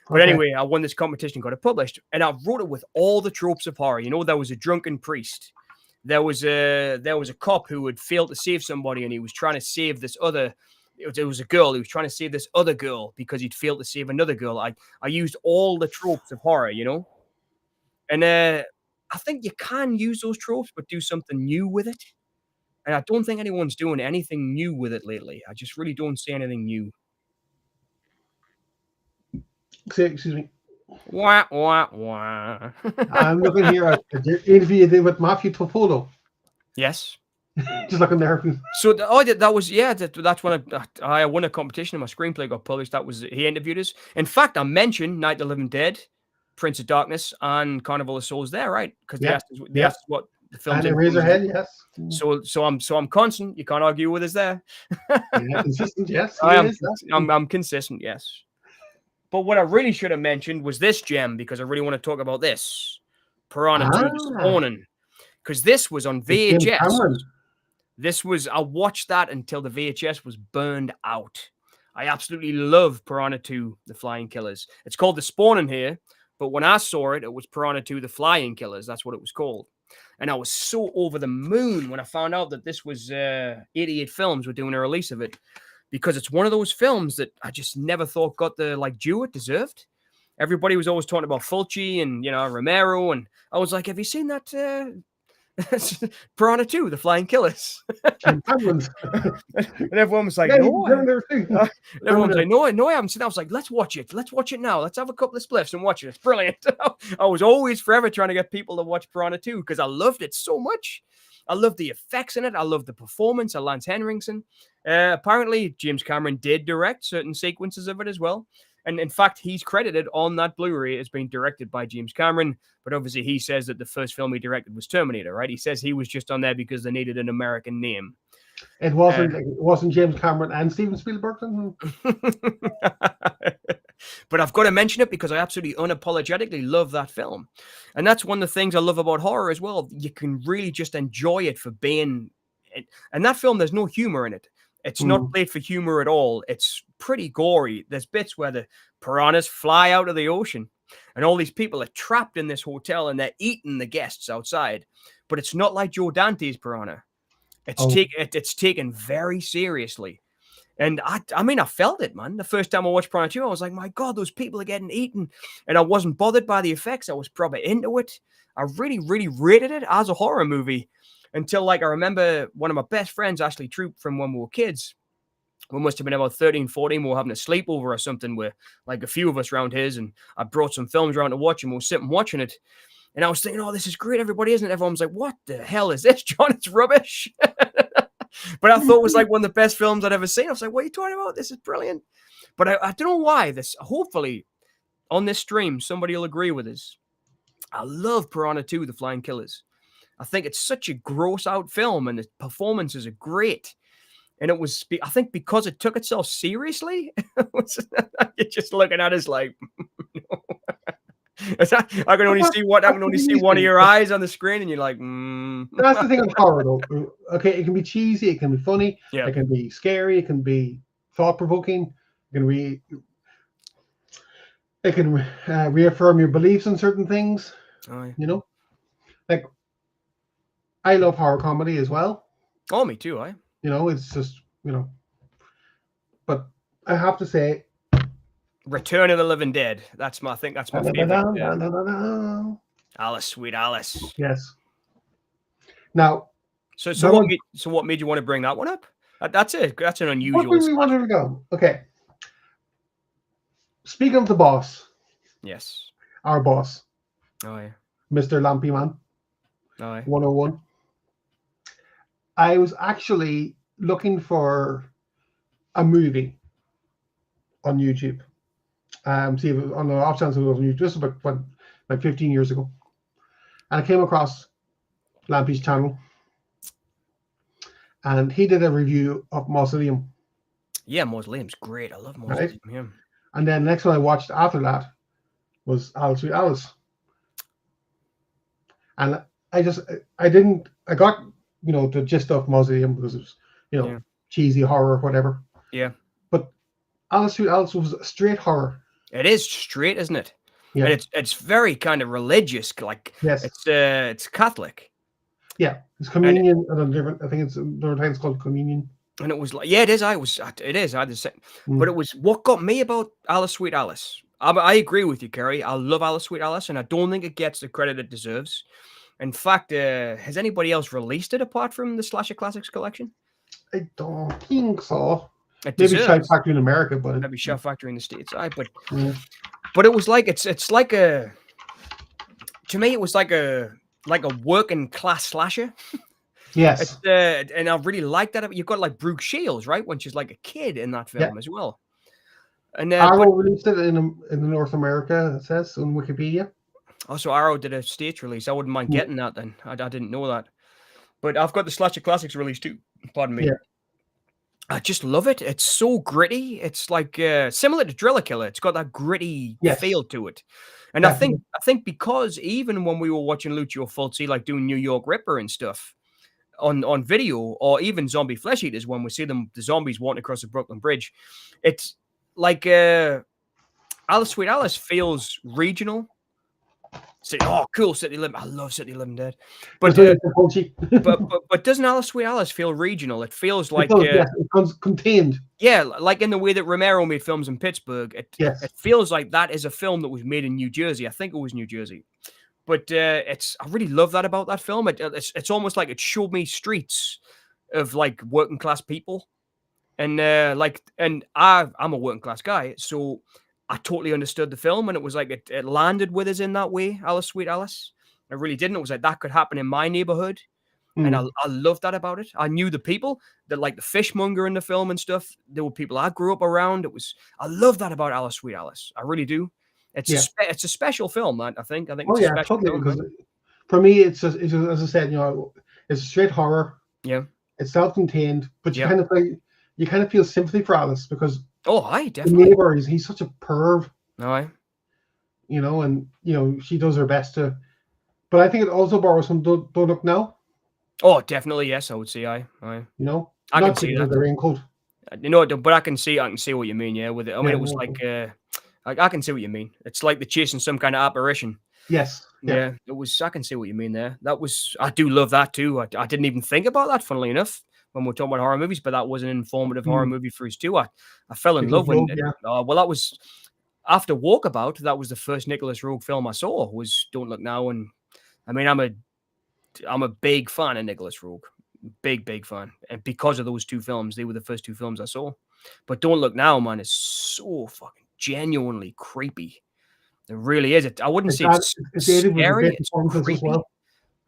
Speaker 2: But anyway, I won this competition, got it published, and I wrote it with all the tropes of horror. You know, there was a drunken priest. There was a cop who had failed to save somebody, and he was trying to save this other. It was a girl who was trying to save this other girl because he'd failed to save another girl. I used all the tropes of horror, you know, and I think you can use those tropes, but do something new with it. And I don't think anyone's doing anything new with it lately. I just really don't see anything new.
Speaker 1: Excuse me.
Speaker 2: Wah, wah, wah.
Speaker 1: I'm looking here at the interview you did with Matthew Toffolo.
Speaker 2: Yes.
Speaker 1: Just looking there.
Speaker 2: So that was that's when I won a competition and my screenplay got published. That was he interviewed us. In fact, I mentioned Night of the Living Dead, Prince of Darkness, and Carnival of Souls there, right? Because they asked us what the films.
Speaker 1: And Razorhead, yes.
Speaker 2: So I'm constant. You can't argue with us there.
Speaker 1: Yeah, consistent, yes.
Speaker 2: I'm consistent, yes. But what I really should have mentioned was this gem because I really want to talk about this Piranha 2: The Spawning, because this was on VHS. I watched that until the VHS was burned out. I absolutely love Piranha 2: The Flying Killers. It's called The Spawning here, but when I saw it, it was Piranha 2: The Flying Killers. That's what it was called. And I was so over the moon when I found out that this was 88 Films were doing a release of it, because it's one of those films that I just never thought got the due it deserved. Everybody was always talking about Fulci and Romero, and I was like, "Have you seen that Piranha 2: The Flying Killers?" And everyone was like, "No." Everyone was like, "No, I haven't seen that." I was like, "Let's watch it. Let's watch it now. Let's have a couple of spliffs and watch it. It's brilliant." I was always forever trying to get people to watch Piranha 2 because I loved it so much. I love the effects in it. I love the performance of Lance Henriksen. Apparently, James Cameron did direct certain sequences of it as well. And in fact, he's credited on that Blu-ray as being directed by James Cameron. But obviously, he says that the first film he directed was Terminator, right? He says he was just on there because they needed an American name.
Speaker 1: It wasn't James Cameron and Steven Spielberg.
Speaker 2: But I've got to mention it because I absolutely unapologetically love that film. And that's one of the things I love about horror as well. You can really just enjoy it for being... And that film, there's no humor in it. It's not played for humor at all. It's pretty gory. There's bits where the piranhas fly out of the ocean. and all these people are trapped in this hotel and they're eating the guests outside. But it's not like Joe Dante's Piranha. It's taken very seriously. And I mean, I felt it, man. The first time I watched Piranha 2, I was like, my God, those people are getting eaten. And I wasn't bothered by the effects. I was probably into it. I really, really rated it as a horror movie until, like, I remember one of my best friends, Ashley Troop, from when we were kids. We must have been about 13, 14. We were having a sleepover or something with, like, a few of us around his. And I brought some films around to watch, and we were sitting watching it. And I was thinking, oh, this is great. Everybody, isn't it? Everyone was like, what the hell is this, John? It's rubbish. But I thought it was like one of the best films I'd ever seen. I was like, what are you talking about? This is brilliant. But I don't know why. Hopefully, on this stream, somebody will agree with us. I love Piranha 2, The Flying Killers. I think it's such a gross out film, and the performances are great. And it was, I think, because it took itself seriously. You're just looking at us like, no. I can only see one of your eyes on the screen, and you're like,
Speaker 1: That's the thing with horror, though. Okay, it can be cheesy, it can be funny,
Speaker 2: yeah.
Speaker 1: It can be scary, it can be thought-provoking, it can reaffirm your beliefs in certain things.
Speaker 2: Oh, yeah.
Speaker 1: You know, like, I love horror comedy as well.
Speaker 2: Oh, me too.
Speaker 1: You know, it's just, you know, but I have to say,
Speaker 2: Return of the Living Dead. That's my favorite. Alice, sweet Alice.
Speaker 1: Yes. Now,
Speaker 2: so what made you want to bring that one up? That's an unusual.
Speaker 1: What we wanted to go? Okay. Speaking of the boss.
Speaker 2: Yes.
Speaker 1: Our boss.
Speaker 2: Oh yeah.
Speaker 1: Mr. Lampy Man.
Speaker 2: Oh yeah.
Speaker 1: 101. I was actually looking for a movie on YouTube. See if it was on the off chance it was on YouTube. This was about like 15 years ago. And I came across Lampy's channel. And he did a review of Mausoleum.
Speaker 2: Yeah, Mausoleum's great. I love Mausoleum.
Speaker 1: Right?
Speaker 2: Yeah.
Speaker 1: And then the next one I watched after that was Alice Sweet Alice. And I got, you know, the gist of Mausoleum because it was, you know, cheesy horror or whatever.
Speaker 2: Yeah.
Speaker 1: But Alice Sweet Alice was straight horror.
Speaker 2: It is straight, isn't it?
Speaker 1: Yeah.
Speaker 2: And it's very kind of religious, like
Speaker 1: yes.
Speaker 2: It's Catholic.
Speaker 1: Yeah, it's communion and a different. I think it's there are times called communion.
Speaker 2: And it was like, yeah, it is. I had the same, but it was what got me about Alice Sweet Alice. I agree with you, Kerry. I love Alice Sweet Alice, and I don't think it gets the credit it deserves. In fact, has anybody else released it apart from the Slasher Classics collection?
Speaker 1: I don't think so.
Speaker 2: Maybe
Speaker 1: Shout Factory in America, but
Speaker 2: maybe Shout Factory in the States. But it was like it's like to me it was like a working class slasher.
Speaker 1: Yes.
Speaker 2: And I really like that. You've got like Brooke Shields, right? When she's like a kid in that film as well. And
Speaker 1: Arrow released it in North America, it says on Wikipedia.
Speaker 2: Oh, so Arrow did a States release. I wouldn't mind getting that then. I didn't know that. But I've got the Slasher Classics release too. Pardon me.
Speaker 1: Yeah.
Speaker 2: I just love it. It's so gritty. It's like similar to Driller Killer. It's got that gritty feel to it. And I think because even when we were watching Lucio Fulci like doing New York Ripper and stuff on video, or even Zombie Flesh Eaters, when we see the zombies walking across the Brooklyn Bridge, it's like Alice Sweet Alice feels regional. Oh, cool, City Living. I love City Living Dead. But but doesn't Alice Sweet Alice feel regional? It feels like
Speaker 1: it's contained.
Speaker 2: Yeah, like in the way that Romero made films in Pittsburgh. It feels like that is a film that was made in New Jersey. I think it was New Jersey. But I really love that about that film. It's almost like it showed me streets of like working class people. And I'm a working class guy, so I totally understood the film, and it was like it landed with us in that way, Alice Sweet Alice. I really didn't. It was like that could happen in my neighborhood. And I loved that about it. I knew the people that like the fishmonger in the film and stuff. There were people I grew up around. I love that about Alice Sweet Alice. I really do. It's a special film, man. I think it's a special film. Because
Speaker 1: for me, it's just as I said, you know, it's a straight horror.
Speaker 2: Yeah.
Speaker 1: It's self-contained, but you kind of feel sympathy for Alice because
Speaker 2: definitely.
Speaker 1: The neighbor he's such a perv.
Speaker 2: You
Speaker 1: know, and you know she does her best to, but I think it also borrows from Don't Look Now.
Speaker 2: Oh, definitely, yes, I would say I.
Speaker 1: You know,
Speaker 2: I can see that.
Speaker 1: The raincoat.
Speaker 2: You know, but I can see what you mean. Yeah, with it. I mean, it was like I can see what you mean. It's like they're chasing some kind of apparition.
Speaker 1: Yes.
Speaker 2: Yeah, it was. I can see what you mean there. That was. I do love that too. I didn't even think about that, funnily enough, when we're talking about horror movies. But that was an informative horror movie for us too. I fell in love when.
Speaker 1: Yeah.
Speaker 2: Well, that was after Walkabout. That was the first Nicholas Roeg film I saw. Was Don't Look Now, and I mean, I'm a big fan of Nicholas Roeg. Big fan, and because of those two films, they were the first two films I saw. But Don't Look Now, man, is so fucking genuinely creepy. It really is. I wouldn't say it's scary. It's creepy. As well.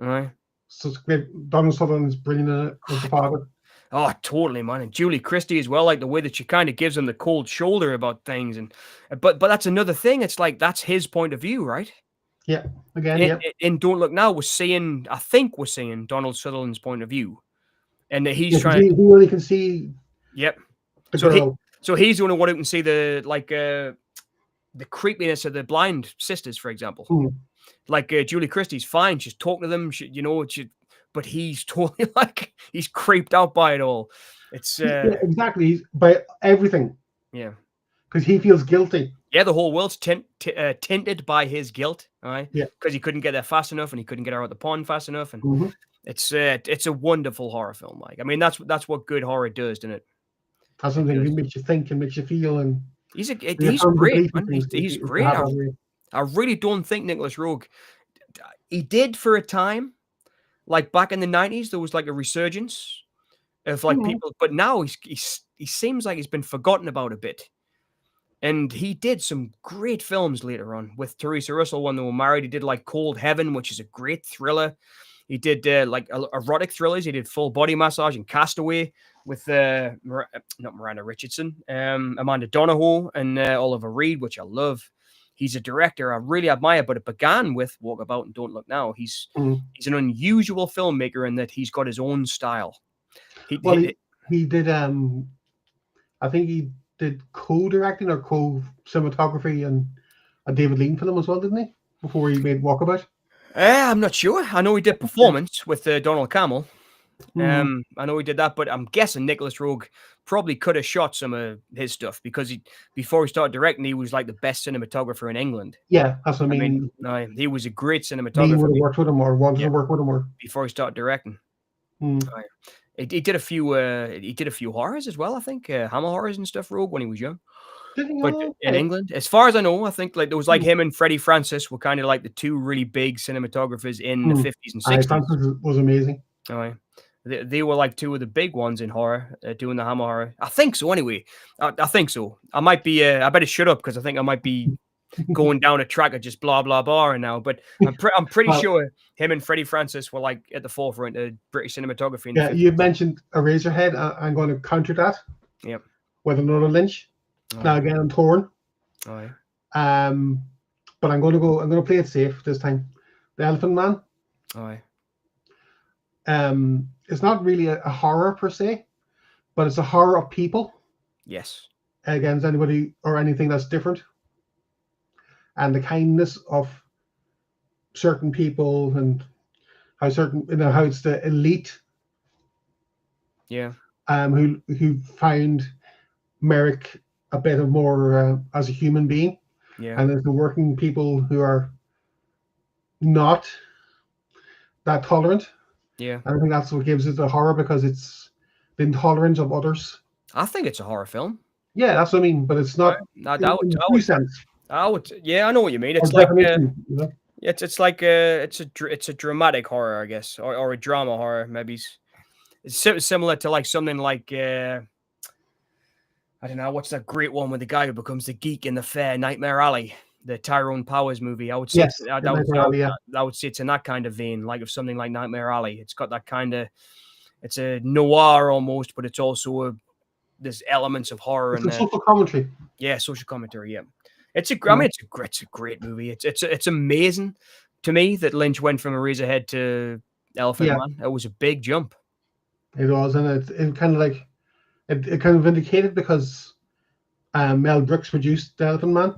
Speaker 2: All right.
Speaker 1: So it's great. Donald Sutherland is brilliant in it as the father.
Speaker 2: Oh, totally, man. And Julie Christie as well, like the way that she kind of gives him the cold shoulder about things. And but that's another thing. It's like that's his point of view, right?
Speaker 1: Yeah. Again,
Speaker 2: in Don't Look Now, we're seeing Donald Sutherland's point of view, and that he's trying.
Speaker 1: He only can see.
Speaker 2: Yep.
Speaker 1: So
Speaker 2: he's the only one who can see the creepiness of the blind sisters, for example. Like Julie Christie's fine; she's talking to them, but he's totally he's creeped out by it all. It's
Speaker 1: exactly he's by everything.
Speaker 2: Yeah,
Speaker 1: because he feels guilty.
Speaker 2: Yeah, the whole world's tinted by his guilt. All right.
Speaker 1: Yeah,
Speaker 2: because he couldn't get there fast enough, and he couldn't get out of the pond fast enough, and it's a wonderful horror film. Like, I mean, that's what good horror does, doesn't it?
Speaker 1: That's something that makes you think and makes you feel, and
Speaker 2: he's great. Man. He's great. I really don't think Nicholas Roeg. He did for a time, like back in the 90s, there was like a resurgence of like people, but now he seems like he's been forgotten about a bit. And he did some great films later on with Teresa Russell when they were married. He did like Cold Heaven, which is a great thriller. He did like erotic thrillers. He did Full Body Massage and Castaway with not Miranda Richardson, Amanda Donohoe and Oliver Reed, which I love. He's a director I really admire, but it began with Walkabout and Don't Look Now. He's an unusual filmmaker in that he's got his own style. He did.
Speaker 1: I think he did co-directing or co-cinematography and a David Lean film as well, didn't he? Before he made Walkabout.
Speaker 2: I'm not sure. I know he did Performance with Donald Cammell. I know he did that, but I'm guessing Nicholas Roeg probably could have shot some of his stuff because before he started directing, he was like the best cinematographer in England.
Speaker 1: Yeah, that's what I mean.
Speaker 2: He was a great cinematographer.
Speaker 1: He would have worked with him or wanted to work with him or
Speaker 2: before he started directing. He did a few horrors as well. I think Hammer horrors and stuff. Roeg when he was young. But in England, as far as I know, I think like there was like him and Freddie Francis were kind of like the two really big cinematographers in the 50s and 60s.
Speaker 1: Francis was amazing.
Speaker 2: They were like two of the big ones in horror, doing the Hammer horror. I think so. Anyway, I think so. I might be. I better shut up because I think I might be going down a track of just blah blah blah now. But I'm pretty sure him and Freddie Francis were like at the forefront of British cinematography.
Speaker 1: Yeah, you mentioned Eraserhead. I'm going to counter that.
Speaker 2: Yep.
Speaker 1: With another Lynch. Now again, I'm torn. But I'm going to play it safe this time. The Elephant Man. It's not really a horror per se, but it's a horror of people.
Speaker 2: Yes.
Speaker 1: Against anybody or anything that's different. And the kindness of certain people and how how it's the elite.
Speaker 2: Yeah.
Speaker 1: Who find Merrick a bit of more as a human being.
Speaker 2: Yeah.
Speaker 1: And there's the working people who are not that tolerant.
Speaker 2: Yeah.
Speaker 1: And I think that's what gives it the horror because it's the intolerance of others.
Speaker 2: I think it's a horror film.
Speaker 1: Yeah, that's what I mean. But it's not.
Speaker 2: I would. Yeah, I know what you mean. It's like it's like it's a dramatic horror, I guess, or a drama horror. Maybe it's similar to like something like I don't know, what's that great one with the guy who becomes the geek in the fair, Nightmare Alley, the Tyrone Powers movie. I would say I would say it's in that kind of vein, like of something like Nightmare Alley. It's got that kind of, it's a noir almost, but it's also there's elements of horror in there.
Speaker 1: Social commentary.
Speaker 2: Yeah, social commentary. Yeah, it's a great movie. It's amazing to me that Lynch went from Eraserhead to Elephant Man. It was a big jump.
Speaker 1: It was, and it kind of like. It kind of vindicated because Mel Brooks produced The Elephant Man.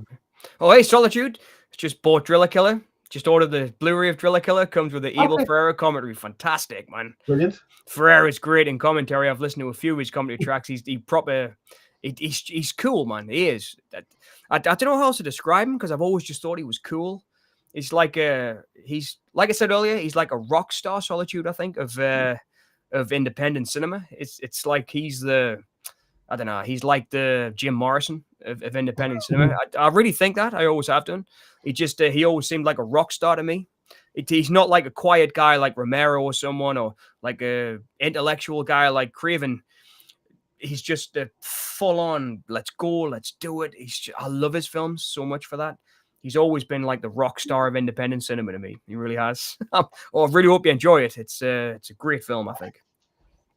Speaker 2: Oh, hey, Solitude. Just bought Driller Killer. Just ordered the Blu-ray of Driller Killer. Comes with the Evil Ferrera commentary. Fantastic, man.
Speaker 1: Brilliant.
Speaker 2: Ferrera's great in commentary. I've listened to a few of his commentary tracks. He He's cool, man. He is. I don't know how else to describe him because I've always just thought he was cool. He's like I said earlier, he's like a rock star Solitude, I think, of independent cinema. It's like he's he's like the Jim Morrison of independent cinema. I really think that. I always have done. He always seemed like a rock star to me. He's not like a quiet guy like Romero or someone, or like a intellectual guy like Craven. He's just a full-on, let's go, let's do it. I love his films so much for that. He's always been like the rock star of independent cinema to me. He really has. I really hope you enjoy it. It's a great film, I think.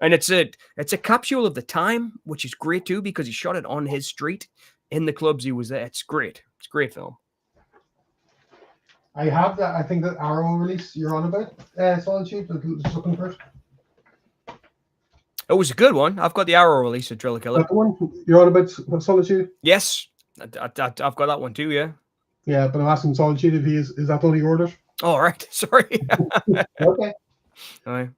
Speaker 2: And it's a capsule of the time, which is great too, because he shot it on his street in the clubs he was there. It's great. It's a great film.
Speaker 1: I have that. I think that Arrow release you're on about, Solitude. Just looking first.
Speaker 2: It was a good one. I've got the Arrow release of Driller Killer.
Speaker 1: That one you're on about Solitude?
Speaker 2: Yes, I've got that one too. Yeah.
Speaker 1: Yeah, but I'm asking Solitude if he is that the one he ordered?
Speaker 2: All right. Sorry.
Speaker 1: Okay.
Speaker 2: All right.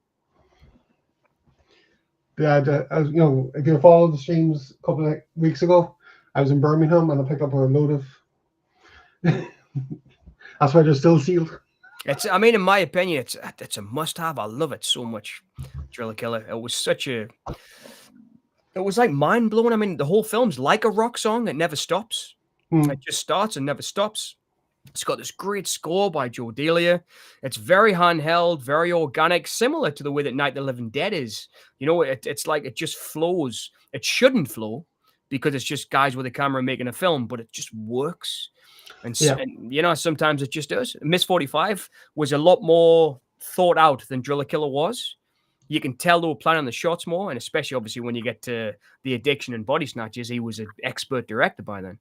Speaker 1: Yeah, if you followed the streams a couple of weeks ago, I was in Birmingham and I picked up a load of. That's why they're still sealed.
Speaker 2: In my opinion, it's a must-have. I love it so much. Driller Killer. It was like mind-blowing. I mean, the whole film's like a rock song. It never stops. It just starts and never stops. It's got this great score by Joe Delia. It's very handheld, very organic, similar to the way that Night of the Living Dead is. It's like it just flows. It shouldn't flow because it's just guys with a camera making a film, but it just works. And sometimes it just does. Miss 45 was a lot more thought out than Driller Killer was. You can tell they were planning the shots more, and especially obviously when you get to The Addiction and Body Snatchers, he was an expert director by then.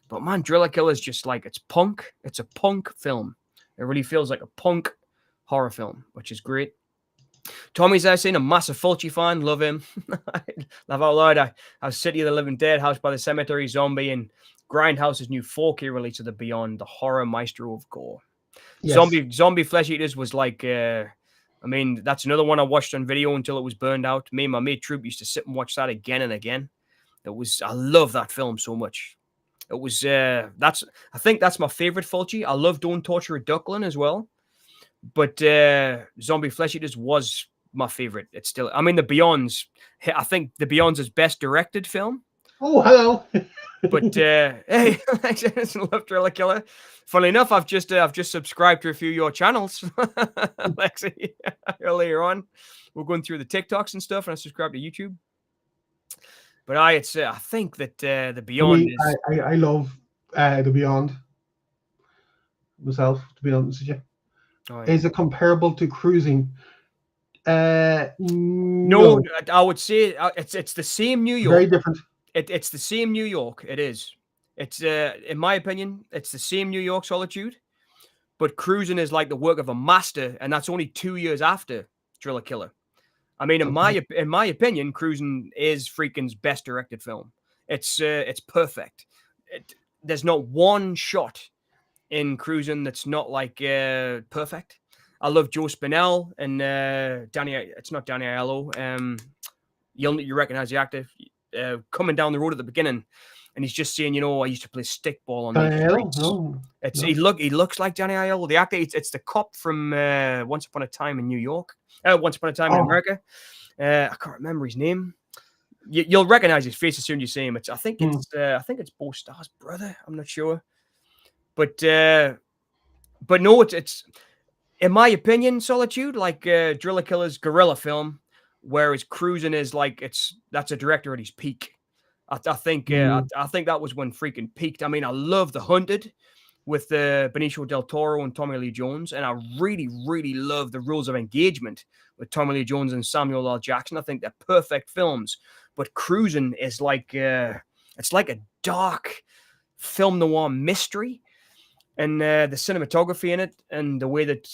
Speaker 2: But man, Driller Killer is just like, it's punk. It's a punk film. It really feels like a punk horror film, which is great. Tommy's there saying a massive Fulci fan. Love him. Laugh out loud. I was City of the Living Dead, House by the Cemetery, Zombie, and Grindhouse's new 4K release of The Beyond, the horror maestro of gore. Yes. Zombie Flesh Eaters was like, that's another one I watched on video until it was burned out. Me and my mate Troop used to sit and watch that again and again. I love that film so much. It was, I think that's my favorite Fulci. I love Don't Torture a Duckling as well. But Zombie Flesh Eaters was my favorite. It's still, The Beyond's, I think The Beyond's his best directed film.
Speaker 1: Oh, hello.
Speaker 2: But hey, I just love Driller Killer. Funnily enough, I've just subscribed to a few of your channels, Lexi. Earlier on, we're going through the TikToks and stuff, and I subscribed to YouTube. But I think that The Beyond is.
Speaker 1: I love The Beyond myself, to be honest with you. Oh, yeah. Is it comparable to Cruising?
Speaker 2: No, I would say it's the same New York.
Speaker 1: Very different.
Speaker 2: It's the same New York. It is. It's in my opinion, it's the same New York Solitude, but Cruising is like the work of a master, and that's only 2 years after Driller Killer. In my opinion, Cruising is freaking's best directed film. It's perfect. There's not one shot in Cruising that's not like perfect. I love Joe Spinell and Danny. It's not Danny Aiello. You recognize the actor coming down the road at the beginning, and he's just saying, I used to play stickball on the streets. No. He looks like Danny Aiello, the actor. It's the cop from Once Upon a Time in New York. Once Upon a Time in America. I can't remember his name. You'll recognize his face as soon as you see him. I think it's Bo Starr's brother. I'm not sure, but no, it's in my opinion, Solitude, like Driller Killer's guerrilla film, whereas Cruising is like that's a director at his peak. I think that was when freaking peaked. I love The Hunted with Benicio del Toro and Tommy Lee Jones, and I really, really love The Rules of Engagement with Tommy Lee Jones and Samuel L. Jackson. I think they're perfect films, but Cruising is like it's like a dark film noir mystery, and the cinematography in it and the way that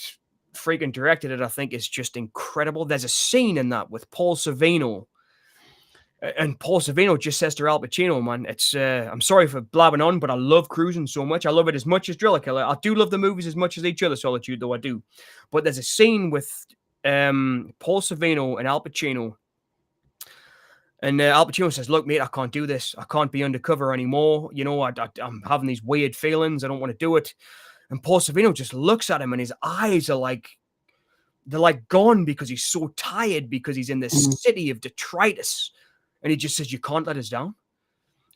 Speaker 2: freaking directed it, I think, is just incredible. There's a scene in that with Paul Sorvino. And Paul Sorvino just says to Al Pacino, man, it's, I'm sorry for blabbing on, but I love Cruising so much. I love it as much as Driller Killer. I do love the movies as much as each other, Solitude, though I do. But there's a scene with Paul Sorvino and Al Pacino. And Al Pacino says, "Look, mate, I can't do this. I can't be undercover anymore. You know, I'm having these weird feelings. I don't want to do it." And Paul Sorvino just looks at him, and his eyes are like, they're like gone because he's so tired, because he's in this city of detritus. And he just says, "You can't let us down."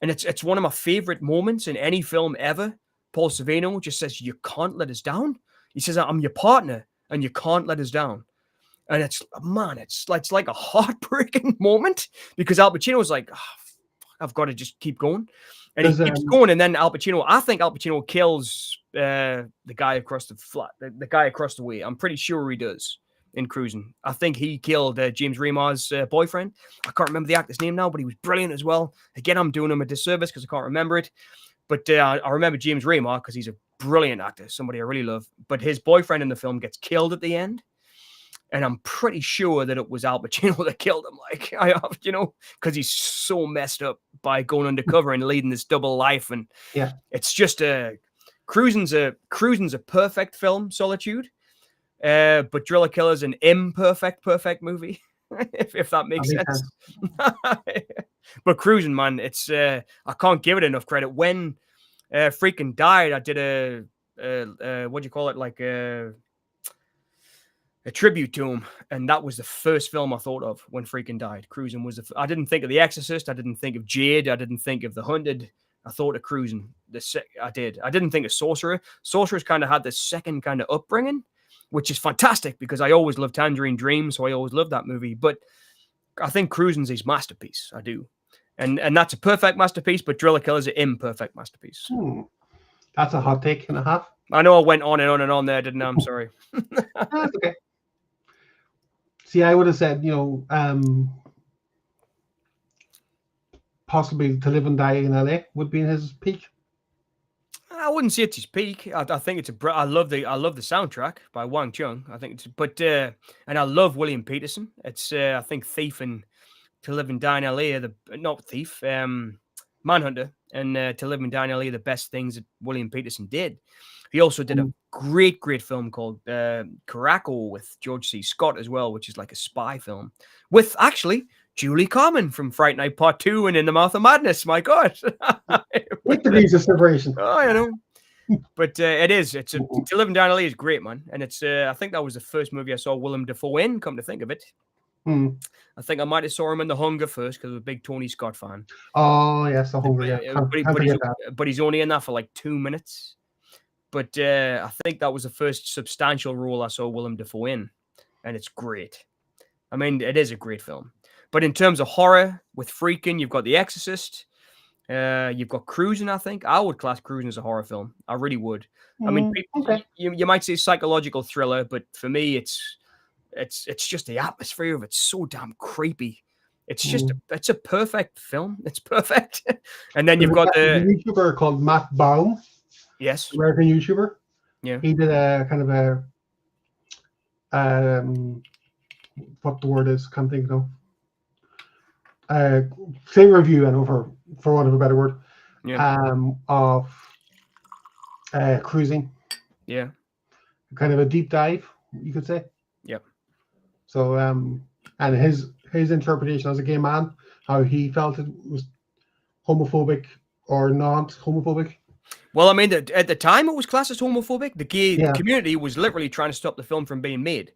Speaker 2: And it's one of my favorite moments in any film ever. Paul Sorvino just says, "You can't let us down." He says, "I'm your partner, and you can't let us down." And it's like a heartbreaking moment, because Al Pacino's like, "Oh, I've got to just keep going." And he keeps going. And then I think Al Pacino kills the guy across the guy across the way. I'm pretty sure he does in Cruising. I think he killed James Remar's boyfriend. I can't remember the actor's name now, but he was brilliant as well. Again, I'm doing him a disservice because I can't remember it. But I remember James Remar because he's a brilliant actor, somebody I really love. But his boyfriend in the film gets killed at the end. And I'm pretty sure that it was Al Pacino that killed him. Like, because he's so messed up by going undercover and leading this double life. And it's just Cruising's a perfect film, Solitude. But Driller Killer's an imperfect, perfect movie, if that makes sense. But Cruising, man, it's I can't give it enough credit. When Freaking died, I did what do you call it, like a tribute to him, and that was the first film I thought of when Freaking died. Cruising was I didn't think of The Exorcist, I didn't think of Jade, I didn't think of The Hunted. I thought of Cruising. I didn't think of Sorcerer. Sorcerer's kind of had this second kind of upbringing, which is fantastic because I always loved Tangerine Dream, so I always loved that movie. But I think Cruising's his masterpiece. I do. And that's a perfect masterpiece, but Driller Killer's an imperfect masterpiece.
Speaker 1: That's a hot take and a half.
Speaker 2: I know I went on and on and on there, didn't I? I'm sorry.
Speaker 1: That's okay. See, I would have said, possibly To Live and Die in LA would be in his peak.
Speaker 2: I wouldn't say it's his peak. I think it's I love the soundtrack by Wang Chung. I think and I love William Peterson. It's I think Thief and To Live and Die in LA are not Thief, Manhunter and To Live and Die in LA are the best things that William Peterson did. He also did a great film called Caraco with George C. Scott as well, which is like a spy film with actually Julie Carmen from Fright Night Part 2 and In the Mouth of Madness. My God.
Speaker 1: 8 degrees of separation.
Speaker 2: Oh, I know. But To Live and Die in LA is great, man. And it's I think that was the first movie I saw Willem Dafoe in, come to think of it. I think I might have saw him in The Hunger first because I was a big Tony Scott fan.
Speaker 1: Oh, yes, The Hunger, yeah.
Speaker 2: But he's only in that for like 2 minutes. But I think that was the first substantial role I saw Willem Dafoe in. And it's great. I mean, it is a great film. But in terms of horror, with Freaking, you've got The Exorcist. You've got Cruising, I think. I would class Cruising as a horror film. I really would. I mean, you might say psychological thriller, but for me, it's just the atmosphere of it's so damn creepy. It's just it's a perfect film. It's perfect. And then you've got the
Speaker 1: YouTuber called Matt Baum.
Speaker 2: Yes.
Speaker 1: American YouTuber.
Speaker 2: Yeah.
Speaker 1: He did a kind of a what the word is, can't think of. Same review, I know, for want of a better word.
Speaker 2: Yeah.
Speaker 1: Of Cruising.
Speaker 2: Yeah.
Speaker 1: Kind of a deep dive, you could say.
Speaker 2: Yep.
Speaker 1: So and his interpretation as a gay man, how he felt it was homophobic or not homophobic.
Speaker 2: Well, I mean, at the time it was classed as homophobic. The gay community was literally trying to stop the film from being made.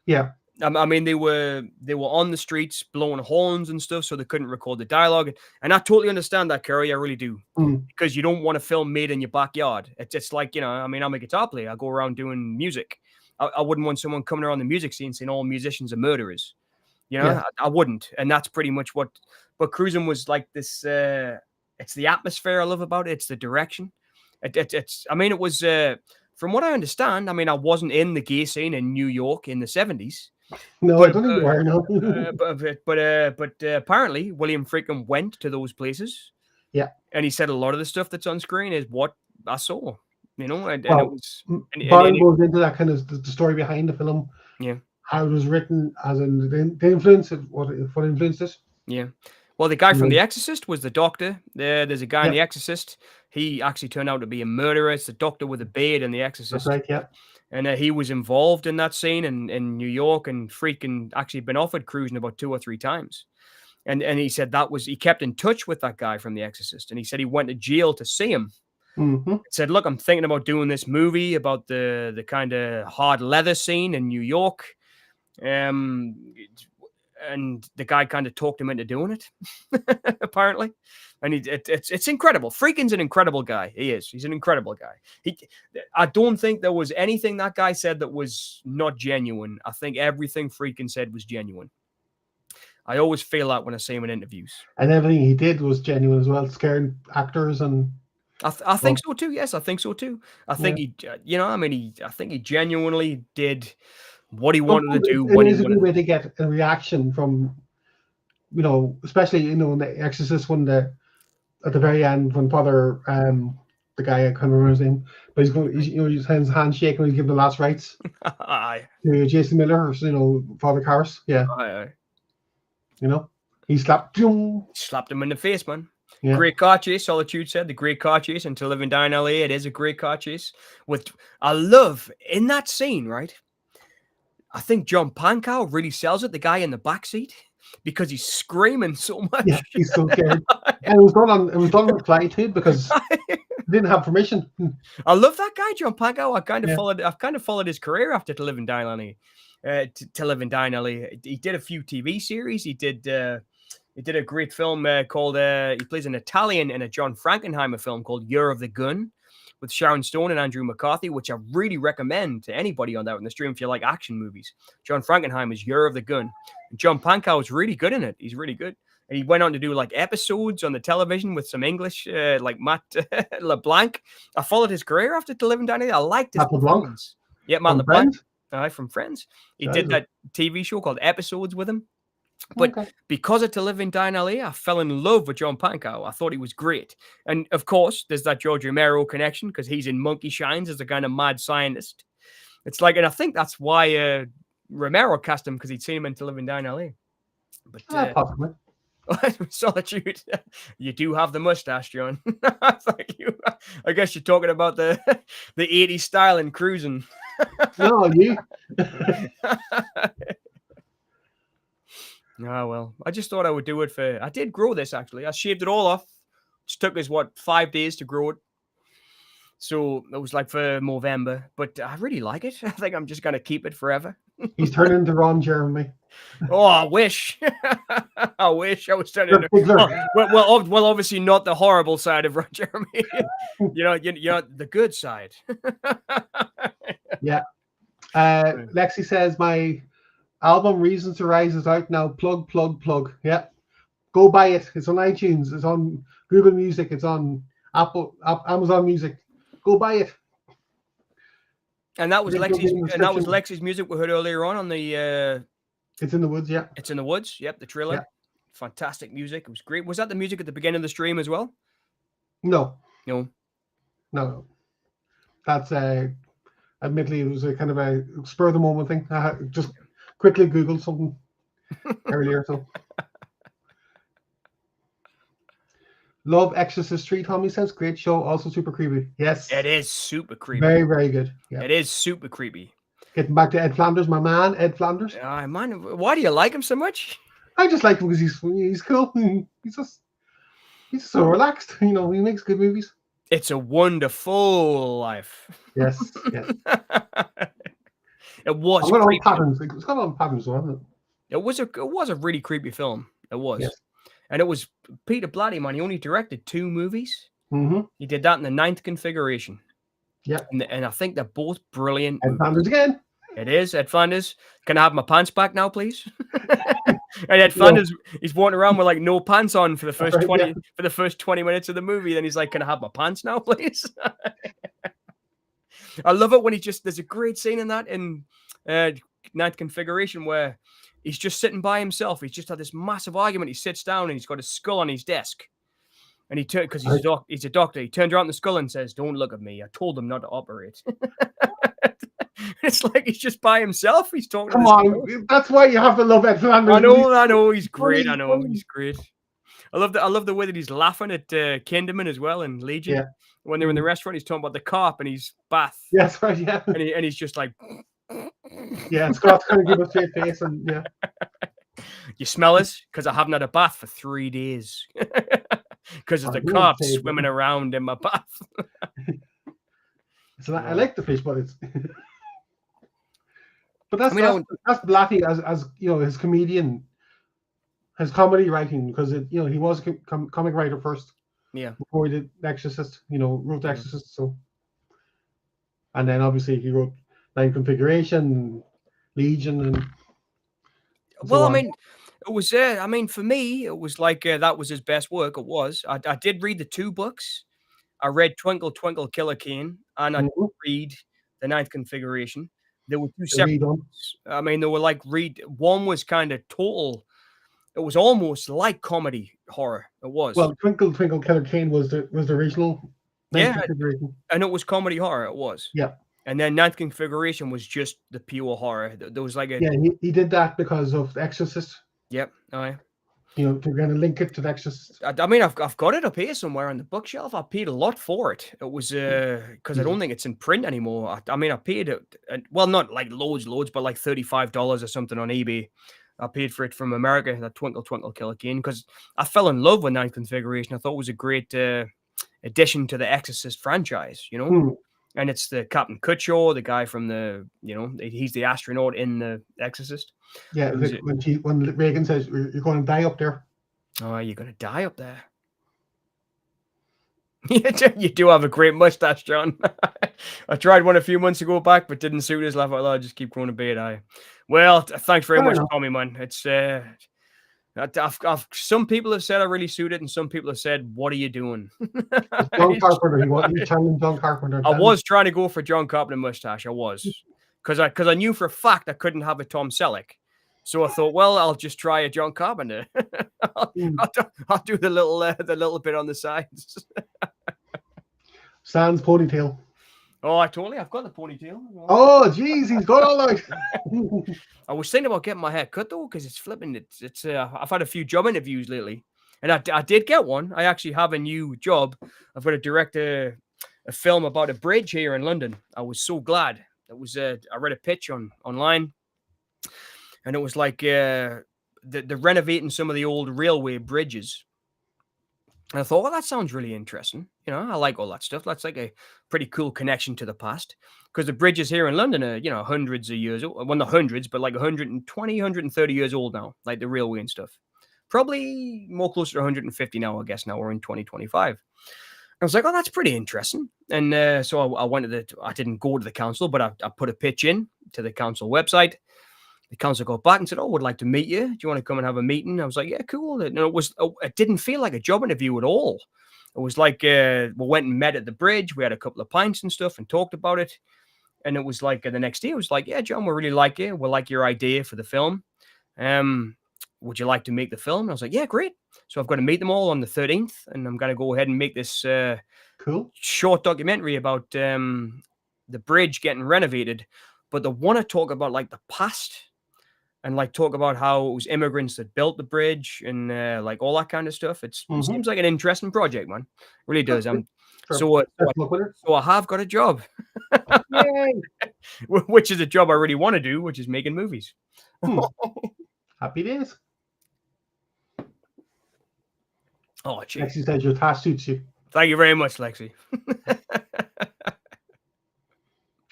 Speaker 1: Yeah.
Speaker 2: I mean, they were on the streets blowing horns and stuff, so they couldn't record the dialogue. And I totally understand that, Kerry. I really do. Because you don't want a film made in your backyard. It's like, I mean, I'm a guitar player. I go around doing music. I wouldn't want someone coming around the music scene saying all musicians are murderers. I wouldn't. And that's pretty much what. But Cruising was like this. It's the atmosphere I love about it. It's the direction. I mean, it was, from what I understand, I mean, I wasn't in the gay scene in New York in the 70s.
Speaker 1: No, I don't think you are, no.
Speaker 2: But apparently, William Friedkin went to those places.
Speaker 1: Yeah.
Speaker 2: And he said a lot of the stuff that's on screen is what I saw, and it was...
Speaker 1: goes into that kind of the story behind the film.
Speaker 2: Yeah.
Speaker 1: How it was written, as in the influence, what influenced it.
Speaker 2: Yeah. Well, the guy from The Exorcist was the doctor. There's a guy in The Exorcist. He actually turned out to be a murderer. It's the doctor with a beard in The Exorcist.
Speaker 1: That's right, yeah.
Speaker 2: And he was involved in that scene in New York, and Friedkin actually been offered Cruising about 2 or 3 times. And he said he kept in touch with that guy from The Exorcist. And he said he went to jail to see him.
Speaker 1: Mm-hmm.
Speaker 2: Said, look, I'm thinking about doing this movie about the kind of hard leather scene in New York. And the guy kind of talked him into doing it, apparently. And it's incredible. Friedkin's an incredible guy. He is. He's an incredible guy. I don't think there was anything that guy said that was not genuine. I think everything Friedkin said was genuine. I always feel that when I see him in interviews.
Speaker 1: And everything he did was genuine as well, scaring actors and.
Speaker 2: I think so too. Yes, I think so too. I think I think he genuinely did what he wanted to do.
Speaker 1: It is a good way to get a reaction from, especially in The Exorcist when at the very end when Father the guy I can't remember his name, but he's his handshake when he's giving the last rites to Jason Miller or Father Karras. Yeah.
Speaker 2: Aye.
Speaker 1: He slapped him
Speaker 2: in the face, man.
Speaker 1: Yeah.
Speaker 2: Great car chase. Solitude said the great car chase and To Live and Die in LA. It is a great car chase. I love in that scene, right? I think John Pankow really sells it. The guy in the back seat because he's screaming so much.
Speaker 1: Yeah, he's so scared. And it was done with platitude because he didn't have permission.
Speaker 2: I love that guy, John Pankow. I've kind of followed his career after To Live and Die in LA. To Live and Die in LA. He did a few TV series. He did a great film called, he plays an Italian in a John Frankenheimer film called Year of the Gun with Sharon Stone and Andrew McCarthy, which I really recommend to anybody on that in the stream if you like action movies. John Frankenheimer's Year of the Gun. And John Pankow is really good in it. He's really good. And he went on to do like episodes on the television with some English, like Matt LeBlanc. I followed his career after To Live and Die in LA. I liked his performance. Yeah, Matt LeBlanc. From Friends. He did that TV show called Episodes with him. But because of To Live and Die in LA, I fell in love with John Pankow. I thought he was great. And of course, there's that George Romero connection because he's in Monkey Shines as a kind of mad scientist. It's like, and I think that's why Romero cast him because he'd seen him in To Live and Die in LA. But
Speaker 1: possibly.
Speaker 2: Solitude, you do have the mustache, John. I guess you're talking about the 80s style and cruising.
Speaker 1: No, you.
Speaker 2: Oh, well, I just thought I would do it I did grow this, actually. I shaved it all off. It took us, 5 days to grow it. So it was like for November. But I really like it. I think I'm just going to keep it forever.
Speaker 1: He's turning into Ron Jeremy.
Speaker 2: Oh, I wish. I wish I was turning into... Well, obviously not the horrible side of Ron Jeremy. you know, the good side.
Speaker 1: Yeah. Lexi says my album Reasons to Rise is out now. Plug. Yeah. Go buy it. It's on iTunes. It's on Google Music. It's on Amazon Music. Go buy it.
Speaker 2: And that was Lexi's music we heard earlier on the
Speaker 1: It's in the Woods, yeah.
Speaker 2: It's in the Woods, yep, the trailer. Yeah. Fantastic music. It was great. Was that the music at the beginning of the stream as well?
Speaker 1: No. That's admittedly it was a kind of a spur of the moment thing. I just quickly Googled something earlier. So love Exorcist 3, Tommy says. Great show, also super creepy. Yes.
Speaker 2: It is super creepy.
Speaker 1: Very, very good. Yeah.
Speaker 2: It is super creepy.
Speaker 1: Getting back to Ed Flanders, my man, Ed Flanders.
Speaker 2: Man, why do you like him so much?
Speaker 1: I just like him because he's cool. He's so relaxed. He makes good movies.
Speaker 2: It's a Wonderful Life.
Speaker 1: Yes.
Speaker 2: It was.
Speaker 1: It's got on patterns, wasn't it?
Speaker 2: It was a really creepy film. It was.
Speaker 1: Yes.
Speaker 2: And it was Peter Blatty, man. He only directed 2 movies.
Speaker 1: Mm-hmm.
Speaker 2: He did that in the 9th configuration.
Speaker 1: Yeah.
Speaker 2: And I think they're both brilliant.
Speaker 1: Ed Flanders again.
Speaker 2: It is Ed Flanders. Can I have my pants back now, please? And Ed Flanders, he's walking around with like no pants on for the first 20 minutes of the movie. Then he's like, "Can I have my pants now, please?" I love it when there's a great scene in that in 9th configuration where he's just sitting by himself. He's just had this massive argument. He sits down and he's got a skull on his desk. And because he's a doctor, he turns around the skull and says, "Don't look at me. I told them not to operate." It's like he's just by himself. He's talking.
Speaker 1: Come on, that's why you have to love Ed Flanders.
Speaker 2: I know. He's great. He's great. I love the way that he's laughing at Kinderman as well in Legion.
Speaker 1: Yeah.
Speaker 2: When they're in the restaurant, he's talking about the cop and his bath.
Speaker 1: Yes, right. Yeah.
Speaker 2: And he's just like.
Speaker 1: Yeah, Scott's kind of give a straight face and yeah.
Speaker 2: You smell this? Because I haven't had a bath for 3 days. Because of
Speaker 1: I
Speaker 2: the
Speaker 1: don't
Speaker 2: carp
Speaker 1: say that.
Speaker 2: swimming around in my bath.
Speaker 1: So I like the fish, but it's. But that's
Speaker 2: I mean,
Speaker 1: that's Blatty as you know, his comedy writing, because he was a comic writer first
Speaker 2: yeah.
Speaker 1: before he did The Exorcist. Wrote The Exorcist. So, and then obviously he wrote Nine Configuration, Legion, and
Speaker 2: Well,
Speaker 1: so
Speaker 2: I
Speaker 1: on.
Speaker 2: mean, it was. I mean, for me, it was like that was his best work. It was. I did read the 2 books. I read Twinkle Twinkle Killer Kane, and I did
Speaker 1: Mhm.
Speaker 2: read The Ninth Configuration. There were 2
Speaker 1: The
Speaker 2: separate
Speaker 1: read on.
Speaker 2: books. I mean, they were like one was kind of total. It was almost like comedy horror. It was.
Speaker 1: Well, Twinkle Twinkle Killer Kane was the original Ninth
Speaker 2: Yeah,
Speaker 1: Configuration.
Speaker 2: and it was comedy horror. It was.
Speaker 1: Yeah.
Speaker 2: And then Ninth Configuration was just the pure horror. There was like a.
Speaker 1: Yeah, he did that because of The Exorcist.
Speaker 2: Yep. Oh,
Speaker 1: To kind of link it to The Exorcist.
Speaker 2: I mean, I've got it up here somewhere on the bookshelf. I paid a lot for it. It was because I don't think it's in print anymore. I mean, I paid it. Well, not like loads, but like $35 or something on eBay. I paid for it from America. That Twinkle Twinkle Killer Kane, because I fell in love with Ninth Configuration. I thought it was a great addition to the Exorcist franchise. And it's the Captain Cutshaw, the guy from he's the astronaut in the Exorcist.
Speaker 1: Yeah, when Reagan says you're going to die up there.
Speaker 2: Oh, you're going to die up there. You do have a great mustache, John. I tried one a few months ago back, but didn't suit us. Laugh out loud. Just keep growing a beard. Well, thanks very much, Tommy, man. It's some people have said I really suit it, and some people have said, "What are you doing?"
Speaker 1: John Carpenter. You challenged John Carpenter.
Speaker 2: I was trying to go for John Carpenter mustache. I was, because I knew for a fact I couldn't have a Tom Selleck. So I thought, well, I'll just try a John Carpenter. I'll do the little bit on the sides.
Speaker 1: Sans ponytail.
Speaker 2: Oh, I've got the ponytail.
Speaker 1: Oh, geez, he's got all that.
Speaker 2: I was thinking about getting my hair cut though, because it's flipping. It's I've had a few job interviews lately, and I did get one. I actually have a new job. I've got to direct a film about a bridge here in London. I was so glad. It was I read a pitch online. And it was like they're renovating some of the old railway bridges. And I thought, well, that sounds really interesting. I like all that stuff. That's like a pretty cool connection to the past. Because the bridges here in London are, hundreds of years old. Well, not hundreds, but like 120, 130 years old now, like the railway and stuff. Probably more closer to 150 now, I guess. Now we're in 2025. I was like, oh, that's pretty interesting. And so I went I didn't go to the council, but I put a pitch in to the council website. The council got back and said, "Oh, would like to meet you. Do you want to come and have a meeting?" I was like, "Yeah, cool." And it didn't feel like a job interview at all. It was like we went and met at the bridge. We had a couple of pints and stuff and talked about it. And it was like the next day, it was like, "Yeah, John, we really like you. We like your idea for the film. Would you like to make the film?" And I was like, "Yeah, great." So I've got to meet them all on the 13th, and I'm going to go ahead and make this
Speaker 1: cool
Speaker 2: short documentary about the bridge getting renovated. But they want to talk about like the past. And like talk about how it was immigrants that built the bridge and like all that kind of stuff. It seems like an interesting project, man. It really does. So I have got a job, which is a job I really want to do, which is making movies.
Speaker 1: Happy days.
Speaker 2: Oh, geez.
Speaker 1: Lexi said your task suits you.
Speaker 2: Thank you very much, Lexi.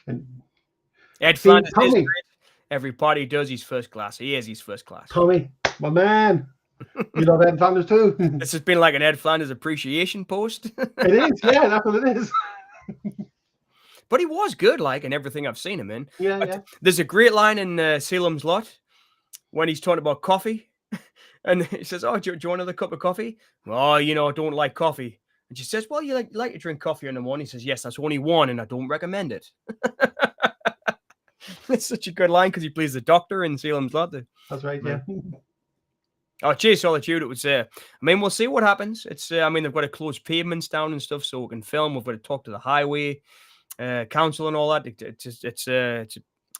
Speaker 1: And
Speaker 2: Ed Flanders is great. Every party does. He's first class. He's first class.
Speaker 1: Tommy, my man. You love Ed Flanders too.
Speaker 2: This has been like an Ed Flanders appreciation post.
Speaker 1: It is, yeah, that's what it is.
Speaker 2: But he was good, like, in everything I've seen him in.
Speaker 1: Yeah.
Speaker 2: There's a great line in Salem's Lot when he's talking about coffee. And he says, "Oh, do you want another cup of coffee?" "Oh, I don't like coffee." And she says, "Well, you like to drink coffee in the morning?" He says, "Yes, that's only one, and I don't recommend it." It's such a good line because he plays the doctor in Salem's Lot.
Speaker 1: That's right, yeah.
Speaker 2: Oh, Chase Solitude, it was we'll see what happens. It's they've got to close pavements down and stuff so we can film. We've got to talk to the highway council and all that.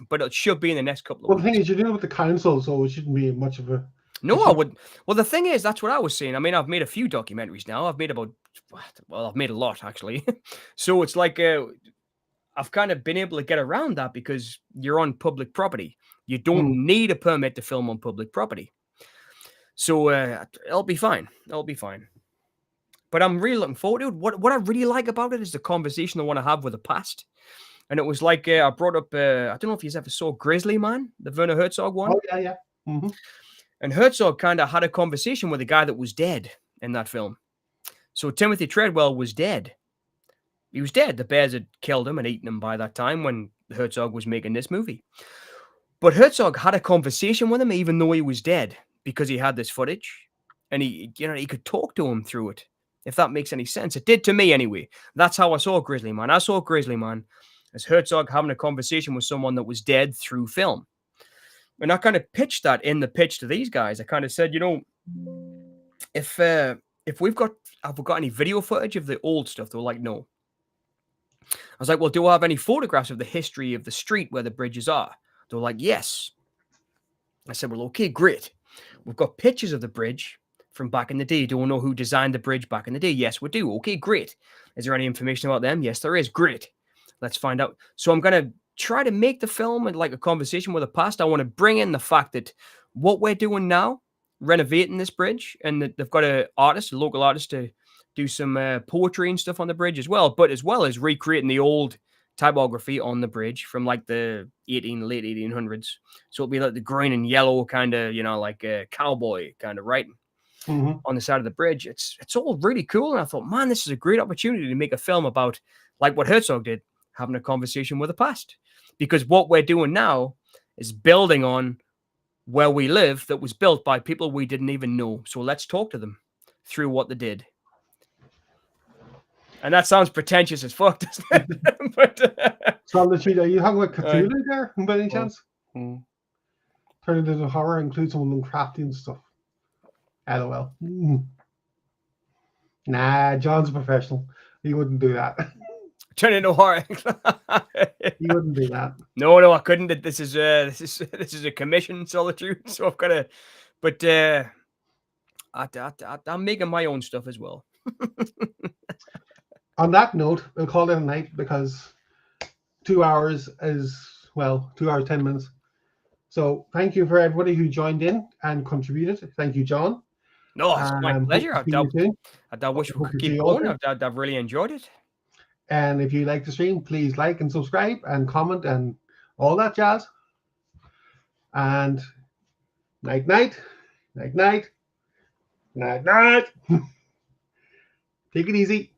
Speaker 2: But it should be in the next couple of weeks.
Speaker 1: The thing is, you're dealing with the council, so it shouldn't be much of a...
Speaker 2: No, I would. Well, the thing is, that's what I was saying. I mean, I've made a few documentaries now. I've made I've made a lot, actually. So it's like... I've kind of been able to get around that because you're on public property. You don't need a permit to film on public property. So it'll be fine. It'll be fine. But I'm really looking forward to it. What I really like about it is the conversation I want to have with the past. And it was like I brought up, I don't know if you ever saw Grizzly Man, the Werner Herzog one.
Speaker 1: Oh, yeah, yeah. Mm-hmm.
Speaker 2: And Herzog kind of had a conversation with a guy that was dead in that film. So Timothy Treadwell was dead. He was dead. The bears had killed him and eaten him by that time when Herzog was making this movie. But Herzog had a conversation with him even though he was dead because he had this footage. And he could talk to him through it, if that makes any sense. It did to me anyway. That's how I saw Grizzly Man. I saw Grizzly Man as Herzog having a conversation with someone that was dead through film. And I kind of pitched that in the pitch to these guys. I kind of said, if have we got any video footage of the old stuff? They were like, no. I was like, well, do I have any photographs of the history of the street where the bridges are? They were like, yes. I said, well, okay, great. We've got pictures of the bridge from back in the day. Do we know who designed the bridge back in the day? Yes, we do. Okay, great. Is there any information about them? Yes, there is. Great. Let's find out. So I'm going to try to make the film like a conversation with the past. I want to bring in the fact that what we're doing now, renovating this bridge, and that they've got a local artist to do some poetry and stuff on the bridge as well, but as well as recreating the old typography on the bridge from like the late 1800s. So it'll be like the green and yellow kind of, like a cowboy kind of writing on the side of the bridge. It's all really cool. And I thought, man, this is a great opportunity to make a film about like what Herzog did, having a conversation with the past. Because what we're doing now is building on where we live that was built by people we didn't even know. So let's talk to them through what they did. And that sounds pretentious as fuck, doesn't it? But,
Speaker 1: So, are you having a Cthulhu there, by any chance? Turn it into horror, include some of them crafting stuff. LOL. Nah, John's a professional. He wouldn't do that.
Speaker 2: Turn into horror.
Speaker 1: He wouldn't do that.
Speaker 2: No, I couldn't. This is a commission, solitude. So I've got to, but I'm making my own stuff as well.
Speaker 1: On that note, we'll call it a night because 2 hours is 2 hours 10 minutes. So thank you for everybody who joined in and contributed. Thank you, John.
Speaker 2: No, it's my pleasure. I wish we could keep going. I've really enjoyed it.
Speaker 1: And if you like the stream, please like and subscribe and comment and all that jazz. And night. Take it easy.